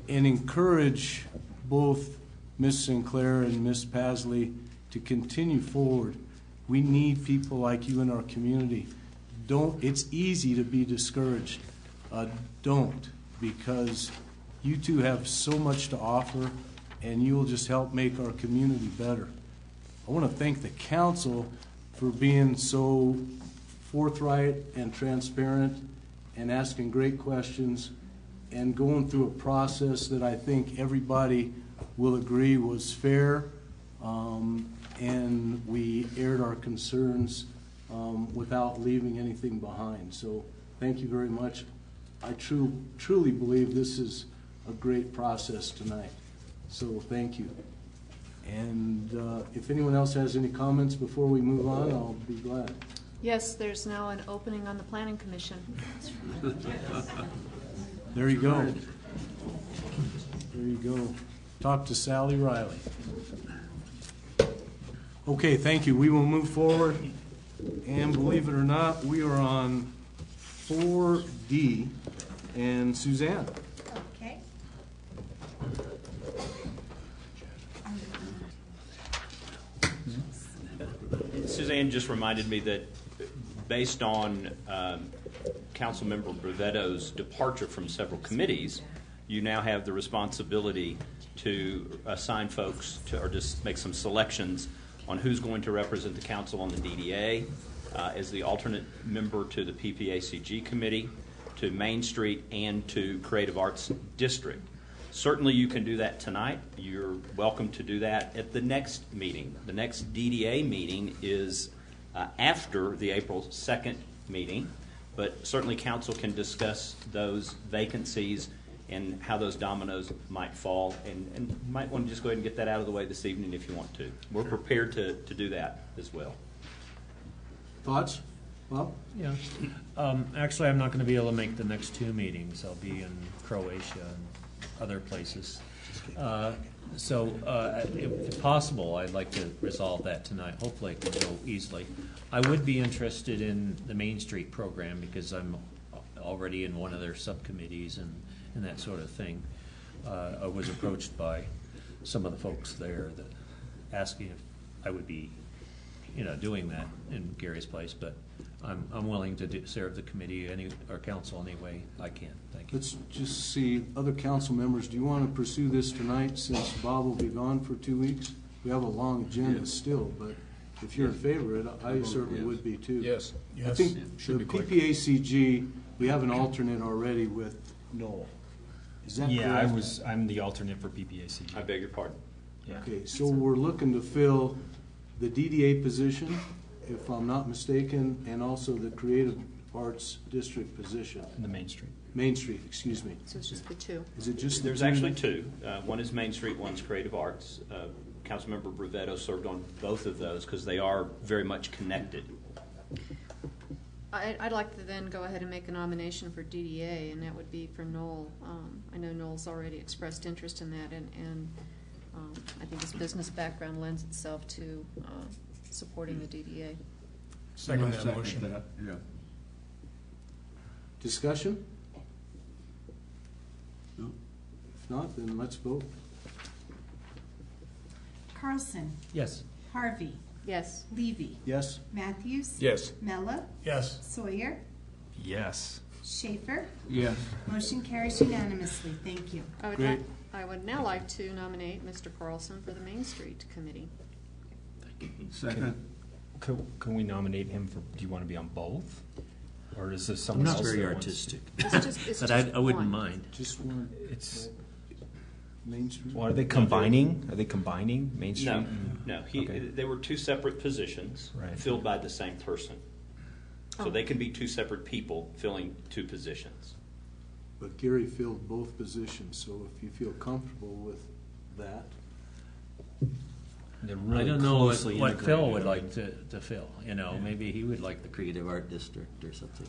And encourage both Ms. Sinclair and Ms. Pasley to continue forward. We need people like you in our community. It's easy to be discouraged. Don't, because you two have so much to offer, and you will just help make our community better. I want to thank the council for being so forthright and transparent and asking great questions and going through a process that I think everybody will agree was fair, and we aired our concerns without leaving anything behind. So thank you very much. I truly believe this is a great process tonight. So thank you. And if anyone else has any comments before we move on, I'll be glad. Yes, there's now an opening on the Planning Commission. There you go. There you go. Talk to Sally Riley. Okay, thank you. We will move forward. And believe it or not, we are on 4D. And Suzanne. Okay. Suzanne just reminded me that based on Councilmember Brevetto's departure from several committees, you now have the responsibility to assign folks to, or just make some selections on who's going to represent the council on the DDA, as the alternate member to the PPACG committee, to Main Street, and to Creative Arts District. Certainly you can do that tonight. You're welcome to do that at the next meeting. The next DDA meeting is after the April 2nd meeting, but certainly council can discuss those vacancies and how those dominoes might fall, and you might want to just go ahead and get that out of the way this evening if you want to. We're prepared to do that as well. Thoughts? Well, yeah. Actually, I'm not going to be able to make the next two meetings. I'll be in Croatia and other places. If possible, I'd like to resolve that tonight. Hopefully it can go easily. I would be interested in the Main Street program because I'm already in one of their subcommittees and that sort of thing. I was approached by some of the folks there that asking if I would be, doing that in Gary's place, but I'm willing to serve the committee or council any way I can. Thank you. let's just see, other council members, do you want to pursue this tonight since Bob will be gone for 2 weeks? We have a long agenda still, but if you're in favor of it, I certainly would be too. Yes. I think the PPACG, we have an alternate already with Noel. Is that Yeah, correct? I'm the alternate for PPAC. I beg your pardon. Yeah. Okay, so we're looking to fill the DDA position, if I'm not mistaken, and also the Creative Arts District position. In the Main Street. Main Street, excuse me. So it's just the two. Is it just the There's two? actually two. One is Main Street, one's Creative Arts. Councilmember Brevetto served on both of those because they are very much connected. I'd like to then go ahead and make a nomination for DDA, and that would be for Noel. I know Noel's already expressed interest in that, and I think his business background lends itself to supporting the DDA. Second that motion. Yeah. Discussion? No. If not, then let's vote. Carlson. Yes. Harvey. Yes. Levy. Yes? Matthews. Yes. Mella. Yes. Sawyer. Yes. Schaefer. Yes. Motion carries unanimously. Thank you. Great. I would now like to nominate Mr. Carlson for the Main Street Committee. Second. Can we nominate him for, do you want to be on both? Or is this I'm someone not else? very that wants- artistic. It's But just I wouldn't one. mind. Just one. It's, Main Street? well, are they combining? Are they combining Main Street? No, and- no. Okay. They were two separate positions Right. filled by the same person. So Oh. they can be two separate people filling two positions. But Gary filled both positions, so if you feel comfortable with that. They're I really don't know what closely Phil integrated. would like to fill. You know, maybe he would like the Creative Art District or something.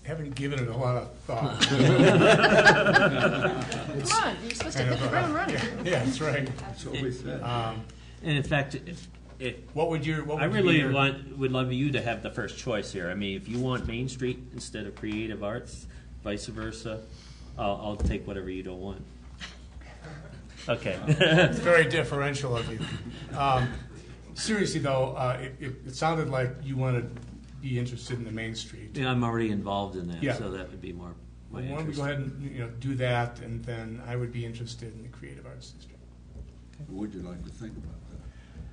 Haven't given it a lot of thought. Come on, you're supposed to hit the ground running. Yeah, that's right. That's what we said. And in fact, What would your, I really would love you to have the first choice here. I mean, if you want Main Street instead of Creative Arts, vice versa, I'll take whatever you don't want. Okay. It's very differential of you. Seriously, though, it sounded like you wanted to be interested in the Main Street. Yeah, I'm already involved in that, Yeah. so that would be more my Why don't we interest. go ahead and do that, and then I would be interested in the Creative Arts District. What would you like to think about that?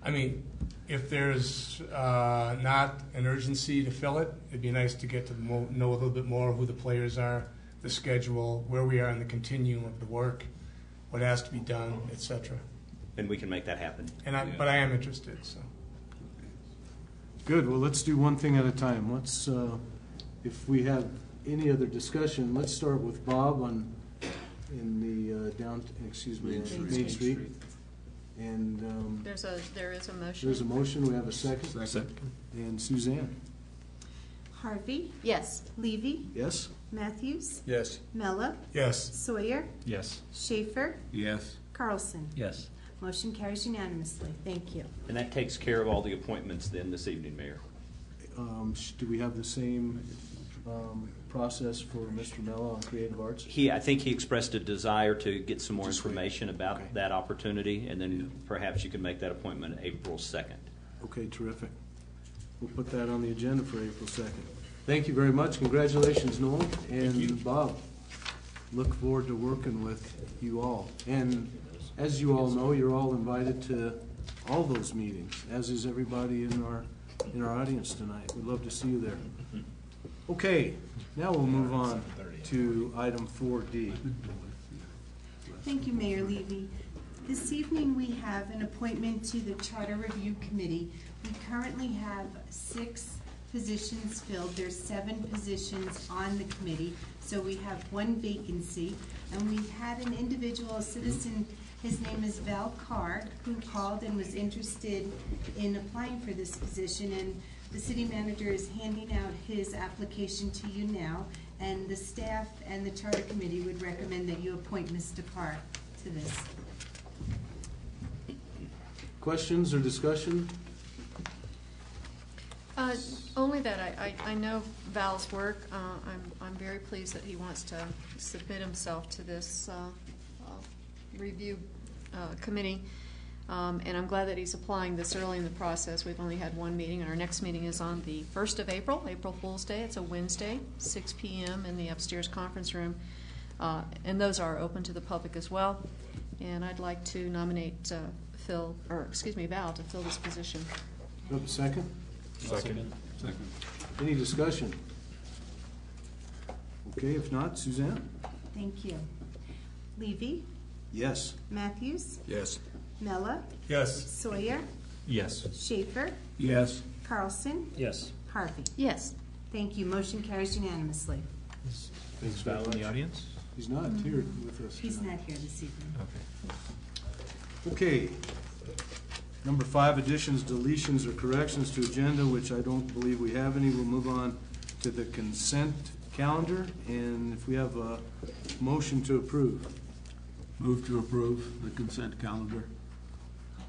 I mean, if there's not an urgency to fill it, it'd be nice to get to know a little bit more who the players are, the schedule, where we are in the continuum of the work, what has to be done, etc. And we can make that happen. But I am interested. So Good, well, let's do one thing at a time. Let's, if we have any other discussion, let's start with Bob in the Main Street. And There is a motion. there's a motion, we have a second. Second. And Suzanne? Harvey. Yes. Levy. Yes? Matthews. yes. Mella. Yes. Sawyer. Yes. Schaefer. Yes. Carlson. Yes. Motion carries unanimously. Thank you. And that takes care of all the appointments then this evening, Mayor. Do we have the same process for Mr. Mello on Creative Arts? I think he expressed a desire to get some more information about that opportunity, and then perhaps you can make that appointment April 2nd. Okay, terrific. We'll put that on the agenda for April 2nd. Thank you very much. Congratulations, Noel and Bob. Look forward to working with you all. And as you all know, you're all invited to all those meetings, as is everybody in our audience tonight. We'd love to see you there. Okay, now we'll move on to item 4D. Thank you, Mayor Levy. This evening, we have an appointment to the Charter Review Committee. We currently have 6 positions filled. There's 7 positions on the committee, so we have 1 vacancy. And we've had an individual, a citizen, his name is Val Carr, who called and was interested in applying for this position. And the city manager is handing out his application to you now, and the staff and the Charter Committee would recommend that you appoint Mr. Carr to this. Questions or discussion? Only that I know Val's work. I'm very pleased that he wants to submit himself to this review committee. And I'm glad that he's applying this early in the process. We've only had 1 meeting, and our next meeting is on the 1st of April, April Fool's Day. It's a Wednesday, 6 p.m. in the upstairs conference room. And those are open to the public as well. And I'd like to nominate Val to fill this position. Do you have a second? Second. Any discussion? Okay, if not, Suzanne? Thank you. Levy? Yes. Matthews? Yes. Mella? Yes. Sawyer? Yes. Schaefer? Yes. Carlson? Yes. Harvey? Yes. Thank you. Motion carries unanimously. Thanks very much. In the audience? He's not here with us. He's tonight. not here this evening. Okay. Number 5, additions, deletions, or corrections to agenda, which I don't believe we have any. We'll move on to the consent calendar, and if we have a motion to approve. Move to approve the consent calendar.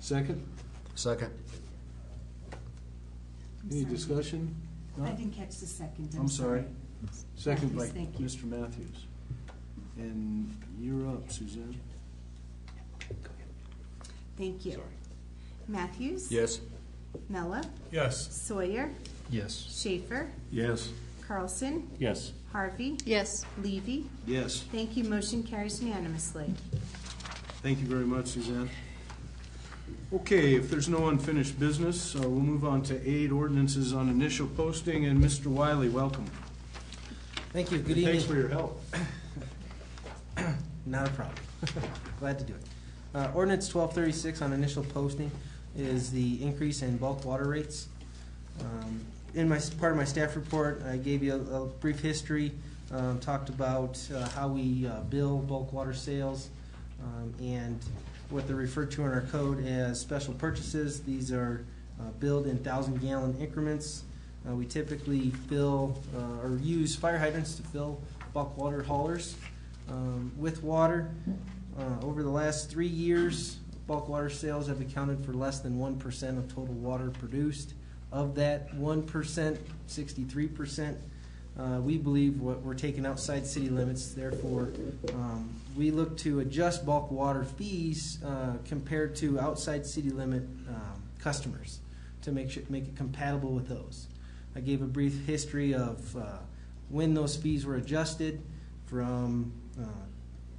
Second? Second. Any discussion? No? I didn't catch the second. I'm sorry. Second by Matthews, thank you. Mr. Matthews. And you're up, Suzanne. Thank you. Matthews? Yes. Mella? Yes. Sawyer? Yes. Schaefer? Yes. Carlson? Yes. Harvey? Yes. Levy? Yes. Thank you. Motion carries unanimously. Thank you very much, Suzanne. Okay, if there's no unfinished business, we'll move on to 8 ordinances on initial posting, and Mr. Wiley, welcome. Thank you. Good And evening. thanks for your help. Not a problem. Glad to do it. Ordinance 1236 on initial posting is the increase in bulk water rates. In my part of my staff report, I gave you a brief history, talked about how we bill bulk water sales, and what they're referred to in our code as special purchases. These are billed in 1,000-gallon increments. We typically fill or use fire hydrants to fill bulk water haulers with water. Over the last 3 years, bulk water sales have accounted for less than 1% of total water produced. Of that 1%, 63%, we believe we're taking outside city limits. Therefore, we look to adjust bulk water fees compared to outside city limit customers to make it compatible with those. I gave a brief history of when those fees were adjusted. From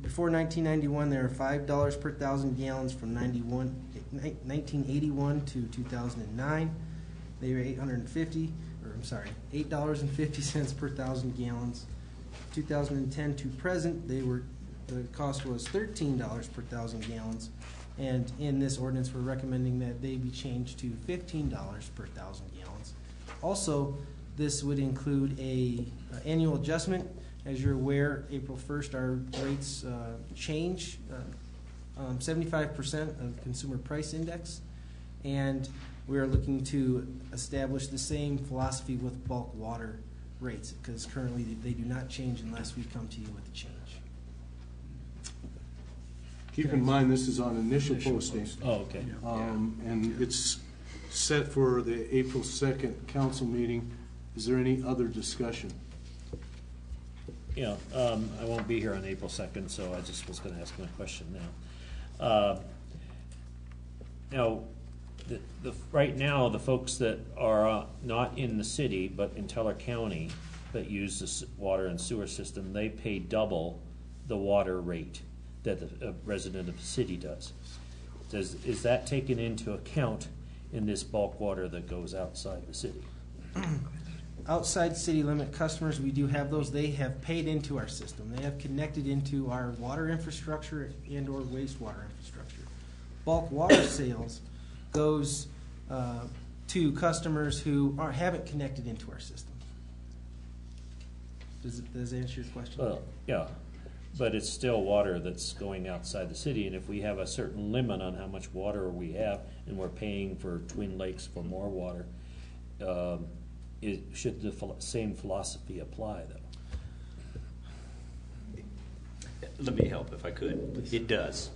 before 1991, they were $5 per 1,000 gallons. From 1981 to 2009, they were $8.50 per 1,000 gallons. 2010 to present, the cost was $13 per 1,000 gallons. And in this ordinance, we're recommending that they be changed to $15 per 1,000 gallons. Also, this would include a annual adjustment. As you're aware, April 1st, our rates change 75% of Consumer Price Index, and we are looking to establish the same philosophy with bulk water rates, because currently they do not change unless we come to you with a change. Keep in mind, this is on initial posting. Oh, okay. And it's set for the April 2nd council meeting. Is there any other discussion? Yeah, I won't be here on April 2nd, so I just was going to ask my question now. Right now, the folks that are not in the city but in Teller County that use the water and sewer system, they pay double the water rate that a resident of the city does. Is that taken into account in this bulk water that goes outside the city? Outside city limit customers, we do have those. They have paid into our system. They have connected into our water infrastructure and or wastewater infrastructure. Bulk water sales goes to customers who haven't connected into our system. Does that answer your question? Well, yeah, but it's still water that's going outside the city, and if we have a certain limit on how much water we have, and we're paying for Twin Lakes for more water, should the same philosophy apply, though? Let me help if I could. It does.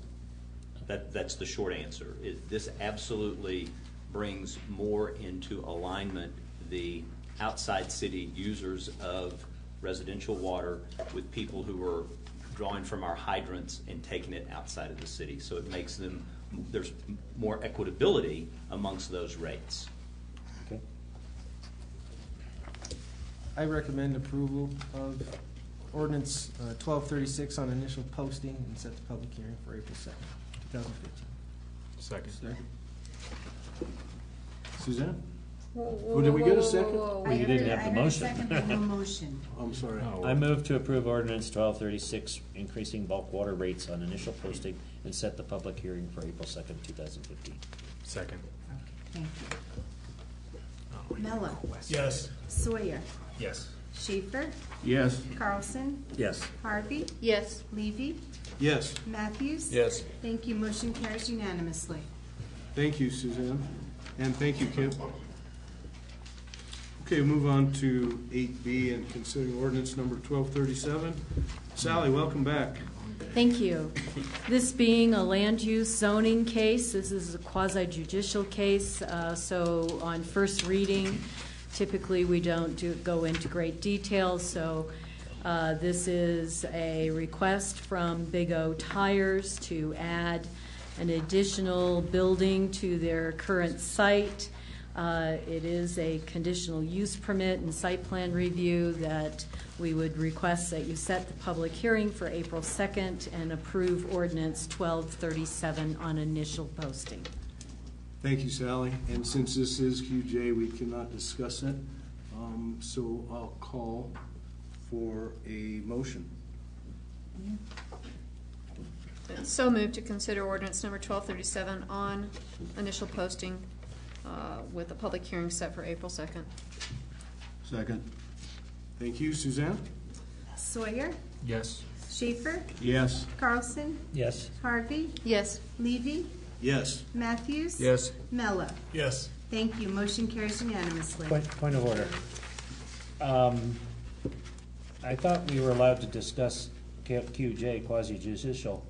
That's the short answer. This absolutely brings more into alignment the outside city users of residential water with people who are drawing from our hydrants and taking it outside of the city. So it makes there's more equitability amongst those rates. Okay. I recommend approval of ordinance 1236 on initial posting and set the public hearing for April 2nd, 2015. Second. Suzanne? Well, did we get a second? Well, you didn't have the motion. I heard a second, but no motion. I'm sorry. I move to approve ordinance 1236, increasing bulk water rates on initial posting and set the public hearing for April 2nd, 2015. Second. Thank you. Mello. Yes. Sawyer. Yes. Schaefer. Yes. Carlson. Yes. Harvey. Yes. Levy. Yes. Matthews. Yes. Thank you. Motion carries unanimously. Thank you, Suzanne. And thank you, Kip. Okay, move on to 8B and considering ordinance number 1237. Sally, welcome back. Thank you. This being a land use zoning case, this is a quasi-judicial case, so on first reading, typically we don't go into great detail, so this is a request from Big O Tires to add an additional building to their current site. It is a conditional use permit and site plan review that we would request that you set the public hearing for April 2nd and approve ordinance 1237 on initial posting. Thank you, Sally. And since this is QJ, we cannot discuss it. So I'll call for a motion. So moved to consider ordinance number 1237 on initial posting with a public hearing set for April 2nd. Second. Thank you, Suzanne. Sawyer. Yes. Schaefer. Yes. Carlson. Yes. Harvey. Yes. Levy. Yes. Matthews. Yes. Mello. Yes. Thank you. Motion carries unanimously. Point of order. I thought we were allowed to discuss QJ quasi-judicial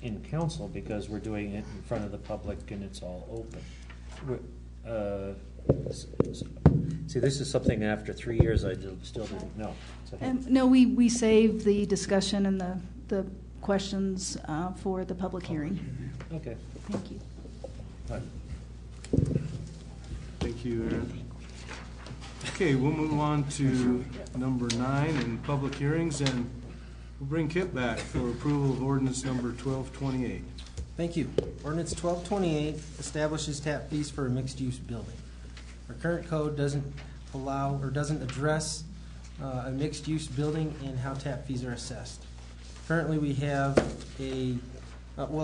in council because we're doing it in front of the public and it's all open. See, this is something after 3 years I still didn't know. So, No, we save the discussion and the questions for the public hearing. okay. Thank you. Thank you, Aaron. Okay, we'll move on to number 9 in public hearings, and we'll bring Kip back for approval of ordinance number 1228. Thank you. Ordinance 1228 establishes tap fees for a mixed-use building. Our current code doesn't allow or doesn't address a mixed-use building and how tap fees are assessed. Currently, we have a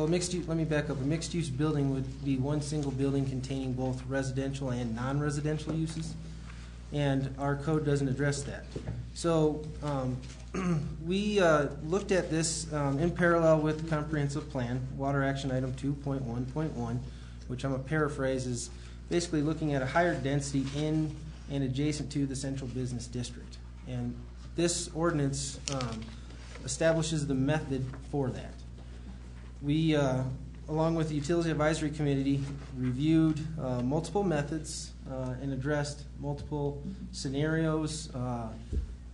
mixed-use. Let me back up. A mixed-use building would be one single building containing both residential and non-residential uses, and our code doesn't address that. So we looked at this in parallel with the comprehensive plan, water action item 2.1.1, which I'm going to paraphrase is basically looking at a higher density in and adjacent to the central business district. And this ordinance establishes the method for that. We, along with the Utility Advisory Committee, reviewed multiple methods and addressed multiple scenarios,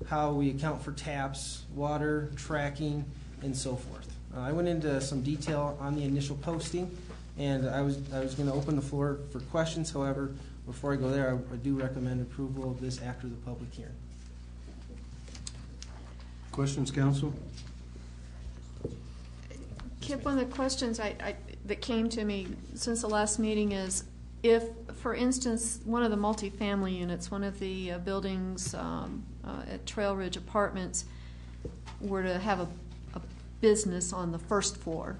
how we account for taps, water, tracking, and so forth. I went into some detail on the initial posting, and I was going to open the floor for questions. However, before I go there, I do recommend approval of this after the public hearing. Questions, council? Kip, one of the questions that came to me since the last meeting is if, for instance, one of the multifamily units, one of the buildings at Trail Ridge Apartments were to have a business on the first floor,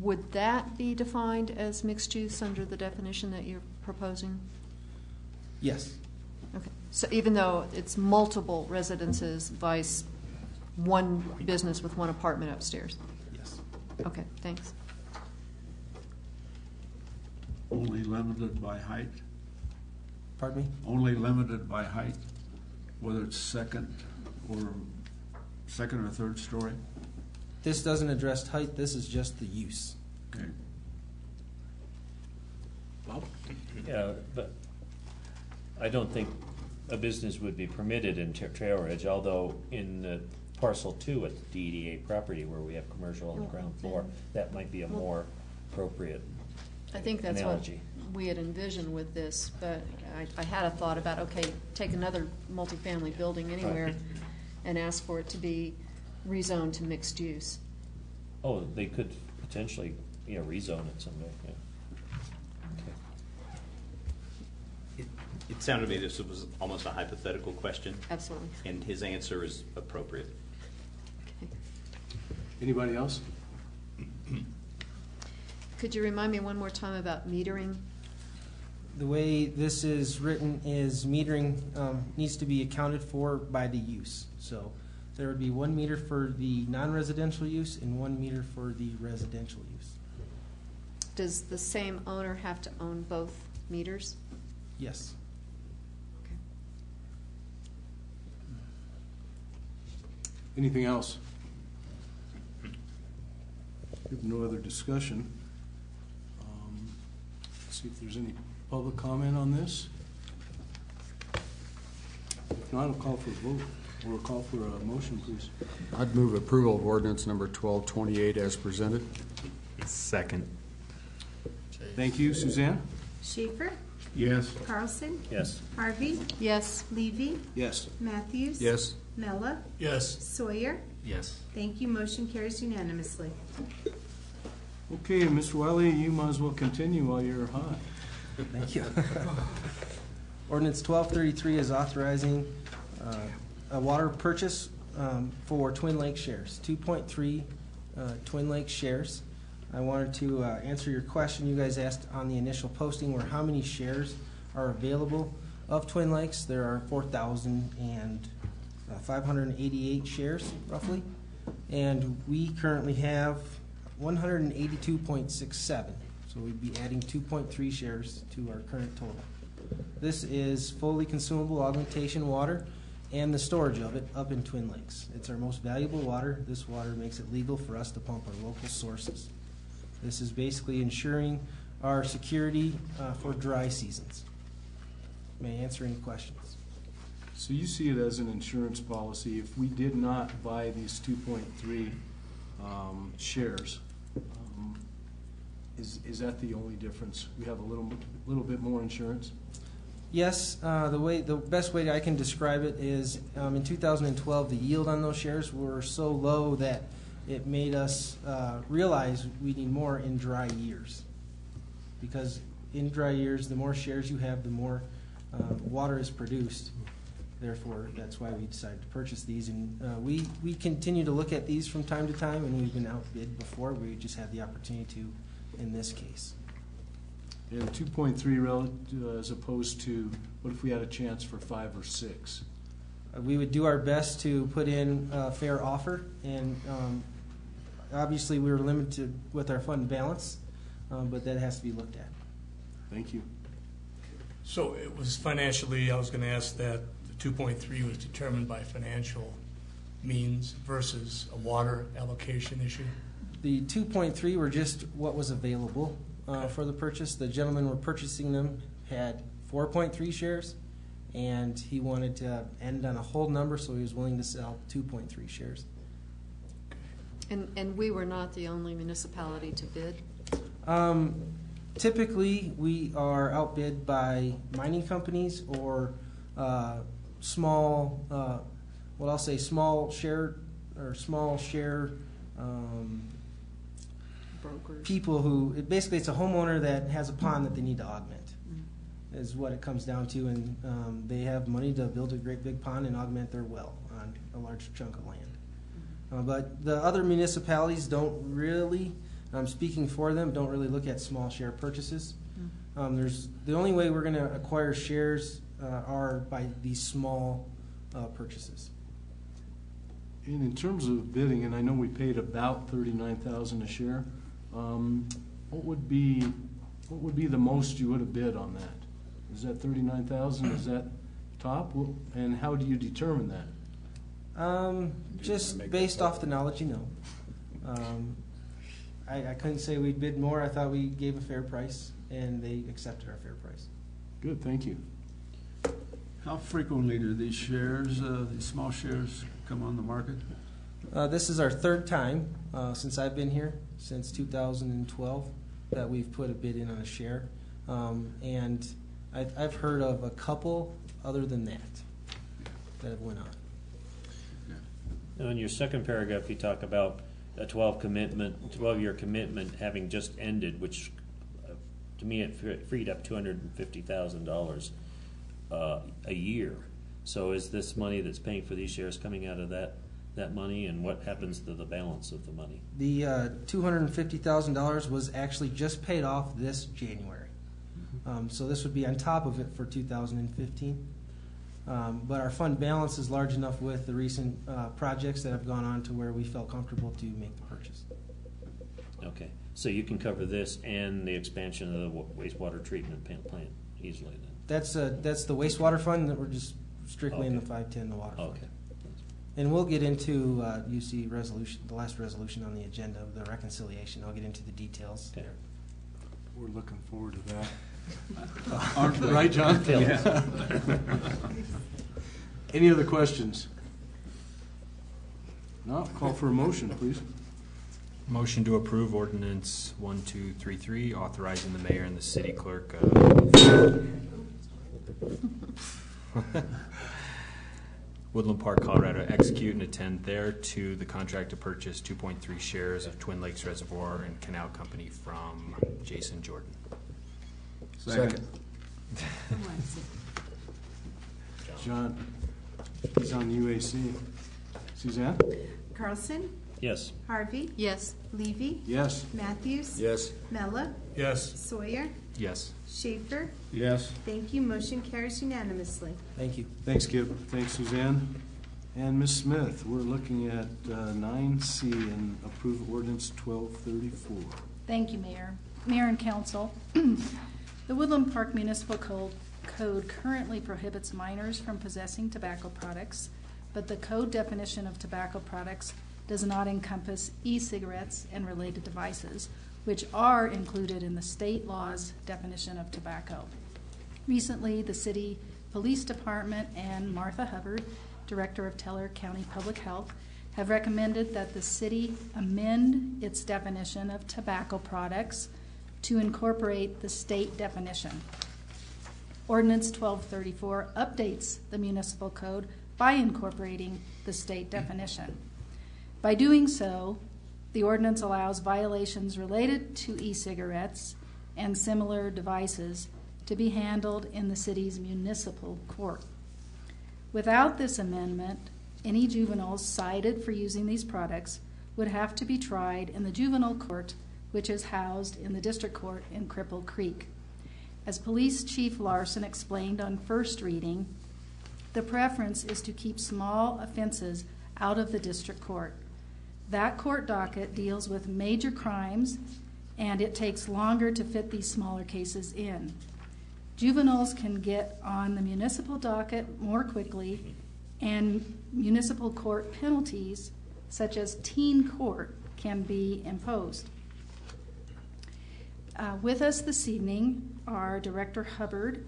would that be defined as mixed use under the definition that you're proposing? Yes. Okay. So even though it's multiple residences, vice one business with one apartment upstairs? Yes. Okay, thanks. Only limited by height? Pardon me? Only limited by height, whether it's second or third story? This doesn't address height. This is just the use. Okay. Bob? Yeah, but I don't think a business would be permitted in Trail Ridge, although in parcel 2 at the DDA property where we have commercial on the ground floor, that might be a more appropriate I think that's analogy. what we had envisioned with this, but I had a thought about, okay, take another multifamily building anywhere Right. and ask for it to be rezoned to mixed use. Oh, they could potentially, rezone it someday, yeah. It sounded to me this was almost a hypothetical question. Absolutely. And his answer is appropriate. Anybody else? Could you remind me one more time about metering? The way this is written is metering needs to be accounted for by the use. So there would be 1 meter for the non-residential use and 1 meter for the residential use. Does the same owner have to own both meters? Yes. Anything else? We have no other discussion. Let's see if there's any public comment on this. If not, I'll call for a vote, or a call for a motion, please. I'd move approval of ordinance number 1228 as presented. Second. Thank you. Suzanne? Schaefer? Yes. Carlson? Yes. Harvey? Yes. Levy? Yes. Matthews? Yes. Mella? Yes. Sawyer? Yes. Thank you. Motion carries unanimously. Okay, Mr. Wiley, you might as well continue while you're hot. Thank you. Ordinance 1233 is authorizing a water purchase for Twin Lake shares, 2.3 Twin Lake shares. I wanted to answer your question you guys asked on the initial posting, where how many shares are available of Twin Lakes. There are 4,588 shares, roughly, and we currently have 182.67. So we'd be adding 2.3 shares to our current total. This is fully consumable augmentation water and the storage of it up in Twin Lakes. It's our most valuable water. This water makes it legal for us to pump our local sources. This is basically ensuring our security for dry seasons. May I answer any questions? So you see it as an insurance policy. If we did not buy these 2.3 shares, is that the only difference? We have a little bit more insurance? Yes, the best way I can describe it is in 2012 the yield on those shares were so low that it made us realize we need more in dry years. Because in dry years, the more shares you have, the more water is produced. Therefore, that's why we decided to purchase these. And we continue to look at these from time to time, and we've been outbid before. We just had the opportunity to in this case. And 2.3 as opposed to, what if we had a chance for 5 or 6? We would do our best to put in a fair offer, and obviously we were limited with our fund balance, but that has to be looked at. Thank you. So it was financially, I was going to ask that the 2.3 was determined by financial means versus a water allocation issue? The 2.3 were just what was available for the purchase. The gentleman we're purchasing them had 4.3 shares, and he wanted to end on a whole number, so he was willing to sell 2.3 shares. And we were not the only municipality to bid? Typically, we are outbid by mining companies or small, what I'll say, small share brokers. People who, basically it's a homeowner that has a pond that they need to augment, is what it comes down to, and they have money to build a great big pond and augment their well on a large chunk of land. But the other municipalities don't really, I'm speaking for them, don't really look at small share purchases. The only way we're going to acquire shares are by these small purchases. And in terms of bidding, and I know we paid about $39,000 a share, what would be the most you would have bid on that? Is that $39,000? Is that top? And how do you determine that? Just based off the knowledge you know. I couldn't say we'd bid more. I thought we gave a fair price, and they accepted our fair price. Good, thank you. How frequently do these shares, these small shares, come on the market? This is our third time since I've been here, since 2012, that we've put a bid in on a share. And I've heard of a couple other than that have went on. Now, in your second paragraph, you talk about a 12-year commitment having just ended, which to me it freed up $250,000. a year. So is this money that's paying for these shares coming out of that money, and what happens to the balance of the money? The $250,000 was actually just paid off this January. So this would be on top of it for 2015. But our fund balance is large enough with the recent projects that have gone on to where we felt comfortable to make the purchase. Okay, so you can cover this and the expansion of the wastewater treatment plant easily then? That's the wastewater fund that we're just strictly in the 510, the water fund. Okay. And we'll get into UC resolution, the last resolution on the agenda of the reconciliation. I'll get into the details there. We're looking forward to that. Right, John? Yeah. Any other questions? No, call for a motion, please. Motion to approve ordinance 1233, authorizing the mayor and the city clerk Woodland Park, Colorado, execute and attend there to the contract to purchase 2.3 shares of Twin Lakes Reservoir and Canal Company from Jason Jordan. Second. John, he's on UAC. Suzanne? Carlson? Yes. Harvey? Yes. Levy? Yes. Matthews? Yes. Mella? Yes. Sawyer? Yes. Schaefer? Yes. Thank you. Motion carries unanimously. Thank you. Thanks, Kip. Thanks, Suzanne. And Ms. Smith, we're looking at 9C and approve ordinance 1234. Thank you, Mayor. Mayor and Council, the Woodland Park Municipal Code currently prohibits minors from possessing tobacco products, but the code definition of tobacco products does not encompass e-cigarettes and related devices, which are included in the state law's definition of tobacco. Recently, the City Police Department and Martha Hubbard, Director of Teller County Public Health, have recommended that the city amend its definition of tobacco products to incorporate the state definition. Ordinance 1234 updates the municipal code by incorporating the state definition. By doing so, the ordinance allows violations related to e-cigarettes and similar devices to be handled in the city's municipal court. Without this amendment, any juveniles cited for using these products would have to be tried in the juvenile court, which is housed in the district court in Cripple Creek. As Police Chief Larson explained on first reading, the preference is to keep small offenses out of the district court. That court docket deals with major crimes, and it takes longer to fit these smaller cases in. Juveniles can get on the municipal docket more quickly, and municipal court penalties, such as teen court, can be imposed. With us this evening are Director Hubbard,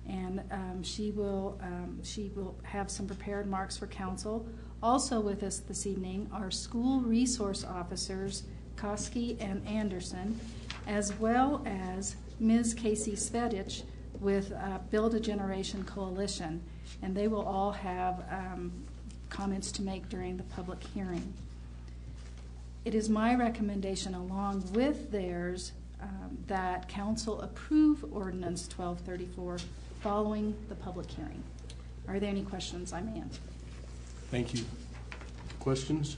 and she will have some prepared remarks for council. Also with us this evening are school resource officers Koski and Anderson, as well as Ms. Casey Svedich with Build a Generation Coalition, and they will all have comments to make during the public hearing. It is my recommendation, along with theirs, that council approve ordinance 1234 following the public hearing. Are there any questions I may answer? Thank you. Questions?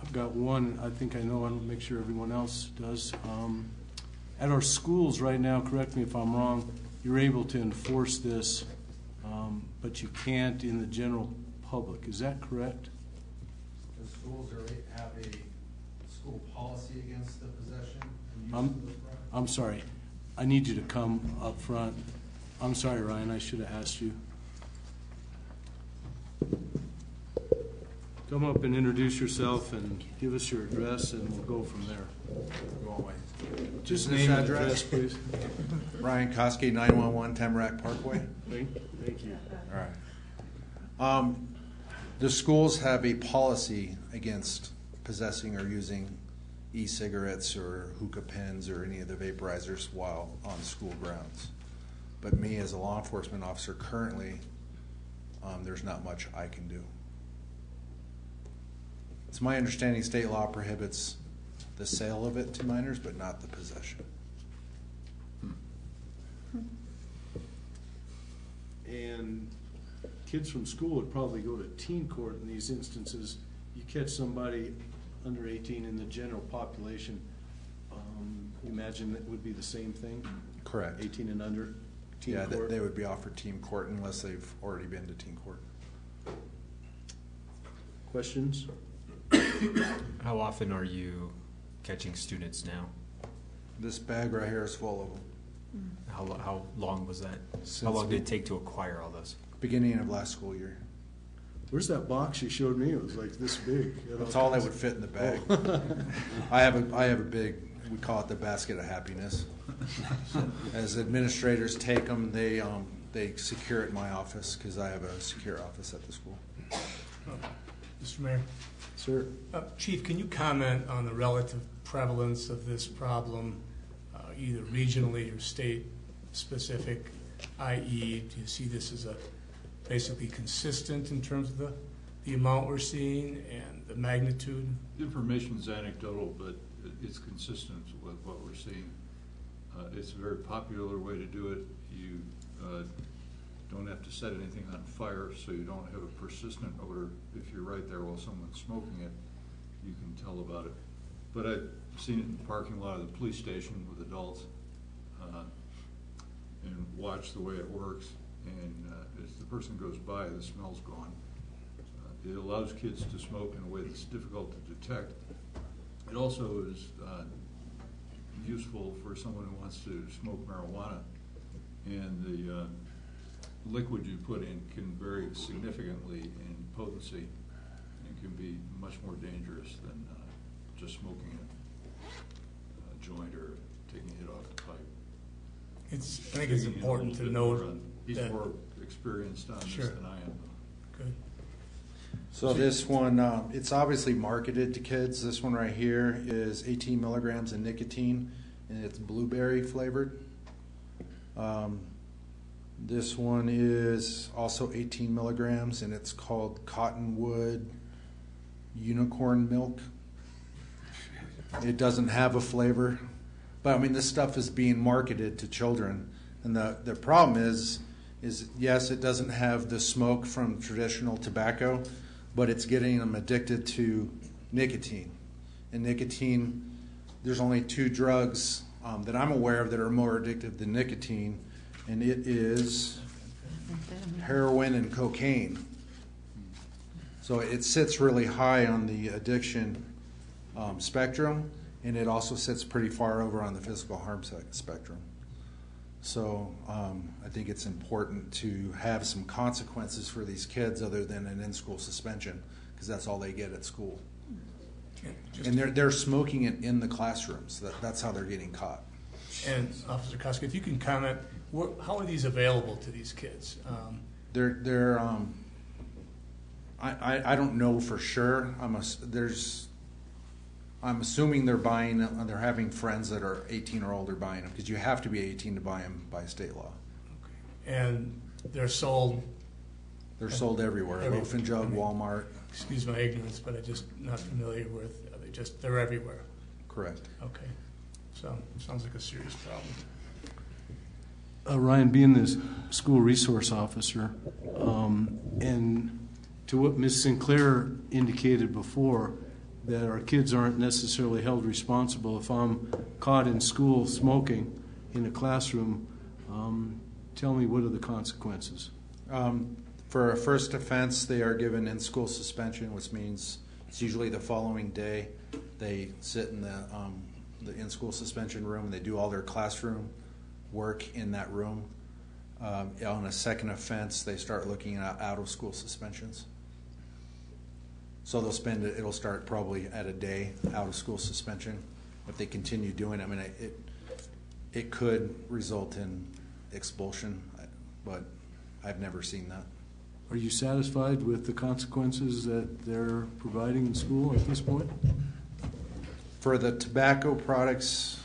I've got one. I think I know. I'll make sure everyone else does. At our schools right now, correct me if I'm wrong, you're able to enforce this, but you can't in the general public. Is that correct? The schools have a school policy against the possession and use of those products? I'm sorry. I need you to come up front. I'm sorry, Ryan. I should have asked you. Come up and introduce yourself and give us your address, and we'll go from there. Go away. Just Business name and address, please. Ryan Koski, 911 Tamarack Parkway. Thank you. All right. The schools have a policy against possessing or using e-cigarettes or hookah pens or any of the vaporizers while on school grounds. But me, as a law enforcement officer currently, there's not much I can do. It's my understanding state law prohibits the sale of it to minors, but not the possession. and kids from school would probably go to teen court in these instances. You catch somebody under 18 in the general population, you imagine that would be the same thing? Correct. 18 and under, teen yeah, court? they would be offered teen court unless they've already been to teen court. Questions? How often are you catching students now? This bag right here is full of them. How long was that? Since How long did it take to acquire all those? Beginning of last school year. Where's that box you showed me? It was like this big. That's all that would fit in the bag. Oh. I have a big, we call it the basket of happiness. As administrators take them, they secure it in my office because I have a secure office at the school. Mr. Mayor. Sir. Chief, can you comment on the relative prevalence of this problem, either regionally or state specific, i.e., do you see this as basically consistent in terms of the amount we're seeing and the magnitude? The information is anecdotal, but it's consistent with what we're seeing. It's a very popular way to do it. You don't have to set anything on fire, so you don't have a persistent odor. If you're right there while someone's smoking it, you can tell about it. But I've seen it in the parking lot of the police station with adults and watched the way it works. And as the person goes by, the smell's gone. It allows kids to smoke in a way that's difficult to detect. It also is useful for someone who wants to smoke marijuana. And the liquid you put in can vary significantly in potency and can be much more dangerous than just smoking a joint or taking a hit off the pipe. I think it's important to note He's that more experienced on Sure. this than I am. Good. So this one, it's obviously marketed to kids. This one right here is 18 milligrams of nicotine, and it's blueberry flavored. This one is also 18 milligrams, and it's called Cottonwood Unicorn Milk. It doesn't have a flavor, but I mean, this stuff is being marketed to children, and the problem is yes, it doesn't have the smoke from traditional tobacco, but it's getting them addicted to nicotine. And nicotine, there's only two drugs that I'm aware of that are more addictive than nicotine, and it is heroin and cocaine. So it sits really high on the addiction spectrum, and it also sits pretty far over on the physical harm spectrum. So I think it's important to have some consequences for these kids other than an in-school suspension, because that's all they get at school. And they're smoking it in the classrooms. That's how they're getting caught. And Officer Koska, if you can comment, how are these available to these kids? I don't know for sure. I'm assuming they're buying them. They're having friends that are 18 or older buying them, because you have to be 18 to buy them by state law. Okay. And they're sold? They're sold everywhere. Loaf and Jug, Walmart. Excuse my ignorance, but I'm just not familiar with. They're everywhere. Correct. Okay. So it sounds like a serious problem. Ryan, being the school resource officer, and to what Ms. Sinclair indicated before, that our kids aren't necessarily held responsible if I'm caught in school smoking in a classroom. Tell me, what are the consequences? For a first offense, they are given in-school suspension, which means it's usually the following day. They sit in the in-school suspension room, and they do all their classroom work in that room. On a second offense, they start looking at out-of-school suspensions. So it'll start probably at a day out-of-school suspension. If they continue doing it, I mean, it could result in expulsion, but I've never seen that. Are you satisfied with the consequences that they're providing in school at this point? For the tobacco products,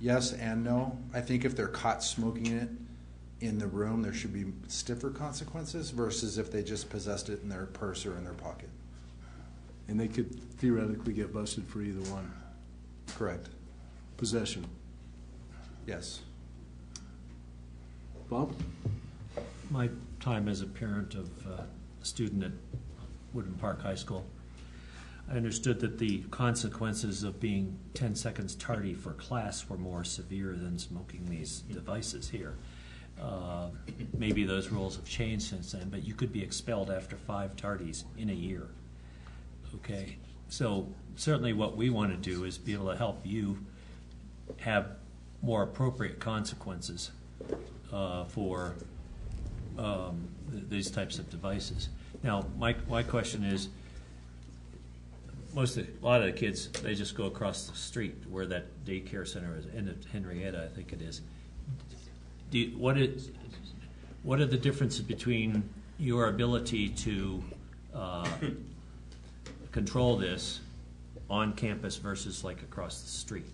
yes and no. I think if they're caught smoking it in the room, there should be stiffer consequences versus if they just possessed it in their purse or in their pocket. And they could theoretically get busted for either one? Correct. Possession? Yes. Bob? My time as a parent of a student at Woodland Park High School, I understood that the consequences of being 10 seconds tardy for class were more severe than smoking these devices here. Maybe those rules have changed since then, but you could be expelled after 5 tardies in a year. Okay, so certainly what we want to do is be able to help you have more appropriate consequences for these types of devices. Now, my question is, a lot of the kids, they just go across the street where that daycare center is, in Henrietta, I think it is. What are the differences between your ability to control this on campus versus like across the street?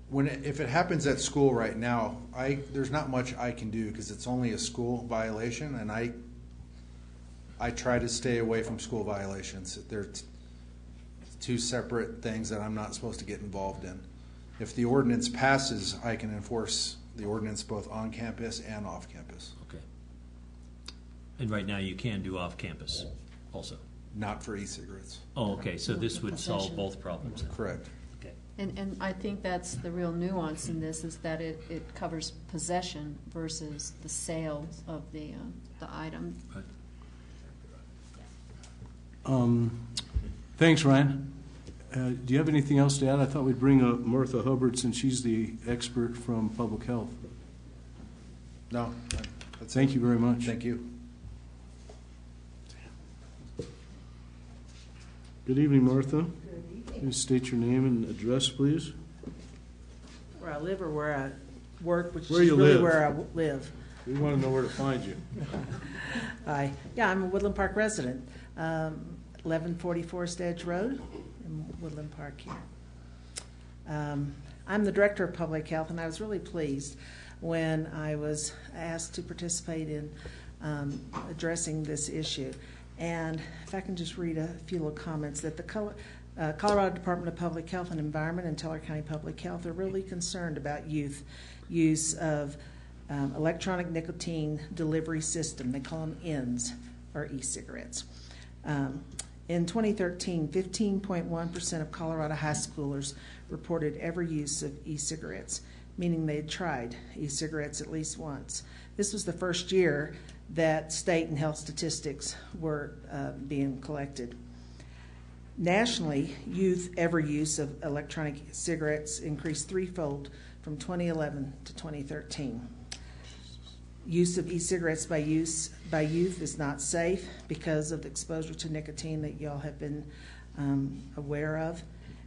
If it happens at school right now, there's not much I can do because it's only a school violation, and I try to stay away from school violations. They're two separate things that I'm not supposed to get involved in. If the ordinance passes, I can enforce the ordinance both on campus and off campus. Okay. And right now you can do off campus also? Not for e-cigarettes. Oh, okay, so this would solve both problems then? Correct. Okay. And I think that's the real nuance in this, is that it covers possession versus the sale of the item. Right. Thanks, Ryan. Do you have anything else to add? I thought we'd bring up Martha Hubbard since she's the expert from public health. No. Thank you very much. Thank you. Good evening, Martha. Good evening. Please state your name and address, please. Where I live or where I work, which Where is you really live. where I live. We want to know where to find you. Hi. Yeah, I'm a Woodland Park resident. 1144 Stedge Road in Woodland Park here. I'm the Director of Public Health, and I was really pleased when I was asked to participate in addressing this issue. And if I can just read a few little comments, that the Colorado Department of Public Health and Environment and Teller County Public Health are really concerned about youth use of electronic nicotine delivery system. They call them ENDS, or e-cigarettes. In 2013, 15.1% of Colorado high schoolers reported ever use of e-cigarettes, meaning they had tried e-cigarettes at least once. This was the first year that state and health statistics were being collected. Nationally, youth ever use of electronic cigarettes increased threefold from 2011 to 2013. Use of e-cigarettes by youth is not safe because of the exposure to nicotine that y'all have been aware of.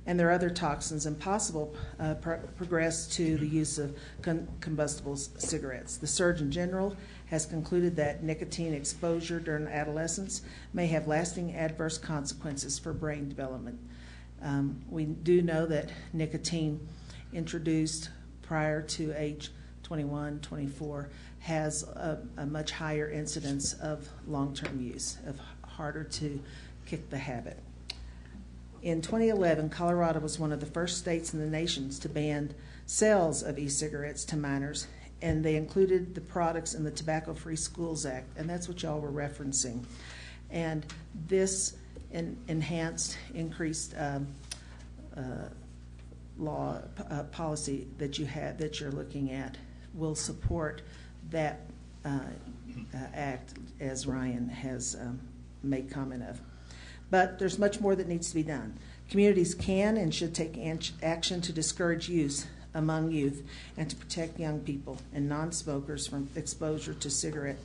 And there are other toxins and possible progress to the use of combustible cigarettes. The Surgeon General has concluded that nicotine exposure during adolescence may have lasting adverse consequences for brain development. We do know that nicotine introduced prior to age 21, 24 has a much higher incidence of long-term use, of harder to kick the habit. In 2011, Colorado was one of the first states in the nation to ban sales of e-cigarettes to minors, and they included the products in the Tobacco Free Schools Act, and that's what y'all were referencing. And this increased law policy that you're looking at will support that act, as Ryan has made comment of. But there's much more that needs to be done. Communities can and should take action to discourage use among youth and to protect young people and non-smokers from exposure to cigarette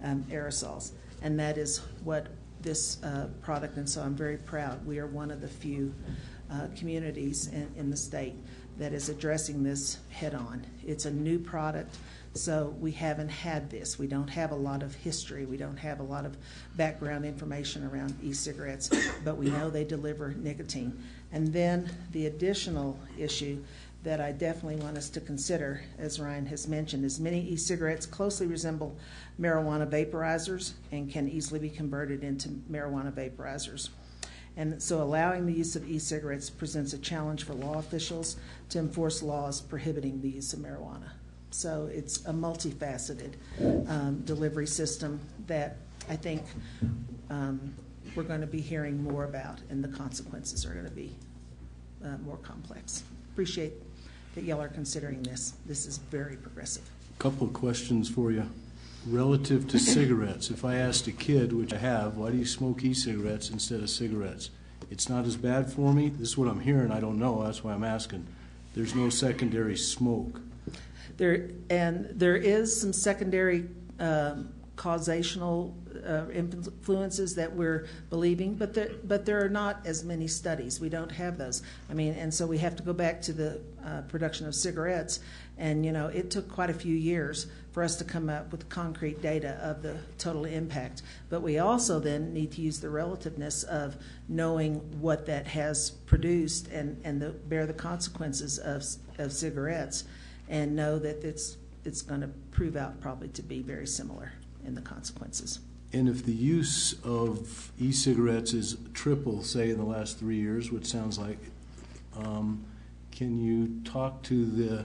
aerosols. And that is what this product, and so I'm very proud. We are one of the few communities in the state that is addressing this head on. It's a new product, so we haven't had this. We don't have a lot of history. We don't have a lot of background information around e-cigarettes, but we know they deliver nicotine. And then the additional issue that I definitely want us to consider, as Ryan has mentioned, is many e-cigarettes closely resemble marijuana vaporizers and can easily be converted into marijuana vaporizers. And so allowing the use of e-cigarettes presents a challenge for law officials to enforce laws prohibiting the use of marijuana. So it's a multifaceted delivery system that I think we're going to be hearing more about, and the consequences are going to be more complex. Appreciate that y'all are considering this. This is very progressive. Couple of questions for you. Relative to cigarettes, if I asked a kid, which I have, why do you smoke e-cigarettes instead of cigarettes? It's not as bad for me. This is what I'm hearing. I don't know. That's why I'm asking. There's no secondary smoke. There is some secondary causational influences that we're believing, but there are not as many studies. We don't have those. I mean, and so we have to go back to the production of cigarettes, and it took quite a few years for us to come up with concrete data of the total impact. But we also then need to use the relativeness of knowing what that has produced and bear the consequences of cigarettes, and know that it's going to prove out probably to be very similar in the consequences. And if the use of e-cigarettes is triple, say, in the last 3 years, which sounds like, can you talk to the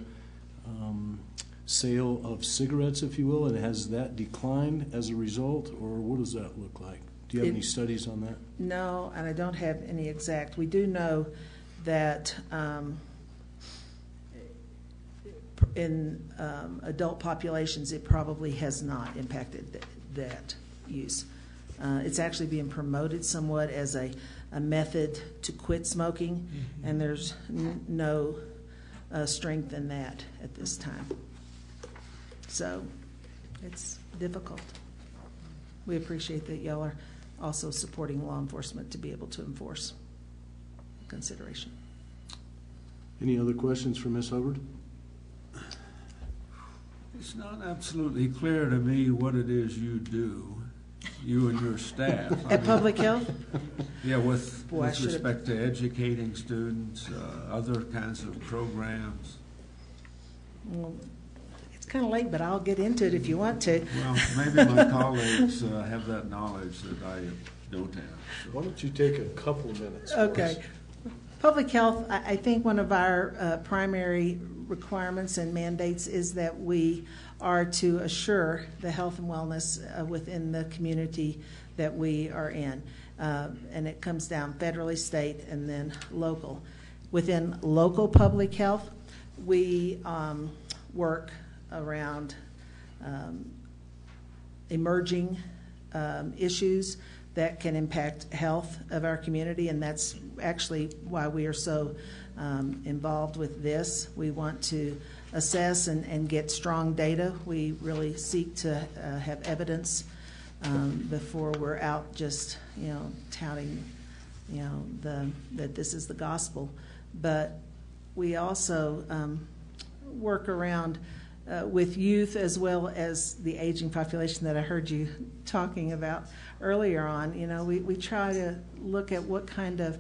sale of cigarettes, if you will, and has that declined as a result, or what does that look like? Do you have any studies on that? No, and I don't have any exact. We do know that in adult populations, it probably has not impacted that use. It's actually being promoted somewhat as a method to quit smoking, and there's no strength in that at this time. So it's difficult. We appreciate that y'all are also supporting law enforcement to be able to enforce consideration. Any other questions for Ms. Hubbard? It's not absolutely clear to me what it is you do, you and your staff. At Public Health? Yeah, with respect to educating students, other kinds of programs. Well, it's kind of late, but I'll get into it if you want to. Well, maybe my colleagues have that knowledge that I don't have. So. Why don't you take a couple of minutes? Okay. Public health, I think one of our primary requirements and mandates is that we are to assure the health and wellness within the community that we are in. And it comes down federally, state, and then local. Within local public health, we work around emerging issues that can impact health of our community, and that's actually why we are so involved with this. We want to assess and get strong data. We really seek to have evidence before we're out just touting that this is the gospel. But we also work around with youth as well as the aging population that I heard you talking about earlier on. We try to look at what kind of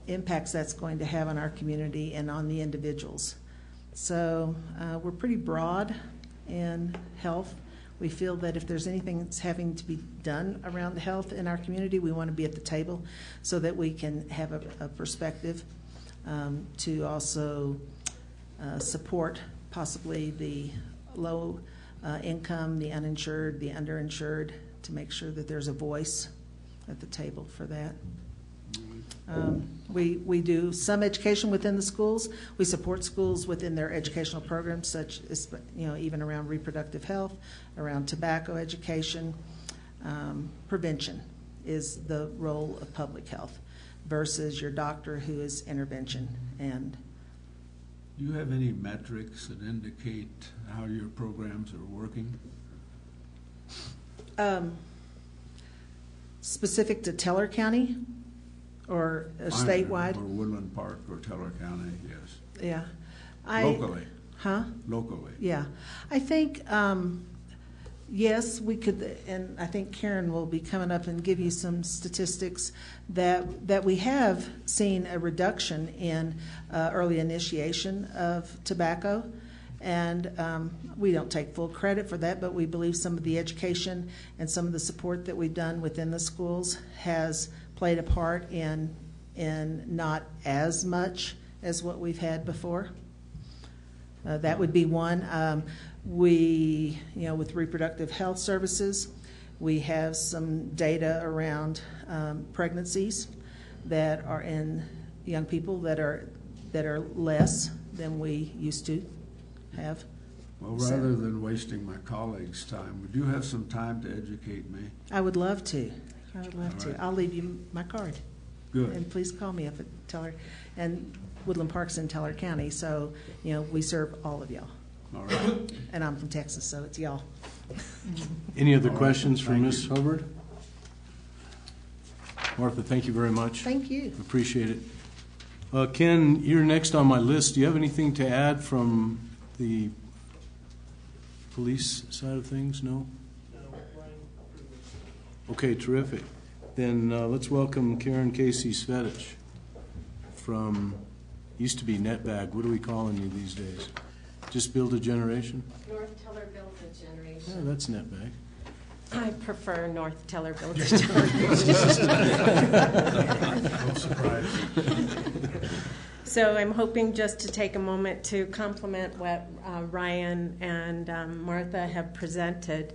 impacts that's going to have on our community and on the individuals. So we're pretty broad in health. We feel that if there's anything that's having to be done around health in our community, we want to be at the table so that we can have a perspective to also support possibly the low income, the uninsured, the underinsured, to make sure that there's a voice at the table for that. We do some education within the schools. We support schools within their educational programs, such as even around reproductive health, around tobacco education. Prevention is the role of public health versus your doctor, who is intervention. And do you have any metrics that indicate how your programs are working? Specific to Teller County or statewide? Or Woodland Park or Teller County, yes. Yeah. Locally. Huh? Locally. Yeah. I think, yes, we could, and I think Karen will be coming up and give you some statistics that we have seen a reduction in early initiation of tobacco. And we don't take full credit for that, but we believe some of the education and some of the support that we've done within the schools has played a part in not as much as what we've had before. That would be one. With reproductive health services, we have some data around pregnancies that are in young people that are less than we used to have. Well, rather than wasting my colleagues' time, would you have some time to educate me? I would love to. I would love All to. right. I'll leave you my card. Good. And please call me up at Teller. And Woodland Park's in Teller County, so we serve all of y'all. All right. And I'm from Texas, so it's y'all. Any other questions for Ms. Hubbard? Martha, thank you very much. Thank you. Appreciate it. Ken, you're next on my list. Do you have anything to add from the police side of things? No? Okay, terrific. Then let's welcome Karen Casey Svedich from, used to be NetBag. What are we calling you these days? Just Build a Generation? North Teller Build a Generation. Yeah, that's NetBag. I prefer North Teller Build a No surprise. So I'm hoping just to take a moment to compliment what Ryan and Martha have presented.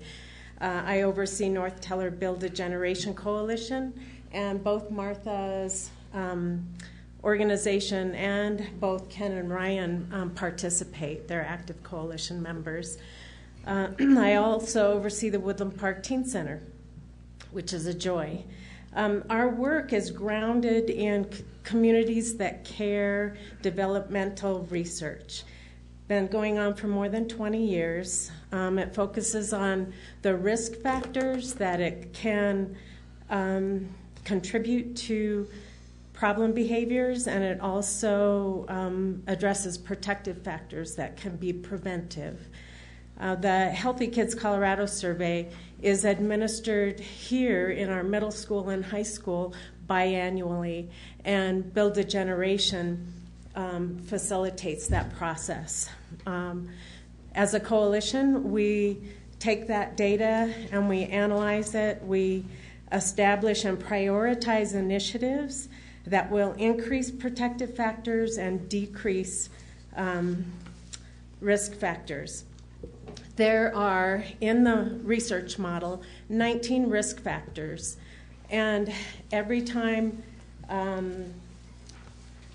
I oversee North Teller Build a Generation Coalition, and both Martha's organization and both Ken and Ryan participate. They're active coalition members. I also oversee the Woodland Park Teen Center, which is a joy. Our work is grounded in communities that care, developmental research. Been going on for more than 20 years. It focuses on the risk factors that it can contribute to problem behaviors, and it also addresses protective factors that can be preventive. The Healthy Kids Colorado survey is administered here in our middle school and high school biannually, and Build a Generation facilitates that process. As a coalition, we take that data and we analyze it. We establish and prioritize initiatives that will increase protective factors and decrease risk factors. There are, in the research model, 19 risk factors, and every time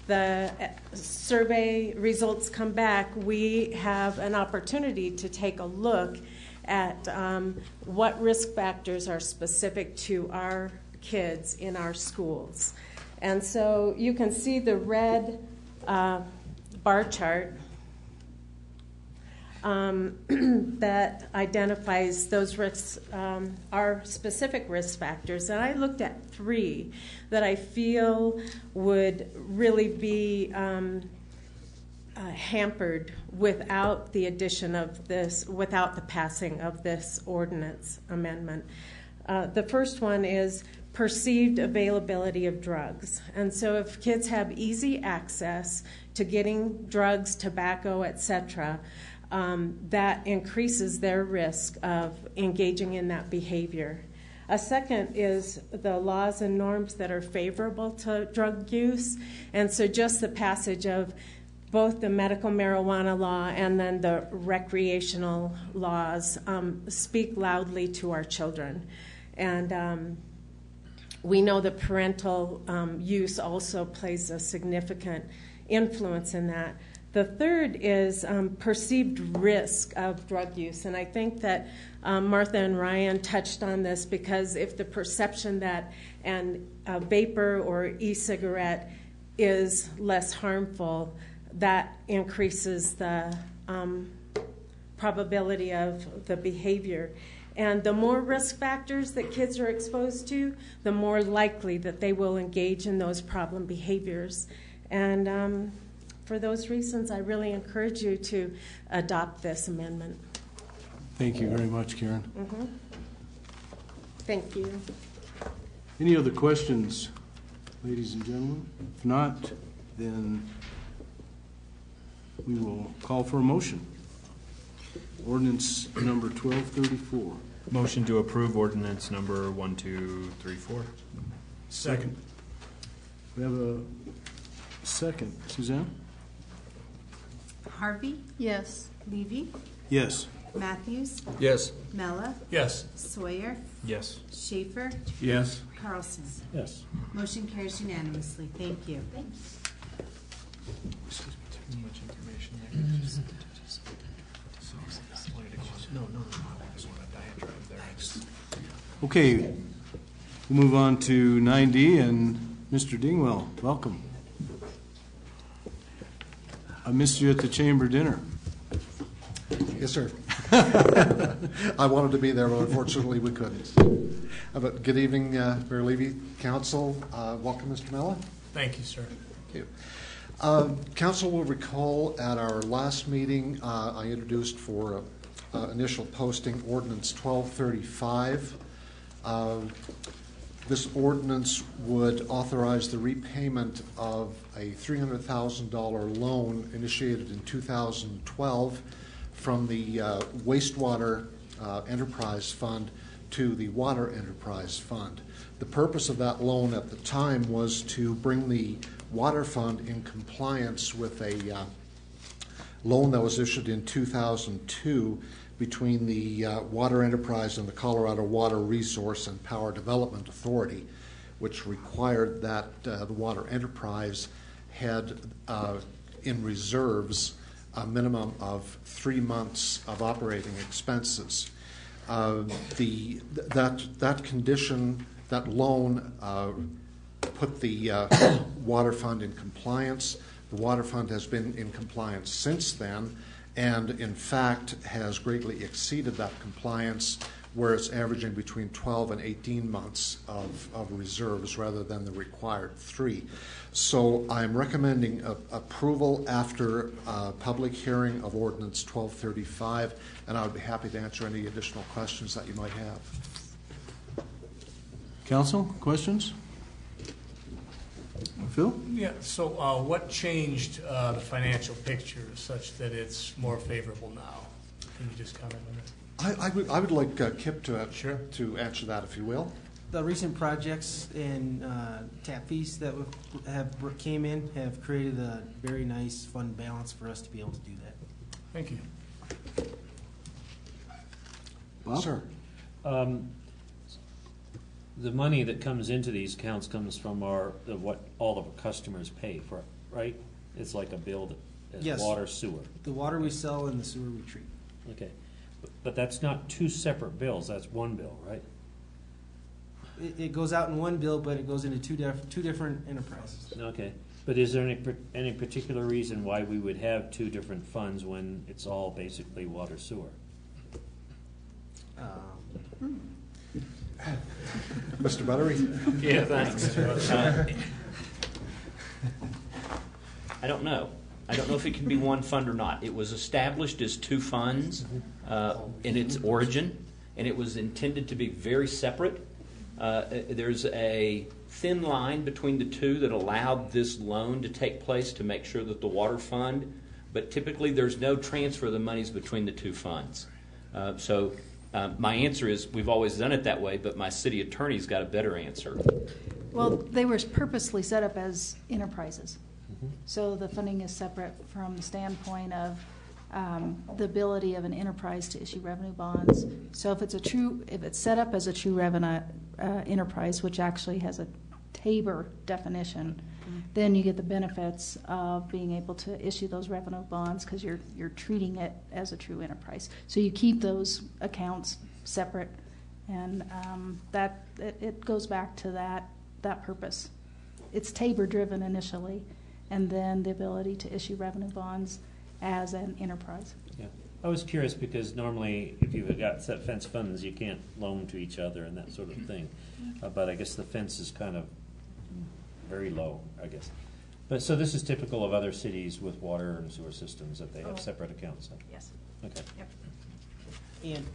the survey results come back, we have an opportunity to take a look at what risk factors are specific to our kids in our schools. And so you can see the red bar chart that identifies those risks, our specific risk factors. And I looked at 3 that I feel would really be hampered without the addition of this, without the passing of this ordinance amendment. The first one is perceived availability of drugs. And so if kids have easy access to getting drugs, tobacco, etc., that increases their risk of engaging in that behavior. A second is the laws and norms that are favorable to drug use. And so just the passage of both the medical marijuana law and then the recreational laws speak loudly to our children. And we know that parental use also plays a significant influence in that. The third is perceived risk of drug use. And I think that Martha and Ryan touched on this, because if the perception that a vapor or e-cigarette is less harmful, that increases the probability of the behavior. And the more risk factors that kids are exposed to, the more likely that they will engage in those problem behaviors. And for those reasons, I really encourage you to adopt this amendment. Thank you very much, Karen. Mm-hmm. Thank you. Any other questions, ladies and gentlemen? If not, then we will call for a motion. ordinance number 1234. Motion to approve ordinance number 1234. Second. We have a second. Suzanne? Harvey? Yes. Levy? Yes. Matthews? Yes. Mella? Yes. Sawyer? Yes. Schaefer? Yes. Carlson? Yes. Motion carries unanimously. Thank you. Too much information there. No. I just want a diatribe there. Okay, we'll move on to 9D, and Mr. Dingwell, welcome. I missed you at the chamber dinner. Yes, sir. I wanted to be there, but unfortunately we couldn't. But good evening, Mayor Levy, Council. Welcome, Mr. Mella. Thank you, sir. Thank you. Council will recall at our last meeting, I introduced for initial posting Ordinance 1235. This ordinance would authorize the repayment of a $300,000 loan initiated in 2012 from the Wastewater Enterprise Fund to the Water Enterprise Fund. The purpose of that loan at the time was to bring the Water Fund in compliance with a loan that was issued in 2002 between the Water Enterprise and the Colorado Water Resource and Power Development Authority, which required that the Water Enterprise had in reserves a minimum of 3 months of operating expenses. That condition, that loan, put the Water Fund in compliance. The Water Fund has been in compliance since then, and in fact has greatly exceeded that compliance, where it's averaging between 12 and 18 months of reserves rather than the required 3. So I'm recommending approval after public hearing of Ordinance 1235, and I would be happy to answer any additional questions that you might have. Council, questions? Phil? Yeah, so what changed the financial picture such that it's more favorable now? Can you just comment on that? I would like Kip to answer that, if you will. The recent projects and tap fees that came in have created a very nice fund balance for us to be able to do that. Thank you. Bob? Sir. The money that comes into these accounts comes from what all of our customers pay for, right? It's like a bill as Yes. water, sewer. The water we sell and the sewer we treat. Okay, but that's not two separate bills. That's one bill, right? It goes out in one bill, but it goes into two different enterprises. Okay, but is there any particular reason why we would have two different funds when it's all basically water, sewer? Mr. Buttery? Yeah, thanks. I don't know. I don't know if it can be one fund or not. It was established as two funds in its origin, and it was intended to be very separate. There's a thin line between the two that allowed this loan to take place to make sure that the water fund, but typically there's no transfer of the monies between the two funds. So my answer is we've always done it that way, but my city attorney's got a better answer. Well, they were purposely set up as enterprises. So the funding is separate from the standpoint of the ability of an enterprise to issue revenue bonds. So if it's set up as a true revenue enterprise, which actually has a TABOR definition, then you get the benefits of being able to issue those revenue bonds because you're treating it as a true enterprise. So you keep those accounts separate, and that it goes back to that purpose. It's TABOR driven initially, and then the ability to issue revenue bonds as an enterprise. Yeah, I was curious because normally if you've got set fence funds, you can't loan to each other and that sort of thing. But I guess the fence is kind of very low, I guess. But so this is typical of other cities with water and sewer systems that they have separate accounts. So. Yes. Okay. Yep. And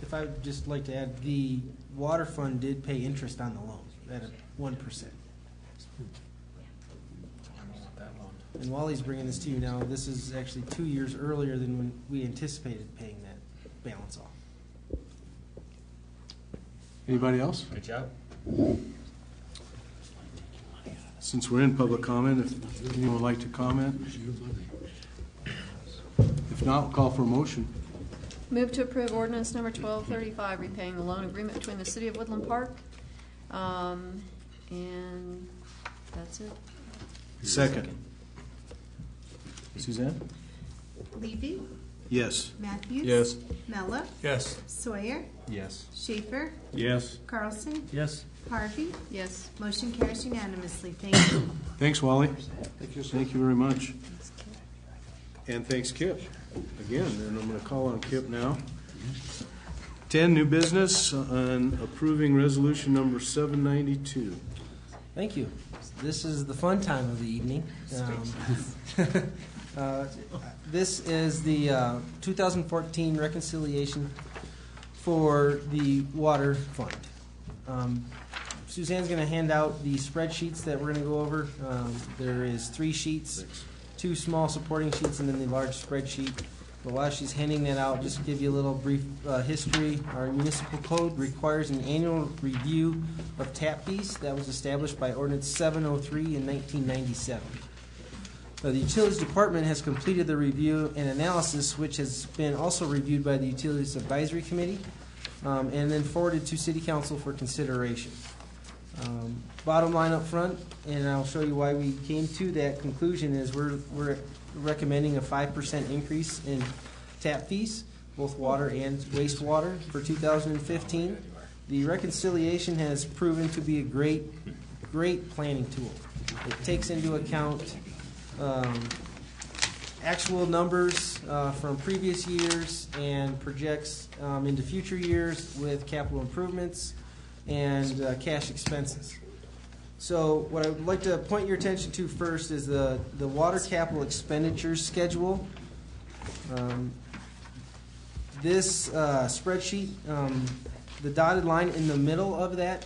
if I would just like to add, the water fund did pay interest on the loan at 1%. And Wally's bringing this to you now. This is actually 2 years earlier than when we anticipated paying that balance all. Anybody else? Good job. Since we're in public comment, if anyone would like to comment? If not, we'll call for a motion. Move to approve ordinance number 1235, repaying the loan agreement between the City of Woodland Park. And that's it. Second. Suzanne? Levy? Yes. Matthews? Yes. Mella? Yes. Sawyer? Yes. Schaefer? Yes. Carlson? Yes. Harvey? Yes. Motion Motion carries unanimously. Thank you. Thanks, Wally. Thank you very much. And thanks, Kip. Again, and I'm going to call on Kip now. 10, new business on approving resolution number 792. Thank you. This is the fun time of the evening. This is the 2014 reconciliation for the water fund. Suzanne's going to hand out the spreadsheets that we're going to go over. There is 3 sheets, 2 small supporting sheets, and then the large spreadsheet. But while she's handing that out, just to give you a little brief history, our municipal code requires an annual review of tap fees. That was established by Ordinance 703 in 1997. The Utilities Department has completed the review and analysis, which has been also reviewed by the Utilities Advisory Committee, and then forwarded to City Council for consideration. Bottom line up front, and I'll show you why we came to that conclusion, is we're recommending a 5% increase in tap fees, both water and wastewater, for 2015. The reconciliation has proven to be a great planning tool. It takes into account actual numbers from previous years and projects into future years with capital improvements and cash expenses. So what I would like to point your attention to first is the water capital expenditures schedule. This spreadsheet, the dotted line in the middle of that,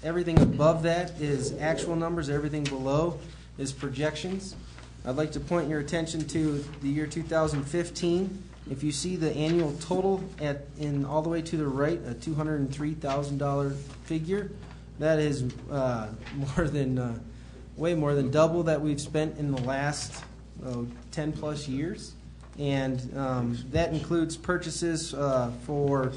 everything above that is actual numbers, everything below is projections. I'd like to point your attention to the year 2015. If you see the annual total all the way to the right, a $203,000 figure, that is way more than double that we've spent in the last 10 plus years. And that includes purchases for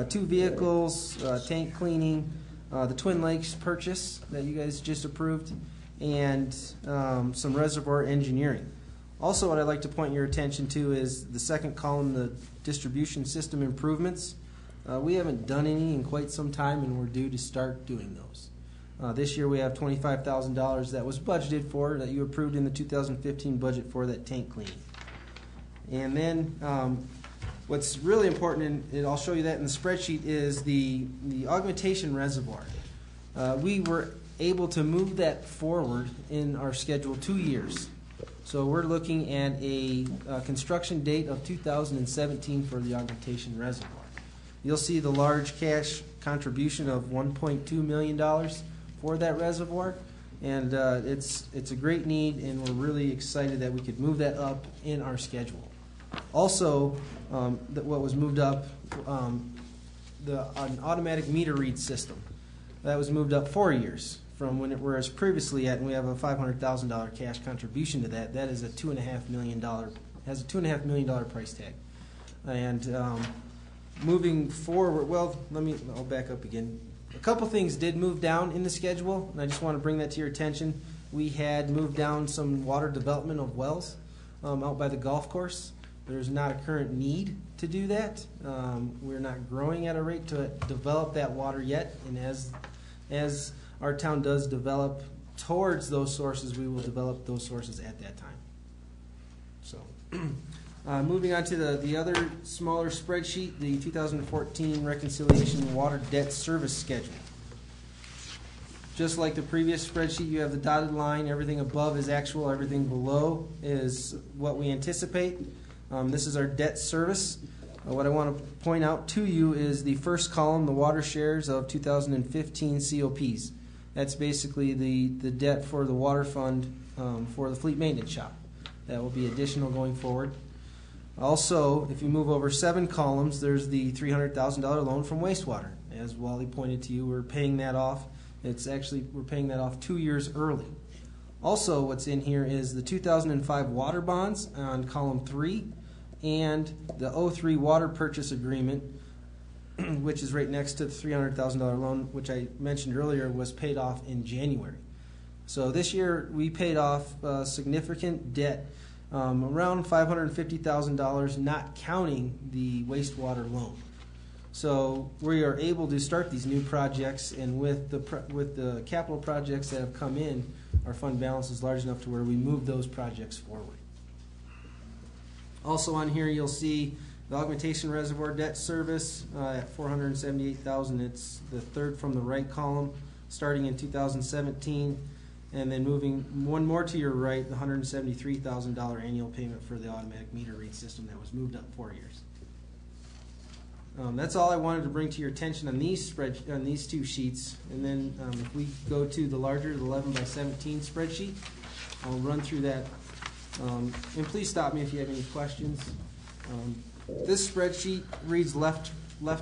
2 vehicles, tank cleaning, the Twin Lakes purchase that you guys just approved, and some reservoir engineering. Also, what I'd like to point your attention to is the second column, the distribution system improvements. We haven't done any in quite some time, and we're due to start doing those. This year we have $25,000 that was budgeted for, that you approved in the 2015 budget for that tank cleaning. And then what's really important, and I'll show you that in the spreadsheet, is the augmentation reservoir. We were able to move that forward in our schedule 2 years. So we're looking at a construction date of 2017 for the augmentation reservoir. You'll see the large cash contribution of $1.2 million for that reservoir, and it's a great need, and we're really excited that we could move that up in our schedule. Also, what was moved up, an automatic meter read system. That was moved up 4 years from when it was previously at, and we have a $500,000 cash contribution to that. That is a $2.5 million, has a $2.5 million price tag. And moving forward, I'll back up again. A couple things did move down in the schedule, and I just want to bring that to your attention. We had moved down some water development of wells out by the golf course. There's not a current need to do that. We're not growing at a rate to develop that water yet, and as our town does develop towards those sources, we will develop those sources at that time. So, moving on to the other smaller spreadsheet, the 2014 reconciliation water debt service schedule. Just like the previous spreadsheet, you have the dotted line. Everything above is actual. Everything below is what we anticipate. This is our debt service. What I want to point out to you is the first column, the water shares of 2015 COPs. That's basically the debt for the water fund for the fleet maintenance shop. That will be additional going forward. Also, if you move over 7 columns, there's the $300,000 loan from wastewater. As Wally pointed to you, we're paying that off. We're paying that off 2 years early. Also, what's in here is the 2005 water bonds on column 3 and the 03 water purchase agreement, which is right next to the $300,000 loan, which I mentioned earlier was paid off in January. So this year we paid off significant debt, around $550,000, not counting the wastewater loan. So we are able to start these new projects, and with the capital projects that have come in, our fund balance is large enough to where we move those projects forward. Also on here you'll see the augmentation reservoir debt service at $478,000. It's the third from the right column, starting in 2017, and then moving one more to your right, the $173,000 annual payment for the automatic meter read system that was moved up 4 years. That's all I wanted to bring to your attention on these two sheets. And then if we go to the larger, the 11 by 17 spreadsheet, I'll run through that. And please stop me if you have any questions. This spreadsheet reads left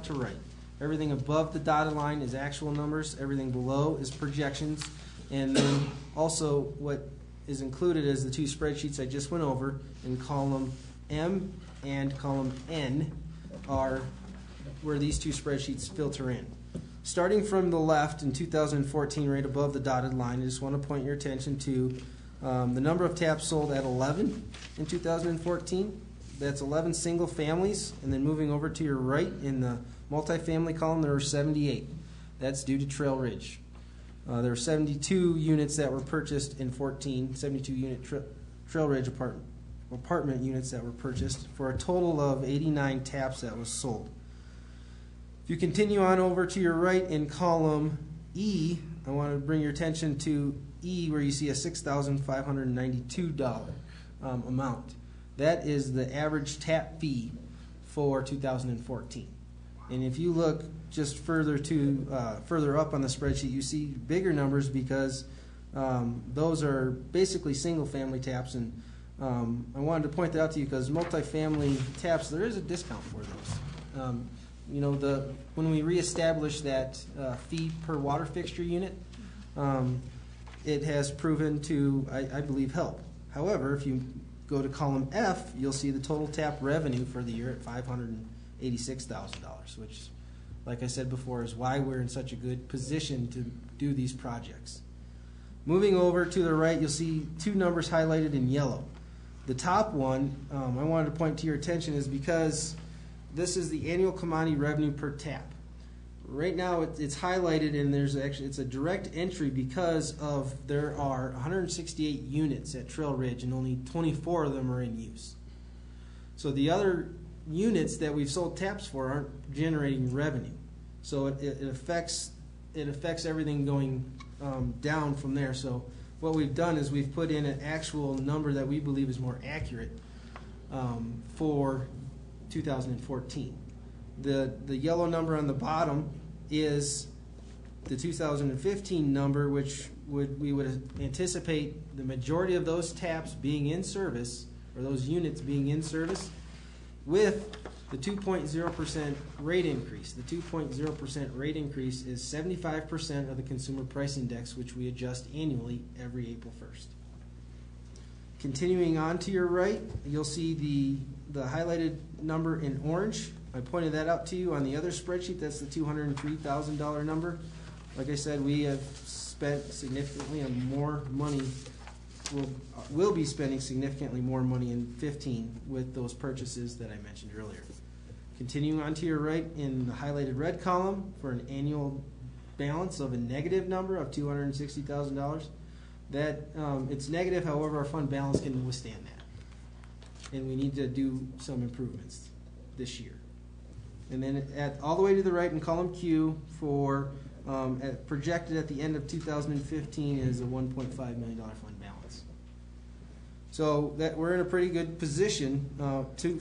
to right. Everything above the dotted line is actual numbers. Everything below is projections. And then also what is included is the two spreadsheets I just went over in column M and column N are where these two spreadsheets filter in. Starting from the left in 2014, right above the dotted line, I just want to point your attention to the number of taps sold at 11 in 2014. That's 11 single families. And then moving over to your right in the multifamily column, there were 78. That's due to Trail Ridge. There were 72 units that were purchased in 14, 72 unit Trail Ridge apartment units that were purchased for a total of 89 taps that was sold. If you continue on over to your right in column E, I want to bring your attention to E where you see a $6,592 amount. That is the average tap fee for 2014. And if you look just further up on the spreadsheet, you see bigger numbers because those are basically single family taps. And I wanted to point that out to you because multifamily taps, there is a discount for those. When we reestablish that fee per water fixture unit, it has proven to, I believe, help. However, if you go to column F, you'll see the total tap revenue for the year at $586,000, which, like I said before, is why we're in such a good position to do these projects. Moving over to the right, you'll see two numbers highlighted in yellow. The top one I wanted to point to your attention is because this is the annual commodity revenue per tap. Right now it's highlighted, and it's a direct entry because there are 168 units at Trail Ridge and only 24 of them are in use. So the other units that we've sold taps for aren't generating revenue. So it affects everything going down from there. So what we've done is we've put in an actual number that we believe is more accurate for 2014. The yellow number on the bottom is the 2015 number, which we would anticipate the majority of those taps being in service, or those units being in service, with the 2.0% rate increase. The 2.0% rate increase is 75% of the Consumer Price Index, which we adjust annually every April 1st. Continuing on to your right, you'll see the highlighted number in orange. I pointed that out to you on the other spreadsheet. That's the $203,000 number. Like I said, we have spent significantly more money. We'll be spending significantly more money in 2015 with those purchases that I mentioned earlier. Continuing on to your right in the highlighted red column for an annual balance of a negative number of $260,000. That it's negative, however, our fund balance can withstand that. And we need to do some improvements this year. And then all the way to the right in column Q for projected at the end of 2015 is a $1.5 million fund balance. So that we're in a pretty good position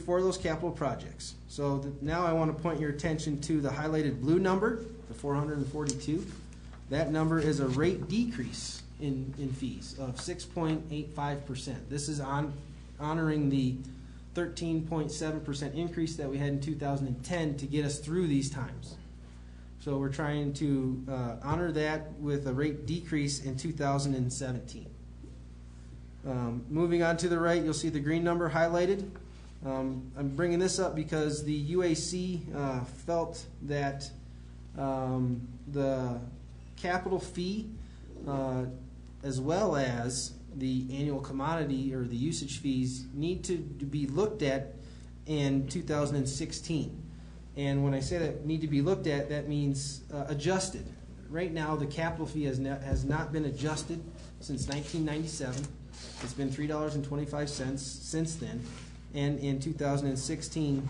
for those capital projects. So now I want to point your attention to the highlighted blue number, the 442. That number is a rate decrease in fees of 6.85%. This is honoring the 13.7% increase that we had in 2010 to get us through these times. So we're trying to honor that with a rate decrease in 2017. Moving on to the right, you'll see the green number highlighted. I'm bringing this up because the UAC felt that the capital fee as well as the annual commodity or the usage fees need to be looked at in 2016. And when I say that need to be looked at, that means adjusted. Right now, the capital fee has not been adjusted since 1997. It's been $3.25 since then. And in 2016,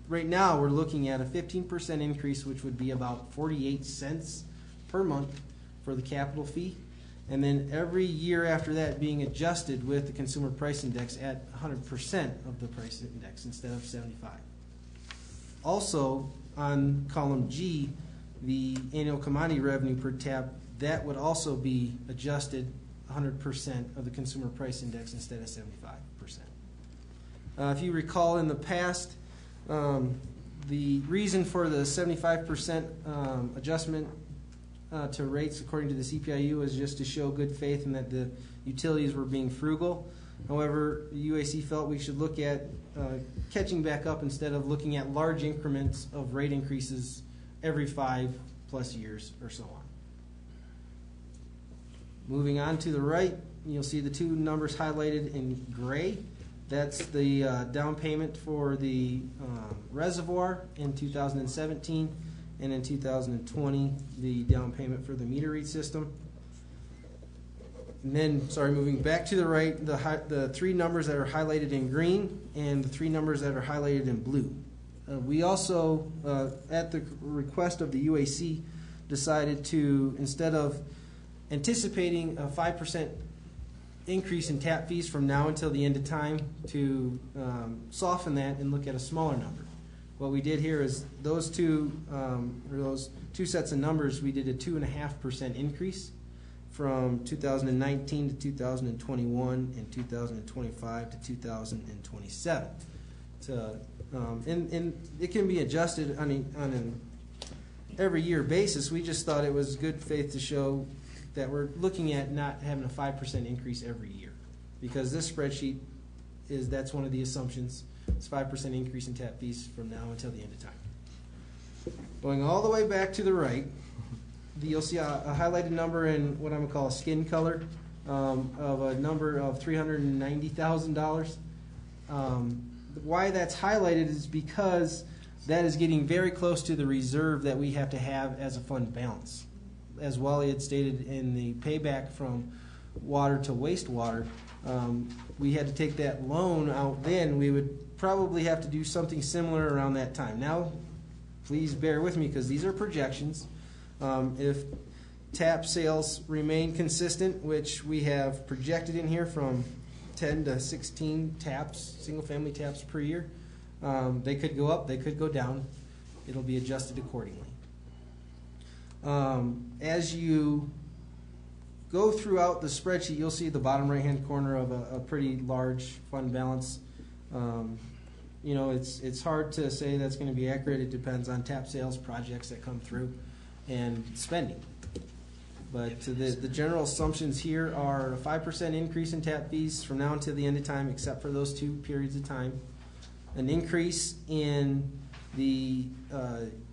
right now we're looking at a 15% increase, which would be about 48 cents per month for the capital fee. And then every year after that being adjusted with the consumer price index at 100% of the price index instead of 75. Also, on column G, the annual commodity revenue per tap, that would also be adjusted 100% of the consumer price index instead of 75%. If you recall in the past, the reason for the 75% adjustment to rates according to the CPIU was just to show good faith and that the utilities were being frugal. However, the UAC felt we should look at catching back up instead of looking at large increments of rate increases every 5+ years or so on. Moving on to the right, you'll see the two numbers highlighted in gray. That's the down payment for the reservoir in 2017, and in 2020, the down payment for the meter read system. And then, moving back to the right, the three numbers that are highlighted in green and the three numbers that are highlighted in blue. We also, at the request of the UAC, decided to, instead of anticipating a 5% increase in tap fees from now until the end of time, to soften that and look at a smaller number. What we did here is those two sets of numbers, we did a 2.5% increase from 2019 to 2021 and 2025 to 2027. And it can be adjusted on an every year basis. We just thought it was good faith to show that we're looking at not having a 5% increase every year, because this spreadsheet that's one of the assumptions. It's 5% increase in tap fees from now until the end of time. Going all the way back to the right, you'll see a highlighted number in what I'm going to call a skin color of a number of $390,000. Why that's highlighted is because that is getting very close to the reserve that we have to have as a fund balance. As Wally had stated in the payback from water to wastewater, we had to take that loan out then. We would probably have to do something similar around that time. Now, please bear with me because these are projections. If tap sales remain consistent, which we have projected in here from 10 to 16 taps, single-family taps per year, they could go up, they could go down. It'll be adjusted accordingly. As you go throughout the spreadsheet, you'll see the bottom right-hand corner of a pretty large fund balance. It's hard to say that's going to be accurate. It depends on tap sales projects that come through and spending. But the general assumptions here are a 5% increase in tap fees from now until the end of time, except for those 2 periods of time. An increase in the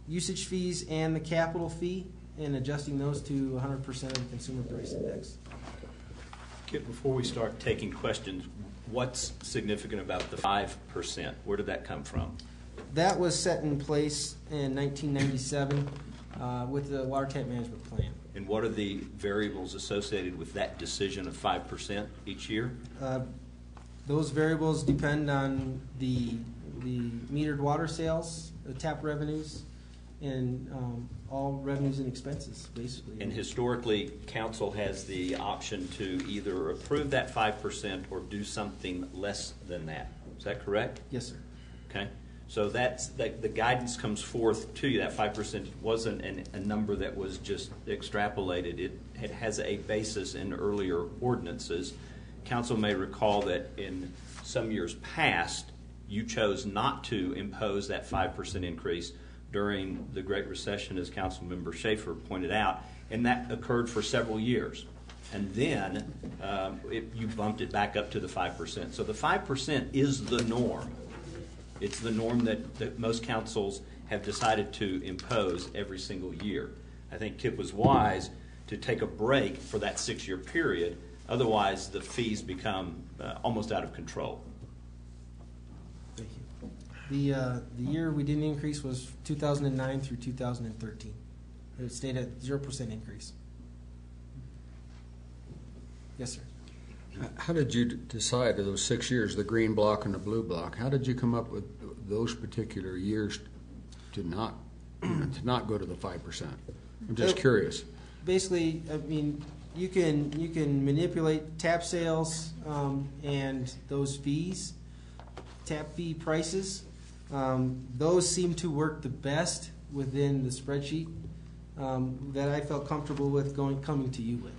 usage fees and the capital fee, and adjusting those to 100% of the consumer price index. Kit, before we start taking questions, what's significant about the 5%? Where did that come from? That was set in place in 1997 with the Water Tap Management Plan. And what are the variables associated with that decision of 5% each year? Those variables depend on the metered water sales, the tap revenues, and all revenues and expenses, basically. And historically, council has the option to either approve that 5% or do something less than that. Is that correct? Yes, sir. Okay. So that's the guidance comes forth to you. That 5% wasn't a number that was just extrapolated. It has a basis in earlier ordinances. council may recall that in some years past, you chose not to impose that 5% increase during the Great Recession, as Councilmember Schaefer pointed out, and that occurred for several years. And then you bumped it back up to the 5%. So the 5% is the norm. It's the norm that most councils have decided to impose every single year. I think Kip was wise to take a break for that 6-year period. Otherwise, the fees become almost out of control. Thank you. The year we didn't increase was 2009 through 2013. It stayed at 0% increase. Yes, sir. How did you decide of those 6 years, the green block and the blue block? How did you come up with those particular years to not go to the 5%? I'm just curious. Basically, I mean, you can manipulate tap sales and those fees, tap fee prices. Those seem to work the best within the spreadsheet that I felt comfortable with coming to you with.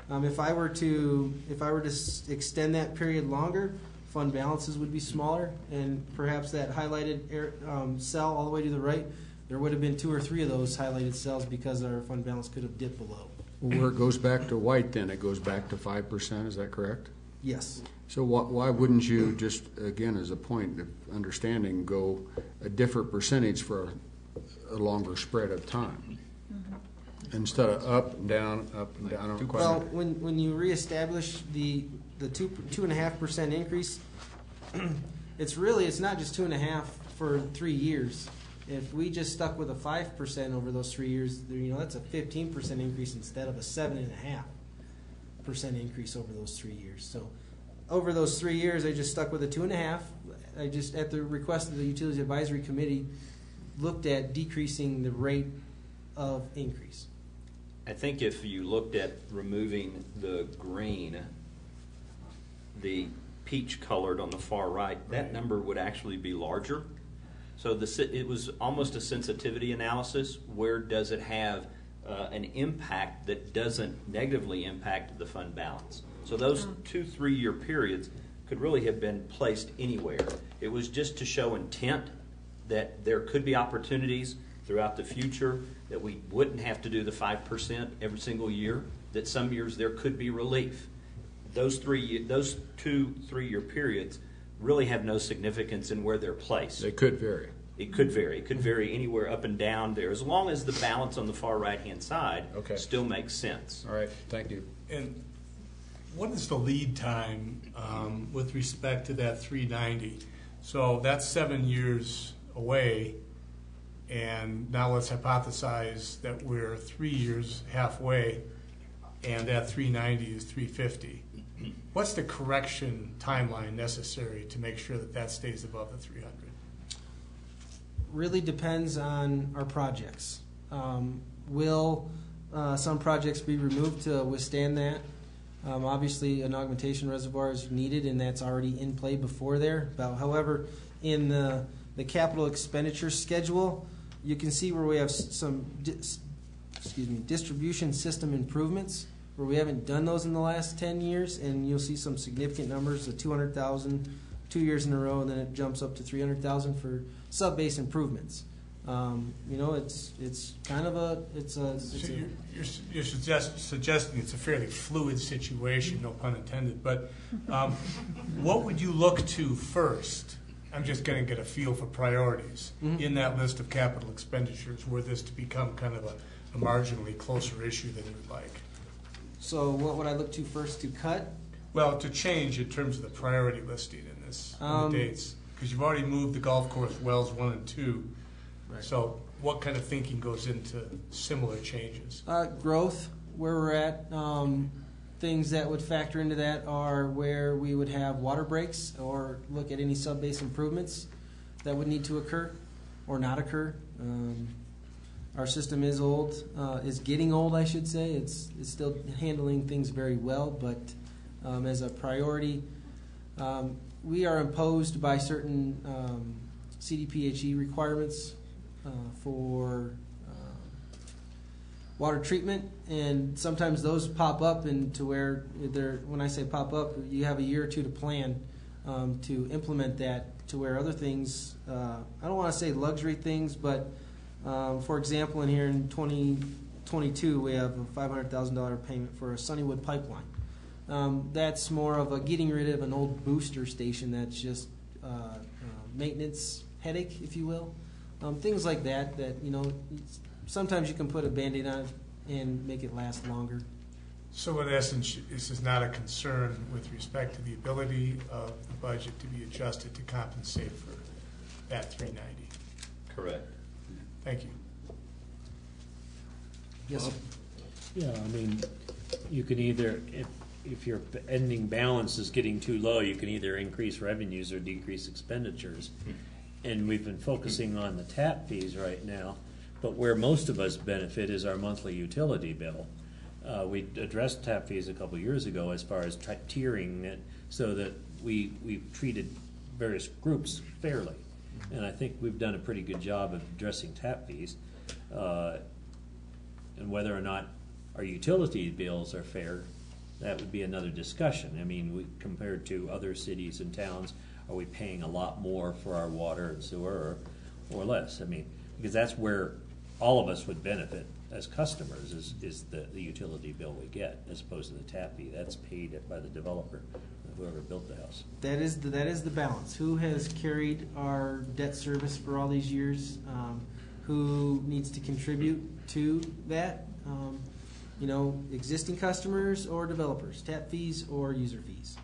If I were to extend that period longer, fund balances would be smaller, and perhaps that highlighted cell all the way to the right, there would have been 2 or 3 of those highlighted cells because our fund balance could have dipped below. Well, where it goes back to white, then it goes back to 5%. Is that correct? Yes. So why wouldn't you just, again, as a point of understanding, go a different percentage for a longer spread of time? Instead of up and down, up and down. Well, when you reestablish the 2.5% increase, it's not just 2.5 for 3 years. If we just stuck with a 5% over those 3 years, that's a 15% increase instead of a 7.5% increase over those 3 years. So, over those 3 years, I just stuck with a 2.5. I just, at the request of the Utilities Advisory Committee, looked at decreasing the rate of increase. I think if you looked at removing the green, the peach colored on the far right, that number would actually be larger. So it was almost a sensitivity analysis. Where does it have an impact that doesn't negatively impact the fund balance? So those 2-3 year periods could really have been placed anywhere. It was just to show intent that there could be opportunities throughout the future that we wouldn't have to do the 5% every single year, that some years there could be relief. Those 2-3 year periods really have no significance in where they're placed. They could vary. It could vary. It could vary anywhere up and down there, as long as the balance on the far right-hand side still makes sense. All right, thank you. And what is the lead time with respect to that 390? So that's 7 years away, and now let's hypothesize that we're 3 years halfway, and that 390 is 350. What's the correction timeline necessary to make sure that that stays above the 300? Really depends on our projects. Will some projects be removed to withstand that? Obviously, an augmentation reservoir is needed, and that's already in play before there. However, in the capital expenditure schedule, you can see where we have some distribution system improvements where we haven't done those in the last 10 years, and you'll see some significant numbers of 200,000 2 years in a row, and then it jumps up to 300,000 for sub-base improvements. It's kind of a you're suggesting it's a fairly fluid situation, no pun intended. But what would you look to first? I'm just going to get a feel for priorities in that list of capital expenditures, were this to become kind of a marginally closer issue than you'd like. So what would I look to first to cut? Well, to change in terms of the priority listing in this, in the dates, because you've already moved the golf course wells 1 and 2. Right. So what kind of thinking goes into similar changes? Growth, where we're at. Things that would factor into that are where we would have water breaks or look at any sub-base improvements that would need to occur or not occur. Our system is old, is getting old, I should say. It's still handling things very well, but as a priority, we are imposed by certain CDPHE requirements for water treatment, and sometimes those pop up into where when I say pop up, you have a year or two to plan to implement that, to where other things, I don't want to say luxury things, but for example, in here in 2022, we have a $500,000 payment for a Sunnywood pipeline. That's more of a getting rid of an old booster station that's just maintenance headache, if you will. Things like that, sometimes you can put a Band-Aid on it and make it last longer. So in essence, this is not a concern with respect to the ability of the budget to be adjusted to compensate for that 390. Correct. Thank you. Yes, sir. Yeah, I mean, you can either, if your ending balance is getting too low, you can either increase revenues or decrease expenditures. And we've been focusing on the tap fees right now, but where most of us benefit is our monthly utility bill. We addressed tap fees a couple years ago as far as tiering it so that we've treated various groups fairly. And I think we've done a pretty good job of addressing tap fees. And whether or not our utility bills are fair, that would be another discussion. I mean, compared to other cities and towns, are we paying a lot more for our water and sewer or less? I mean, because that's where all of us would benefit as customers is the utility bill we get, as opposed to the tap fee. That's paid by the developer, whoever built the house. That is the balance. Who has carried our debt service for all these years? Who needs to contribute to that? Existing customers or developers, tap fees or user fees.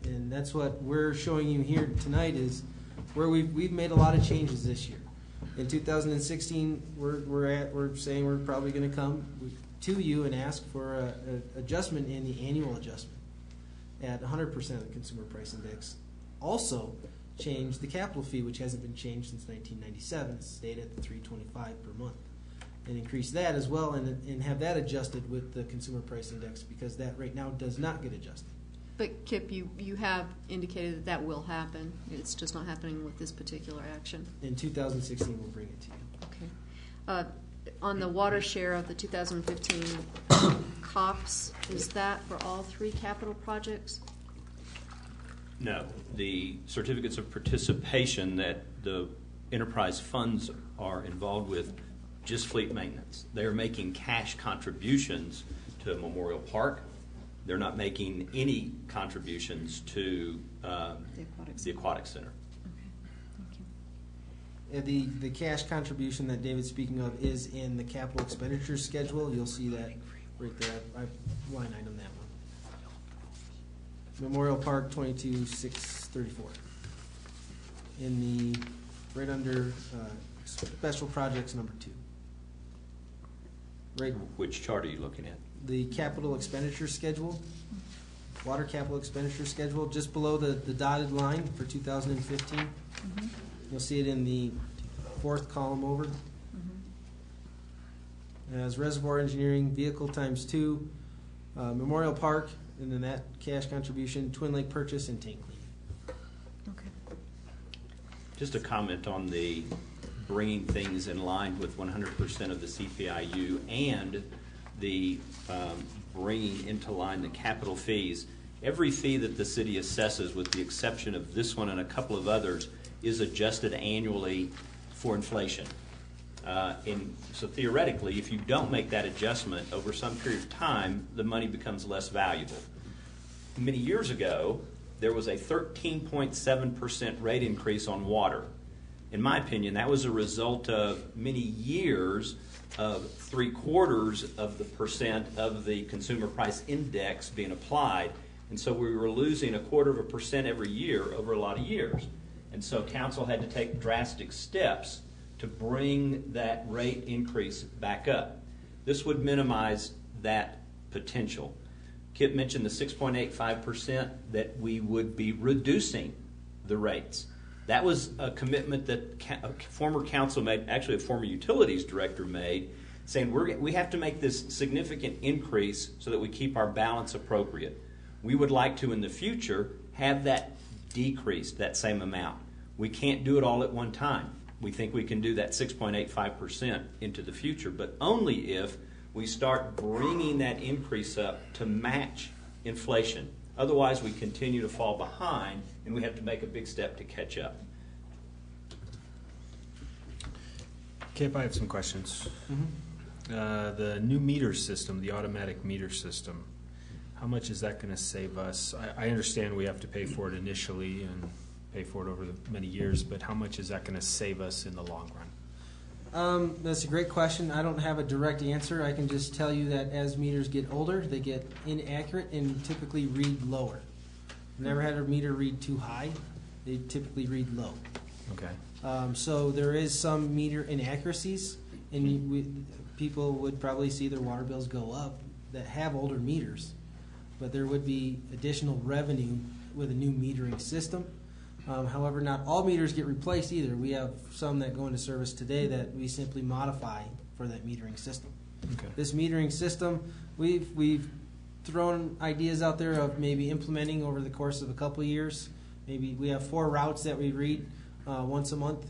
And that's what we're showing you here tonight, is where we've made a lot of changes this year. In 2016, we're saying we're probably going to come to you and ask for an adjustment in the annual adjustment at 100% of the consumer price index. Also, change the capital fee, which hasn't been changed since 1997. It's stayed at the $325 per month, and increase that as well, and have that adjusted with the consumer price index, because that right now does not get adjusted. But Kip, you have indicated that will happen. It's just not happening with this particular action. In 2016, we'll bring it to you. Okay. On the water share of the 2015 COPS, is that for all three capital projects? No. The certificates of participation that the enterprise funds are involved with, just fleet maintenance. They're making cash contributions to Memorial Park. They're not making any contributions to the Aquatic Center. The cash contribution that David's speaking of is in the capital expenditure schedule. You'll see that right there. I line item that one. Memorial Park 22,634. In the right under special projects number 2. Right. Which chart are you looking at? The capital expenditure schedule, water capital expenditure schedule, just below the dotted line for 2015. Mm-hmm. You'll see it in the 4th column over. Mm-hmm. As reservoir engineering, vehicle times 2, Memorial Park, and then that cash contribution, Twin Lake purchase, and tank cleaning. Okay. Just a comment on the bringing things in line with 100% of the CPIU and the bringing into line the capital fees. Every fee that the city assesses, with the exception of this one and a couple of others, is adjusted annually for inflation. So theoretically, if you don't make that adjustment over some period of time, the money becomes less valuable. Many years ago, there was a 13.7% rate increase on water. In my opinion, that was a result of many years of 0.75% of the consumer price index being applied. And so we were losing 0.25% every year over a lot of years. And so council had to take drastic steps to bring that rate increase back up. This would minimize that potential. Kip mentioned the 6.85% that we would be reducing the rates. That was a commitment that a former council made, actually a former utilities director made, saying we have to make this significant increase so that we keep our balance appropriate. We would like to, in the future, have that decreased, that same amount. We can't do it all at one time. We think we can do that 6.85% into the future, but only if we start bringing that increase up to match inflation. Otherwise, we continue to fall behind, and we have to make a big step to catch up. Kip, I have some questions. The new meter system, the automatic meter system, how much is that going to save us? I understand we have to pay for it initially and pay for it over the many years, but how much is that going to save us in the long run? That's a great question. I don't have a direct answer. I can just tell you that as meters get older, they get inaccurate and typically read lower. I've never had a meter read too high. They typically read low. Okay. So there is some meter inaccuracies, and people would probably see their water bills go up that have older meters, but there would be additional revenue with a new metering system. However, not all meters get replaced either. We have some that go into service today that we simply modify for that metering system. Okay. This metering system, we've thrown ideas out there of maybe implementing over the course of a couple of years. Maybe we have 4 routes that we read once a month,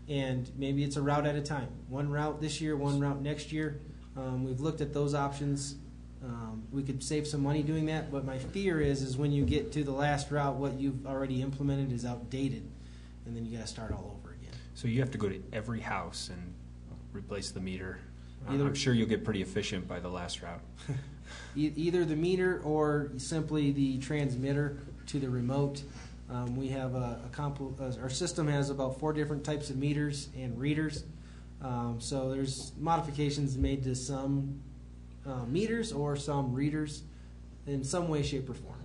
and maybe it's a route at a time. 1 route this year, 1 route next year. We've looked at those options. We could save some money doing that, but my fear is when you get to the last route, what you've already implemented is outdated, and then you got to start all over again. So you have to go to every house and replace the meter. Either- I'm sure you'll get pretty efficient by the last route. Either the meter or simply the transmitter to the remote. We have our system has about 4 different types of meters and readers. So there's modifications made to some meters or some readers in some way, shape, or form.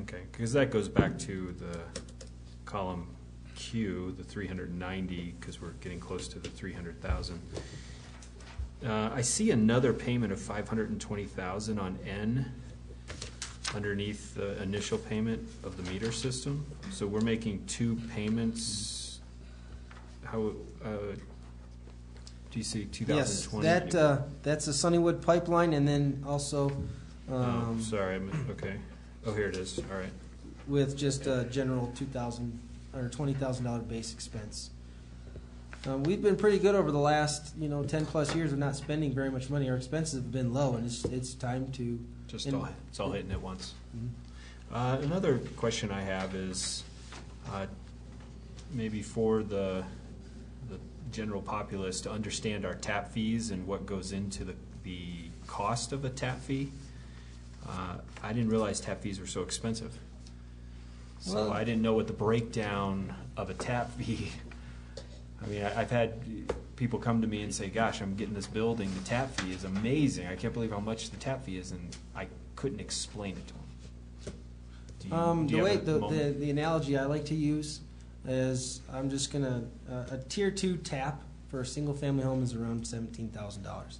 Okay, because that goes back to the column Q, the 390, because we're getting close to the 300,000. I see another payment of 520,000 on N underneath the initial payment of the meter system. So we're making 2 payments. How do you see 2020? Yes, that's a Sunnywood pipeline, and then also. Sorry. Okay. Oh, here it is. All right. With just a general $2,000 or $20,000 base expense. We've been pretty good over the last 10 plus years of not spending very much money. Our expenses have been low, and it's time to. It's all hitting at once. Mm-hmm. Another question I have is maybe for the general populace to understand our tap fees and what goes into the cost of a tap fee. I didn't realize tap fees were so expensive. So I didn't know what the breakdown of a tap fee. I mean, I've had people come to me and say, gosh, I'm getting this building, the tap fee is amazing. I can't believe how much the tap fee is, and I couldn't explain it to them. The analogy I like to use is I'm just going to, a tier 2 tap for a single family home is around $17,000.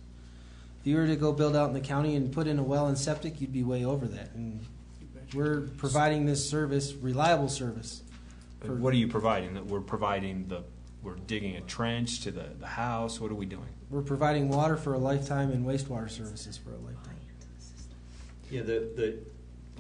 If you were to go build out in the county and put in a well and septic, you'd be way over that. And we're providing this service, reliable service. What are you providing? We're digging a trench to the house. What are we doing? We're providing water for a lifetime and wastewater services for a lifetime. Yeah, the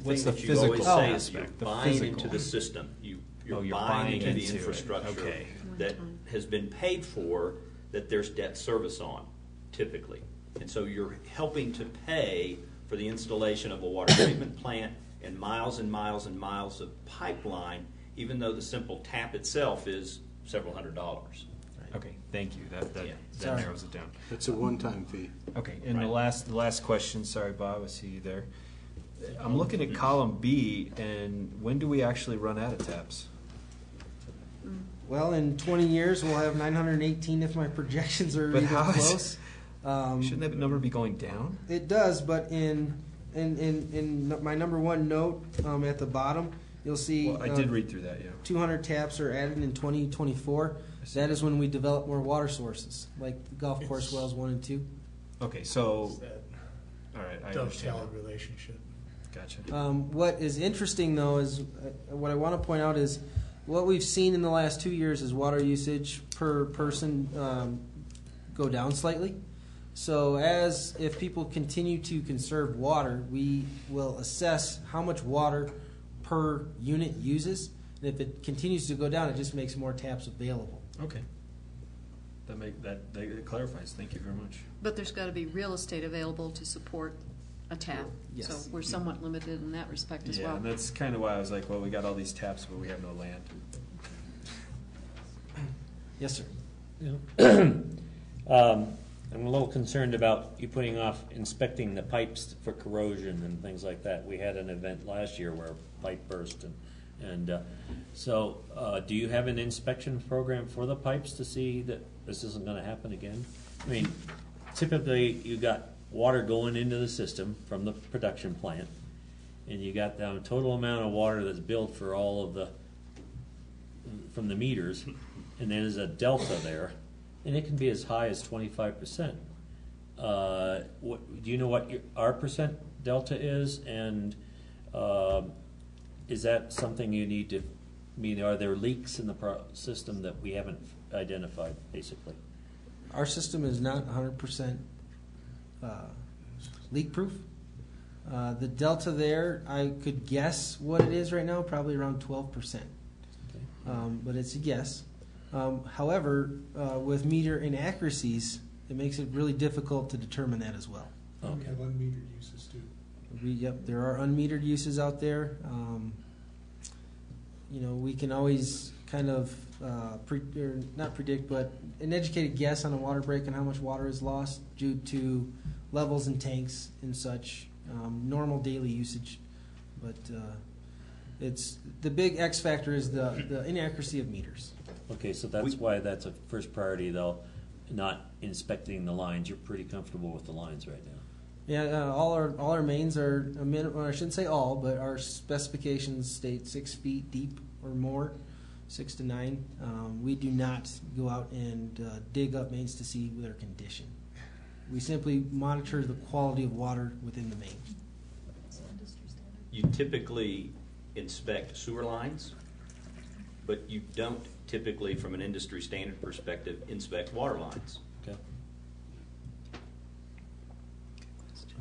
What's thing the that you physical always say is aspect? you're The buying physical. into the system. You're you're buying into the into it. infrastructure Okay. that has been paid for, that there's debt service on, typically. And so you're helping to pay for the installation of a water treatment plant and miles and miles and miles of pipeline, even though the simple tap itself is several $100s. Okay, thank you. That narrows it down. It's a one-time fee. Okay, and the last question. Sorry, Bob, I see you there. I'm looking at column B, and when do we actually run out of taps? Well, in 20 years, we'll have 918 if my projections are But even how close. Shouldn't that number be going down? It does, but in my number 1 note at the bottom, you'll see. Well, I did read through that, yeah. 200 taps are added in 2024. That is when we develop more water sources, like the golf course wells 1 and 2. Okay, so all right, I understand. Dovetail relationship. Gotcha. What is interesting, though, is what I want to point out is what we've seen in the last 2 years is water usage per person go down slightly. So if people continue to conserve water, we will assess how much water per unit uses. And if it continues to go down, it just makes more taps available. Okay. That clarifies. Thank you very much. But there's got to be real estate available to support a tap. Yes. So we're somewhat limited in that respect as well. And that's kind of why I was like, well, we got all these taps, but we have no land. Yes, sir. I'm a little concerned about you putting off inspecting the pipes for corrosion and things like that. We had an event last year where a pipe burst, so do you have an inspection program for the pipes to see that this isn't going to happen again? I mean, typically you got water going into the system from the production plant, and you got the total amount of water that's billed for all of from the meters, and then there's a delta there. And it can be as high as 25%. Do you know what our percent delta is? And is that something you need to, are there leaks in the system that we haven't identified, basically? Our system is not 100% leak-proof. The delta there, I could guess what it is right now, probably around 12%. Okay. But it's a guess. However, with meter inaccuracies, it makes it really difficult to determine that as well. Okay. We have unmetered uses too. Yep, there are unmetered uses out there. We can always kind of not predict, but an educated guess on a water break and how much water is lost due to levels in tanks and such, normal daily usage. But it's the big X factor is the inaccuracy of meters. Okay, so that's why that's a first priority, though, not inspecting the lines. You're pretty comfortable with the lines right now. Yeah, all our mains are a minimum. Well, I shouldn't say all, but our specifications state 6 feet deep or more, 6 to 9. We do not go out and dig up mains to see their condition. We simply monitor the quality of water within the main. You typically inspect sewer lines, but you don't typically, from an industry standard perspective, inspect water lines. Okay.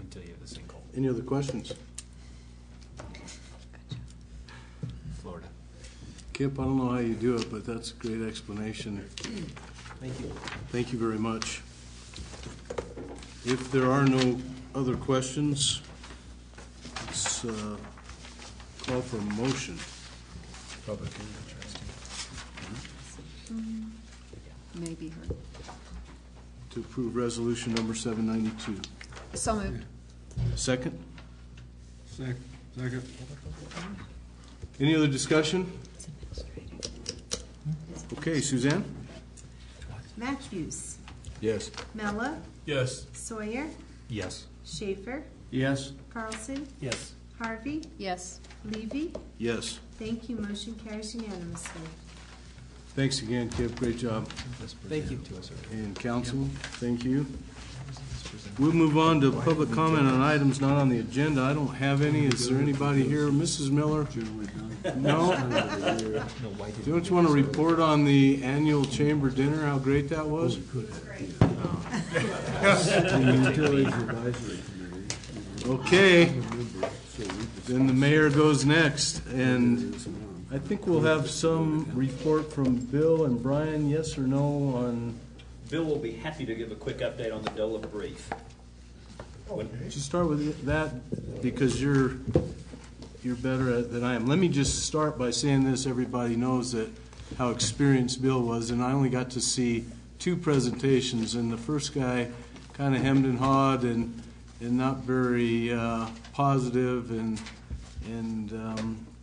Until you have the sinkhole. Any other questions? Florida. Kip, I don't know how you do it, but that's a great explanation. Thank you. Thank you very much. If there are no other questions, let's call for a motion. Public interest. Maybe her. To approve resolution number 792. So moved. Second? Second. Any other discussion? Okay, Suzanne? Matthews, Yes. Mella, Yes. Sawyer, Yes. Schaefer, Yes. Carlson, Yes. Harvey, Yes. Levy. Yes. Thank you. Motion carries unanimously. Thanks again, Kip. Great job. Thank you. And council, thank you. We'll move on to public comment on items not on the agenda. I don't have any. Is there anybody here? Mrs. Miller? No? Don't you want to report on the annual chamber dinner, how great that was? Okay. Then the mayor goes next, and I think we'll have some report from Bill and Brian, yes or no, on... Bill will be happy to give a quick update on the DOLA brief. Would you start with that, because you're better at it than I am. Let me just start by saying this. Everybody knows that how experienced Bill was, and I only got to see 2 presentations, and the first guy kind of hemmed and hawed and not very positive, and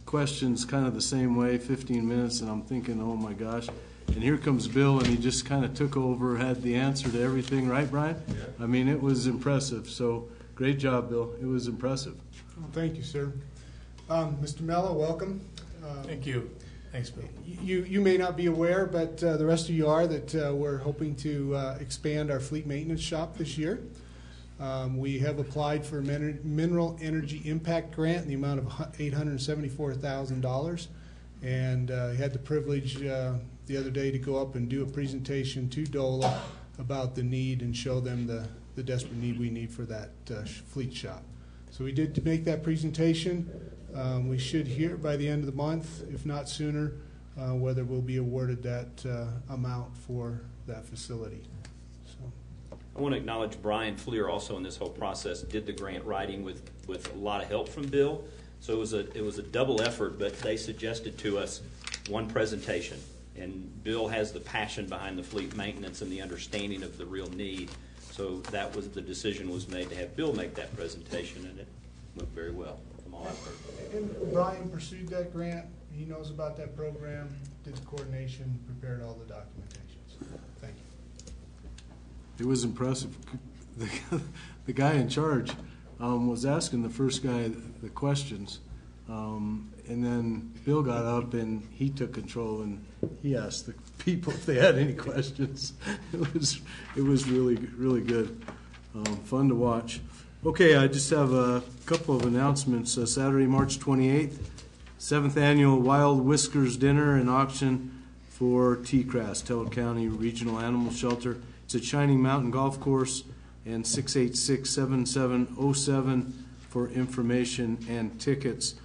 questions kind of the same way, 15 minutes, and I'm thinking, oh my gosh. And here comes Bill, and he just kind of took over, had the answer to everything, right, Brian? Yeah. I mean, it was impressive. So great job, Bill. It was impressive. Well, thank you, sir. Mr. Mello, welcome. Thank you. Thanks, Bill. You may not be aware, but the rest of you are, that we're hoping to expand our fleet maintenance shop this year. We have applied for a Mineral Energy Impact Grant in the amount of $874,000, and had the privilege the other day to go up and do a presentation to DOLA about the need and show them the desperate need we need for that fleet shop. So we did make that presentation. We should hear by the end of the month, if not sooner, whether we'll be awarded that amount for that facility. So, I want to acknowledge Brian Fleer also in this whole process did the grant writing with a lot of help from Bill. So it was a double effort, but they suggested to us one presentation. And Bill has the passion behind the fleet maintenance and the understanding of the real need. So that was the decision was made to have Bill make that presentation, and it went very well from all I've heard. and Brian pursued that grant. He knows about that program, did the coordination, prepared all the documentations. Thank you. It was impressive. The guy in charge was asking the first guy the questions, and then Bill got up and he took control and he asked the people if they had any questions. It was really good, fun to watch. Okay, I just have a couple of announcements. Saturday, March 28th, 7th Annual Wild Whiskers Dinner and Auction for T-Crass, Teller County Regional Animal Shelter. It's at Shining Mountain Golf Course, and 686-7707 for information and tickets.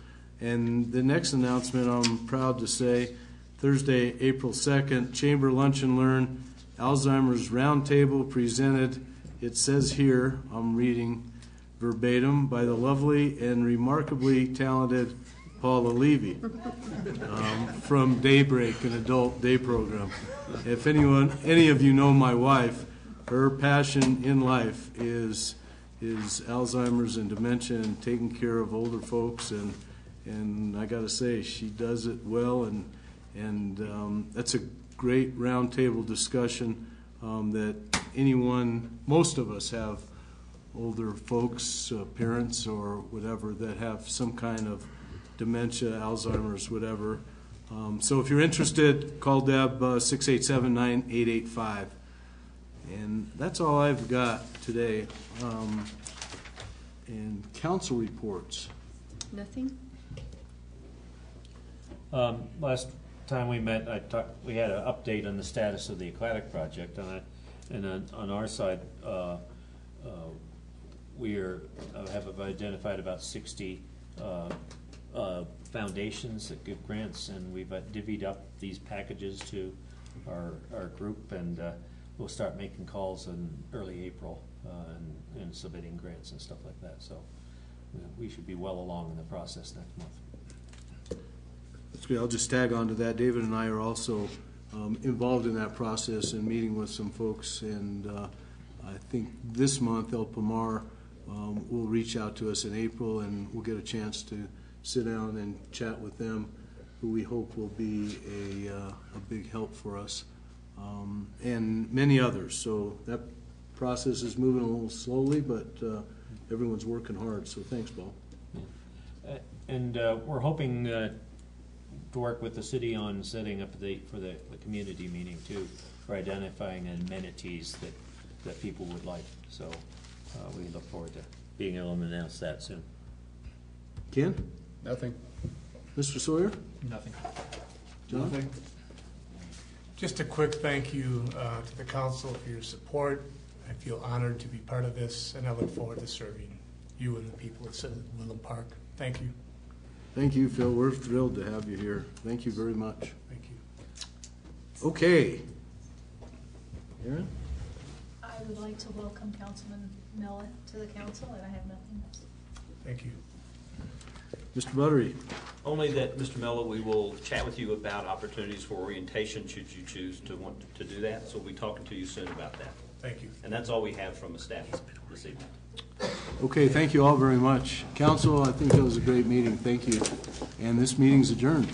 And the next announcement, I'm proud to say, Thursday, April 2nd, Chamber Lunch and Learn, Alzheimer's Roundtable presented, it says here, I'm reading verbatim, by the lovely and remarkably talented Paula Levy from Daybreak, an adult day program. If any of you know my wife, her passion in life is Alzheimer's and dementia and taking care of older folks, and I got to say she does it well, and that's a great roundtable discussion that most of us have older folks, parents or whatever that have some kind of dementia, Alzheimer's, whatever. So if you're interested, call Deb 687-9885. And that's all I've got today. And council reports. Nothing? Last time we met, we had an update on the status of the aquatic project, and on our side, we have identified about 60 foundations that give grants, and we've divvied up these packages to our group, and we'll start making calls in early April and submitting grants and stuff like that. So we should be well along in the process next month. That's great. I'll just tag on to that. David and I are also involved in that process and meeting with some folks. And I think this month El Pomar will reach out to us in April, and we'll get a chance to sit down and chat with them, who we hope will be a big help for us. And many others. So that process is moving a little slowly, but everyone's working hard. So thanks, Paul. And we're hoping to work with the city on setting up for the community meeting too, for identifying amenities that people would like. So we look forward to being able to announce that soon. Ken? Nothing. Mr. Sawyer? Nothing. John? Nothing. Just a quick thank you to the council for your support. I feel honored to be part of this, and I look forward to serving you and the people at Woodland Park. Thank you. Thank you, Phil. We're thrilled to have you here. Thank you very much. Thank you. Okay. Aaron? I would like to welcome Councilman Mella to the council, and I have nothing else. Thank you. Mr. Buttery? Only that, Mr. Mello, we will chat with you about opportunities for orientation should you choose to want to do that. So we'll be talking to you soon about that. Thank you. And that's all we have from a staff this evening. Okay, thank you all very much. Council, I think that was a great meeting. Thank you. And this meeting's adjourned.